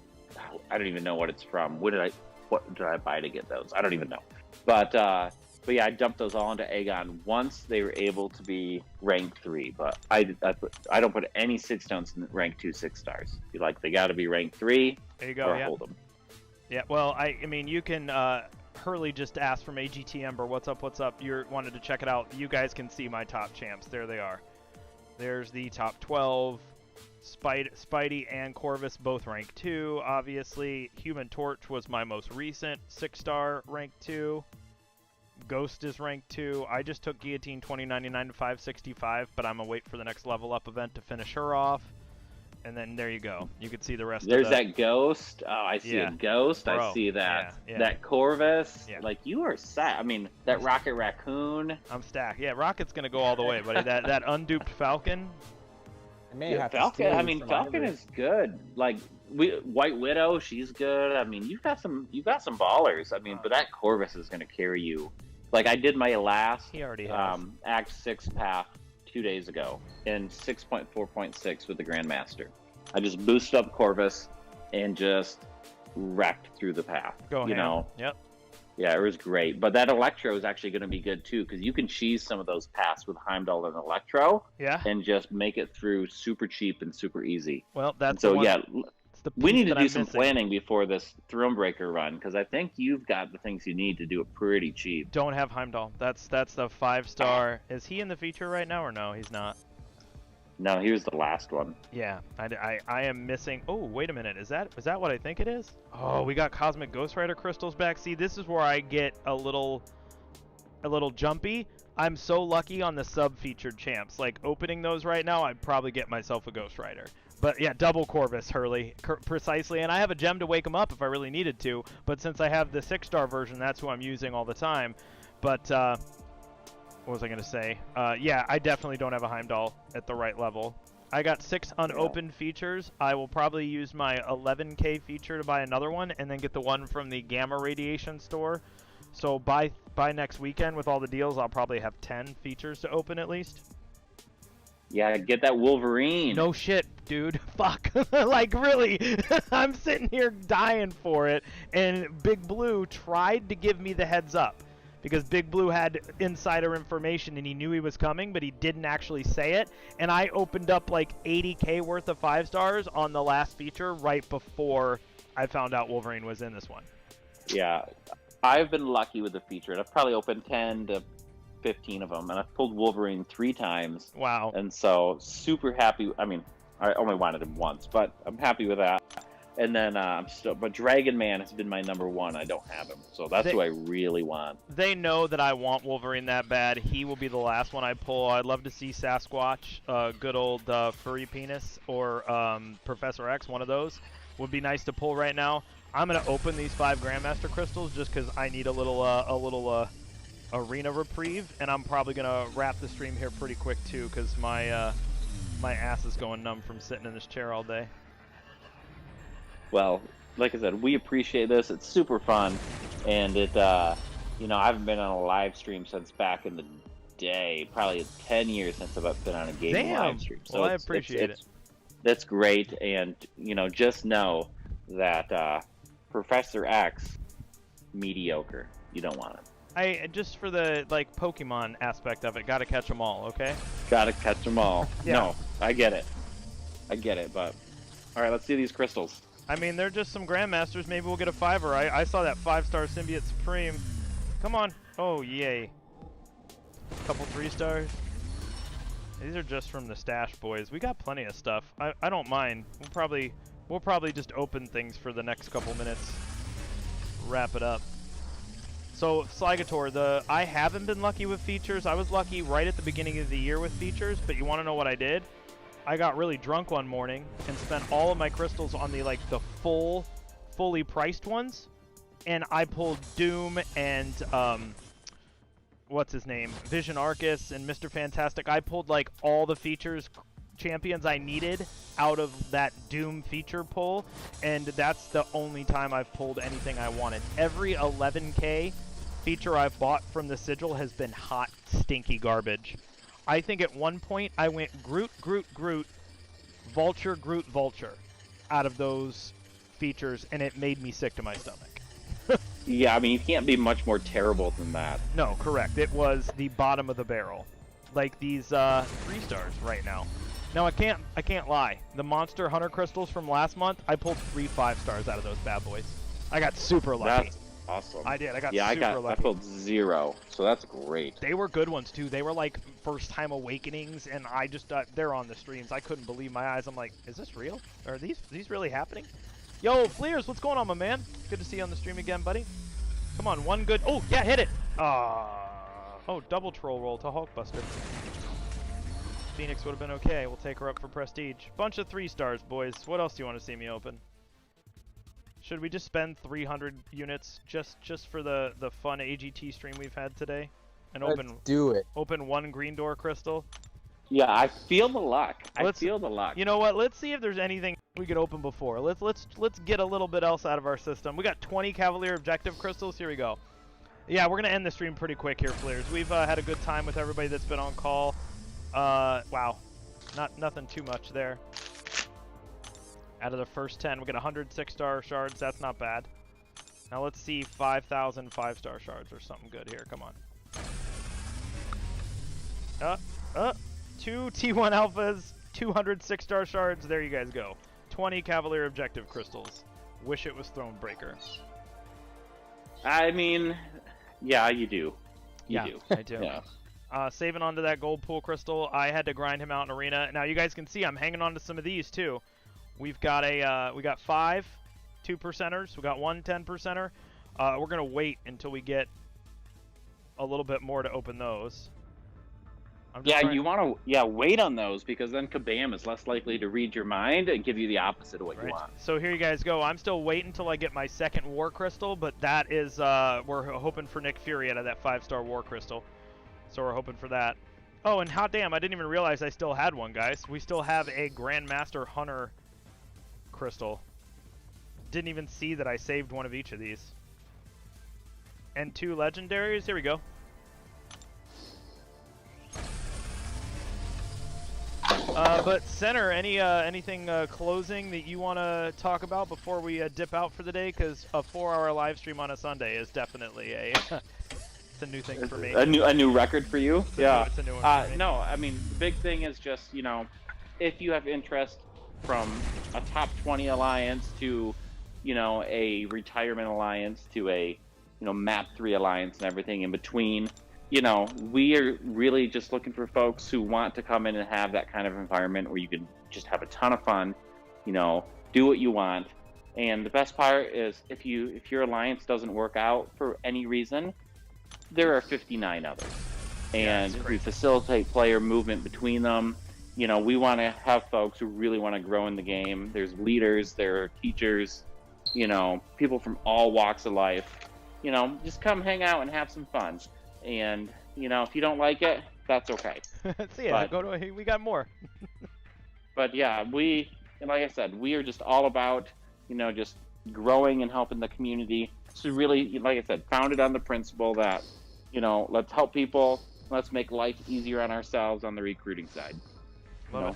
I don't even know what it's from. What did I buy to get those? I don't even know. But yeah, I dumped those all into Aegon once they were able to be rank 3. But I don't put any 6 stones in rank 2 6 stars. Like, they got to be rank 3. There you go. Or yeah. hold them. Yeah. Well, I mean, you can. Hurley just asked from AGT Ember, what's up? What's up? You wanted to check it out. You guys can see my top champs. There they are. There's the top 12. Spidey and Corvus both rank 2. Obviously, Human Torch was my most recent 6-star rank 2. Ghost is rank 2. I just took Guillotine 2099 to 565, but I'm gonna wait for the next level up event to finish her off. And then there you go. You can see the rest There's of the... that Ghost. Oh, I see a Ghost. Bro, I see that. yeah. That Corvus. Yeah. Like, you are set. I mean, that Rocket Raccoon. I'm stacked. Yeah, Rocket's going to go all the way, buddy. that unduped Falcon. Falcon. Falcon is good. Like, White Widow, she's good. I mean, you've got some ballers. I mean, but that Corvus is going to carry you. Like, I did my last Act 6 path 2 days ago in 6.4.6 with the Grandmaster. I just boosted up Corvus and just wrecked through the path. You know? Yep. Yeah, it was great. But that Electro is actually going to be good too, because you can cheese some of those paths with Heimdall and Electro. Yeah. And just make it through super cheap and super easy. Well, that's so the one, yeah. We need to do some missing. planning before this Thronebreaker run, because I think you've got the things you need to do it pretty cheap. Don't have Heimdall. That's the 5-star. Is he in the feature right now or no? He's not. No, he was the last one. Yeah, I am missing. Oh, wait a minute. Is that what I think it is? Oh, we got Cosmic Ghost Rider crystals back. See, this is where I get a little jumpy. I'm so lucky on the sub-featured champs. Like, opening those right now, I'd probably get myself a Ghost Rider. But yeah, double Corvus, Hurley, precisely. And I have a gem to wake him up if I really needed to. But since I have the 6-star version, that's who I'm using all the time. But, what was I going to say? Yeah, I definitely don't have a Heimdall at the right level. I got 6 unopened features. I will probably use my 11K feature to buy another one, and then get the one from the Gamma Radiation store. So by next weekend, with all the deals, I'll probably have 10 features to open at least. Yeah, get that Wolverine. No shit, dude. Fuck. Like, really, I'm sitting here dying for it, and Big Blue tried to give me the heads up, because Big Blue had insider information and he knew he was coming, but he didn't actually say it. And I opened up like 80K worth of 5-stars on the last feature right before I found out Wolverine was in this one. Yeah, I've been lucky with the feature. I've probably opened 10 to 15 of them, and I've pulled Wolverine 3 times. Wow. And so, super happy. I mean, I only wanted him once, but I'm happy with that. And then but Dragon Man has been my number one. I don't have him, so that's who I really want. They know that I want Wolverine that bad. He will be the last one I pull. I'd love to see Sasquatch, good old Furry Penis, or Professor X. One of those would be nice to pull right now. I'm gonna open these 5 Grandmaster crystals just because I need a little arena reprieve, and I'm probably gonna wrap the stream here pretty quick too, because my my ass is going numb from sitting in this chair all day. Well, like I said, we appreciate this. It's super fun, and it, you know, I haven't been on a live stream since back in the day. Probably 10 years since I've been on a gaming live stream. So well, I appreciate it. That's great, and you know, just know that Professor X, mediocre. You don't want it. Just for the like Pokemon aspect of it, gotta catch them all, okay? Gotta catch them all. Yeah. No, I get it. But all right, let's see these crystals. I mean, they're just some Grandmasters. Maybe we'll get a 5-er. I saw that 5-star Symbiote Supreme. Come on. Oh, yay. Couple 3-stars. These are just from the stash, boys. We got plenty of stuff. I don't mind. We'll probably just open things for the next couple minutes. Wrap it up. So, Sligator, I haven't been lucky with features. I was lucky right at the beginning of the year with features, but you want to know what I did? I got really drunk one morning and spent all of my crystals on the fully priced ones, and I pulled Doom and what's his name, Vision Arcus and Mr. Fantastic. I pulled like all the features champions I needed out of that Doom feature pull, and that's the only time I've pulled anything I wanted. Every 11K feature I've bought from the sigil has been hot, stinky garbage. I think at one point I went Groot, Vulture, Groot, Vulture out of those features, and it made me sick to my stomach. Yeah, I mean, you can't be much more terrible than that. No, correct. It was the bottom of the barrel. Like these 3-stars right now. Now I can't lie. The Monster Hunter crystals from last month, I pulled 3 5-stars out of those bad boys. I got super lucky. That's awesome. I did. I got super lucky. I pulled 0, so that's great. They were good ones too. They were like first time awakenings, and I just they're on the streams. I couldn't believe my eyes. I'm like, is this real? Are these really happening? Yo, Fleers, what's going on, my man? Good to see you on the stream again, buddy. Come on, one good. Oh yeah, hit it. Oh, double troll roll to Hulkbuster. Phoenix would have been okay. We'll take her up for prestige. Bunch of 3-stars, boys. What else do you want to see me open? Should we just spend 300 units just for the fun AGT stream we've had today, and Let's do it. Open 1 green door crystal? Yeah, I feel the luck. I feel the luck. You know what? Let's see if there's anything we could open before. Let's get a little bit else out of our system. We got 20 Cavalier Objective crystals. Here we go. Yeah, we're gonna end the stream pretty quick here, Flares. We've had a good time with everybody that's been on call. Wow, nothing too much there. Out of the first 10, we get 100 6-star shards. That's not bad. Now let's see 5,000 5-star shards or something good here. Come on. 2 T1 alphas, 200 6-star shards. There you guys go. 20 Cavalier Objective crystals. Wish it was Thronebreaker. I mean, yeah, you do. You do. I do. Yeah. Saving onto that gold pool crystal, I had to grind him out in arena. Now you guys can see I'm hanging on to some of these too. We've got we got 5 2%ers. We got 1 10%er. We're gonna wait until we get a little bit more to open those. You want to wait on those, because then Kabam is less likely to read your mind and give you the opposite of what you want. So here you guys go. I'm still waiting until I get my 2nd War Crystal, but that is we're hoping for Nick Fury out of that 5-star War Crystal. So we're hoping for that. Oh, and hot damn, I didn't even realize I still had one, guys. We still have a Grandmaster Hunter crystal. Didn't even see that I saved one of each of these. And 2 legendaries. Here we go. But Center, anything closing that you want to talk about before we dip out for the day? Because a 4-hour live stream on a Sunday is definitely it's a new thing for me. A new record for you? Yeah. It's a new one for me. No, I mean, the big thing is just, you know, if you have interest from a top 20 alliance to, you know, a retirement alliance to a, you know, map 3 alliance and everything in between, you know, we are really just looking for folks who want to come in and have that kind of environment where you can just have a ton of fun, you know, do what you want, And the best part is if your alliance doesn't work out for any reason, there are 59 others. And we facilitate player movement between them. You know, we want to have folks who really want to grow in the game. There's leaders, there are teachers, you know, people from all walks of life. You know, just come hang out and have some fun. And, you know, if you don't like it, that's okay. See ya, we got more. But yeah, like I said, we are just all about, you know, just growing and helping the community. So really, like I said, founded on the principle that, you know, let's help people, let's make life easier on ourselves on the recruiting side. Love it.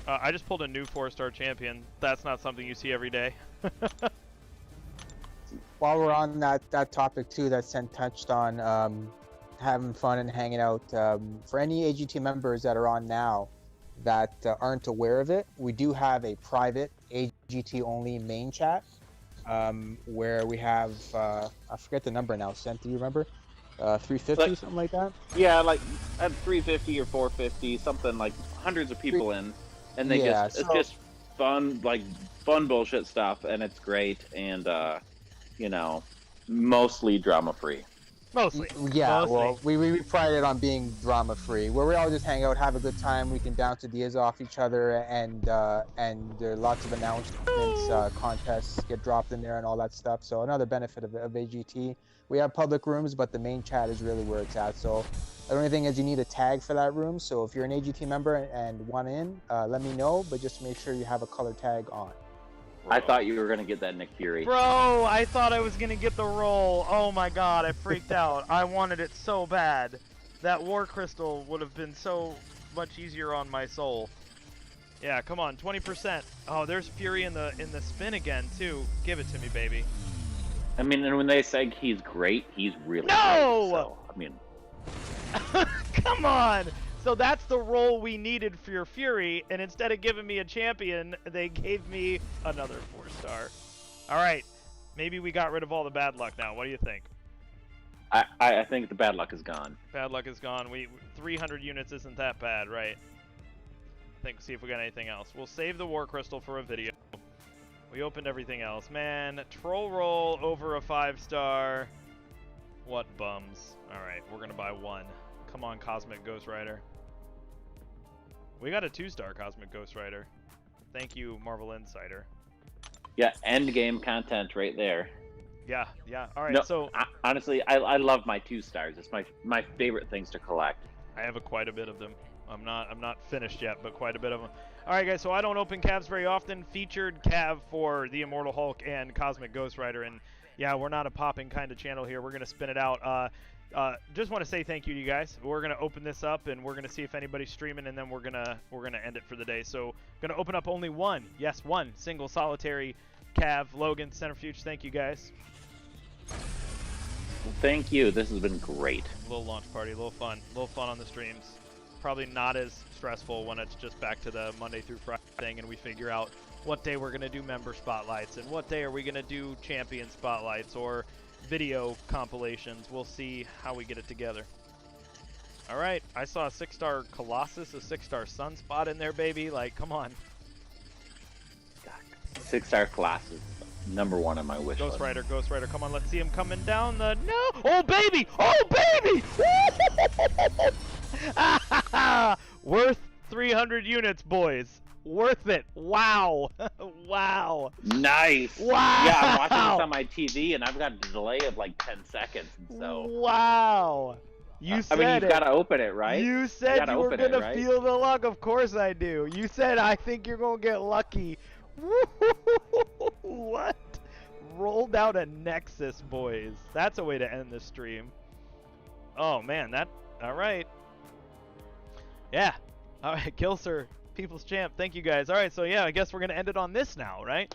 I just pulled a new 4-star champion. That's not something you see every day. While we're on that topic too, that Sen touched on, having fun and hanging out. For any AGT members that are on now that aren't aware of it, we do have a private AGT only main chat where we have I forget the number now. Sen, do you remember? 350, something like that. Yeah, like at 350 or 450, something like hundreds of people in, and they it's just fun, like fun bullshit stuff, and it's great, and you know, mostly drama free. Mostly. Yeah, well, we pride it on being drama free, where we all just hang out, have a good time. We can bounce ideas off each other, and there are lots of announcements, contests get dropped in there, and all that stuff. So another benefit of AGT. We have public rooms, but the main chat is really where it's at. So the only thing is you need a tag for that room. So if you're an AGT member and want in, let me know, but just make sure you have a color tag on. I thought you were going to get that Nick Fury. Bro, I thought I was going to get the roll. Oh my god, I freaked out. I wanted it so bad. That War Crystal would have been so much easier on my soul. Yeah, come on, 20%. Oh, there's Fury in the spin again, too. Give it to me, baby. I mean, and when they say he's great, he's really great. So, I mean... Come on! So that's the role we needed for your Fury, and instead of giving me a champion, they gave me another 4-star. Alright, maybe we got rid of all the bad luck now. What do you think? I think the bad luck is gone. Bad luck is gone. 300 units isn't that bad, right? See if we got anything else. We'll save the War Crystal for a video. We opened everything else. Man, troll roll over a 5-star. What bums. Alright, we're gonna buy one. Come on, Cosmic Ghost Rider. We got a 2-star Cosmic Ghost Rider. Thank you, Marvel Insider. Yeah, end game content right there. Yeah. Alright, no, so... honestly, I love my 2-stars. It's my favorite things to collect. I have quite a bit of them. I'm not finished yet, but quite a bit of them. Alright guys, so I don't open Cavs very often. Featured Cav for the Immortal Hulk and Cosmic Ghost Rider, and yeah, we're not a popping kind of channel here. We're going to spin it out. Just want to say thank you to you guys. We're going to open this up, and we're going to see if anybody's streaming, and then we're going to end it for the day. So going to open up only one. Yes, one single solitary Cav, Logan, Centrifuge. Thank you guys. Thank you. This has been great. A little launch party, a little fun on the streams. Probably not as stressful when it's just back to the Monday through Friday thing, and we figure out what day we're going to do member spotlights, and what day are we going to do champion spotlights or video compilations. We'll see how we get it together. All right, I saw a 6-star Colossus, a 6-star Sunspot in there, baby. Like, come on. 6-star Colossus, #1 on my wish list. list. Ghost Rider, come on, let's see him coming down the... No! Oh, baby! Worth 300 units, boys. Worth it. Wow. Wow. Nice. Wow. Yeah, I'm watching this on my TV, and I've got a delay of like 10 seconds. So. Wow. You said I mean, you've got to open it, right? You said you were going to feel the luck. Of course I do. You said, I think you're going to get lucky. What? Rolled out a Nexus, boys. That's a way to end the stream. Oh, man. All right. Yeah. All right, Kilser, People's Champ. Thank you, guys. All right, so yeah, I guess we're going to end it on this now, right?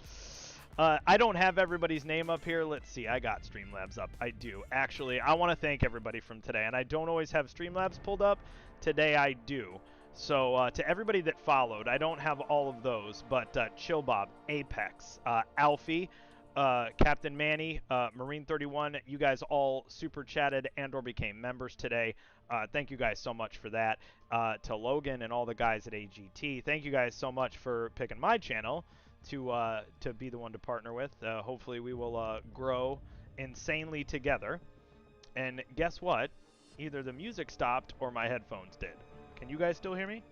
I don't have everybody's name up here. Let's see. I got Streamlabs up. I do. Actually, I want to thank everybody from today, and I don't always have Streamlabs pulled up. Today I do. So to everybody that followed, I don't have all of those, but Chillbob, Apex, Alfie, Captain Manny, Marine 31, you guys all super chatted and or became members today. Thank you guys so much for that. To Logan and all the guys at AGT, thank you guys so much for picking my channel to be the one to partner with. Hopefully we will grow insanely together. And guess what? Either the music stopped or my headphones did. Can you guys still hear me?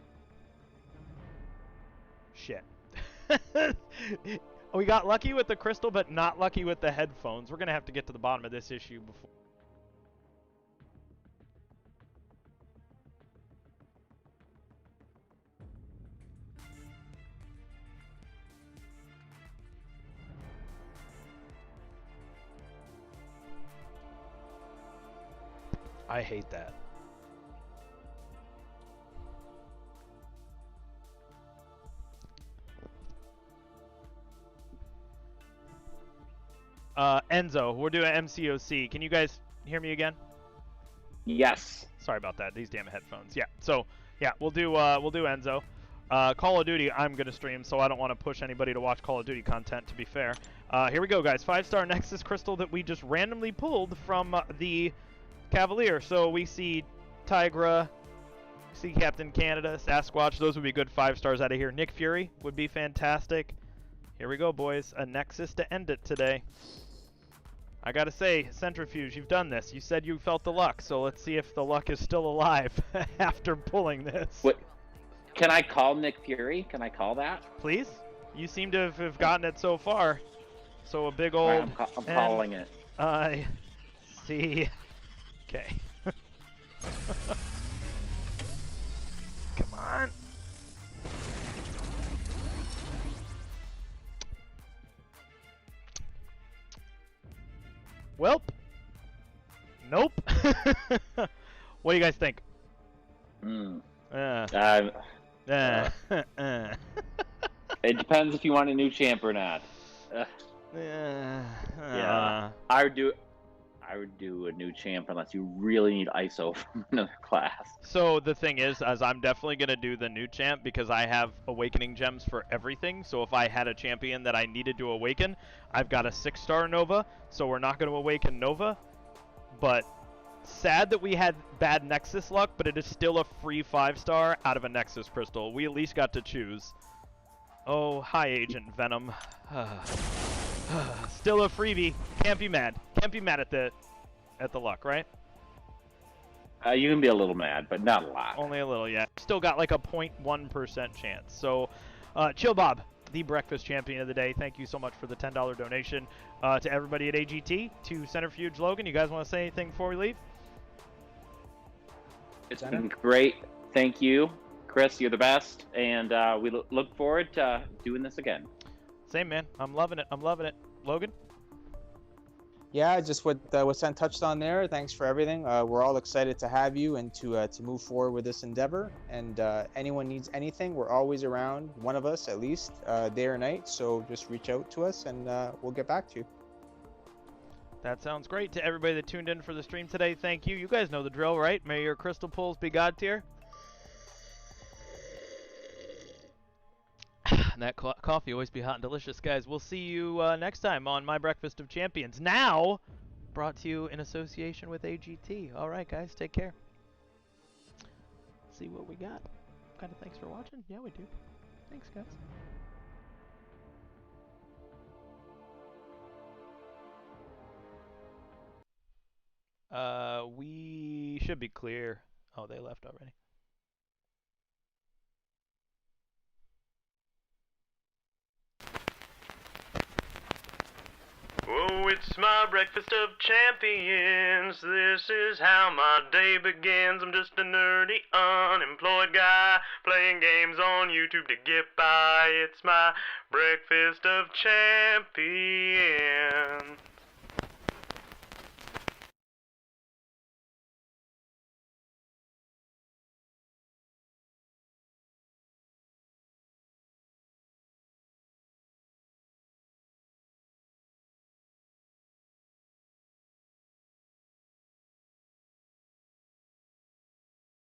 Shit. We got lucky with the crystal, but not lucky with the headphones. We're going to have to get to the bottom of this issue before. I hate that. Enzo, we're doing MCOC. Can you guys hear me again? Yes. Sorry about that. These damn headphones. Yeah. So yeah, we'll do Enzo. Call of Duty, I'm gonna stream, so I don't want to push anybody to watch Call of Duty content. To be fair, here we go, guys. 5-star Nexus crystal that we just randomly pulled from the Cavalier. So we see Tigra, see Captain Canada, Sasquatch. Those would be good 5 stars out of here. Nick Fury would be fantastic. Here we go, boys. A Nexus to end it today. I gotta say, Centrifuge, you've done this. You said you felt the luck, so let's see if the luck is still alive after pulling this. What? Can I call Nick Fury? Can I call that? Please? You seem to have gotten it so far. So a big old... I'm calling it. I see. Okay. Come on. Welp. Nope. What do you guys think? It depends if you want a new champ or not. Yeah. I would do a new champ unless you really need ISO from another class. So the thing is I'm definitely going to do the new champ because I have awakening gems for everything. So if I had a champion that I needed to awaken, I've got a 6-star Nova, so we're not going to awaken Nova. But sad that we had bad Nexus luck, but it is still a free 5-star out of a Nexus crystal. We at least got to choose. Oh, hi Agent Venom. Still a freebie. Can't be mad. Can't be mad at the luck, right? You can be a little mad, but not a lot. Only a little, yeah. Still got like a 0.1% chance. So, Chill Bob, the breakfast champion of the day, thank you so much for the $10 donation. To everybody at AGT, to Centrifuge Logan, you guys want to say anything before we leave? It's been great. Thank you. Chris, you're the best. And we look forward to doing this again. Same, man. I'm loving it. I'm loving it. Logan? Yeah, just what Sen touched on there. Thanks for everything. We're all excited to have you and to move forward with this endeavor. And anyone needs anything, we're always around, one of us at least, day or night. So just reach out to us and we'll get back to you. That sounds great. To everybody that tuned in for the stream today, thank you. You guys know the drill, right? May your crystal pulls be God tier. And that coffee always be hot and delicious, guys. We'll see you next time on My Breakfast of Champions. Now, brought to you in association with AGT. All right, guys, take care. See what we got. Kind of thanks for watching. Yeah, we do. Thanks, guys. We should be clear. Oh, they left already. Oh, it's my breakfast of champions. This is how my day begins. I'm just a nerdy, unemployed guy playing games on YouTube to get by. It's my breakfast of champions.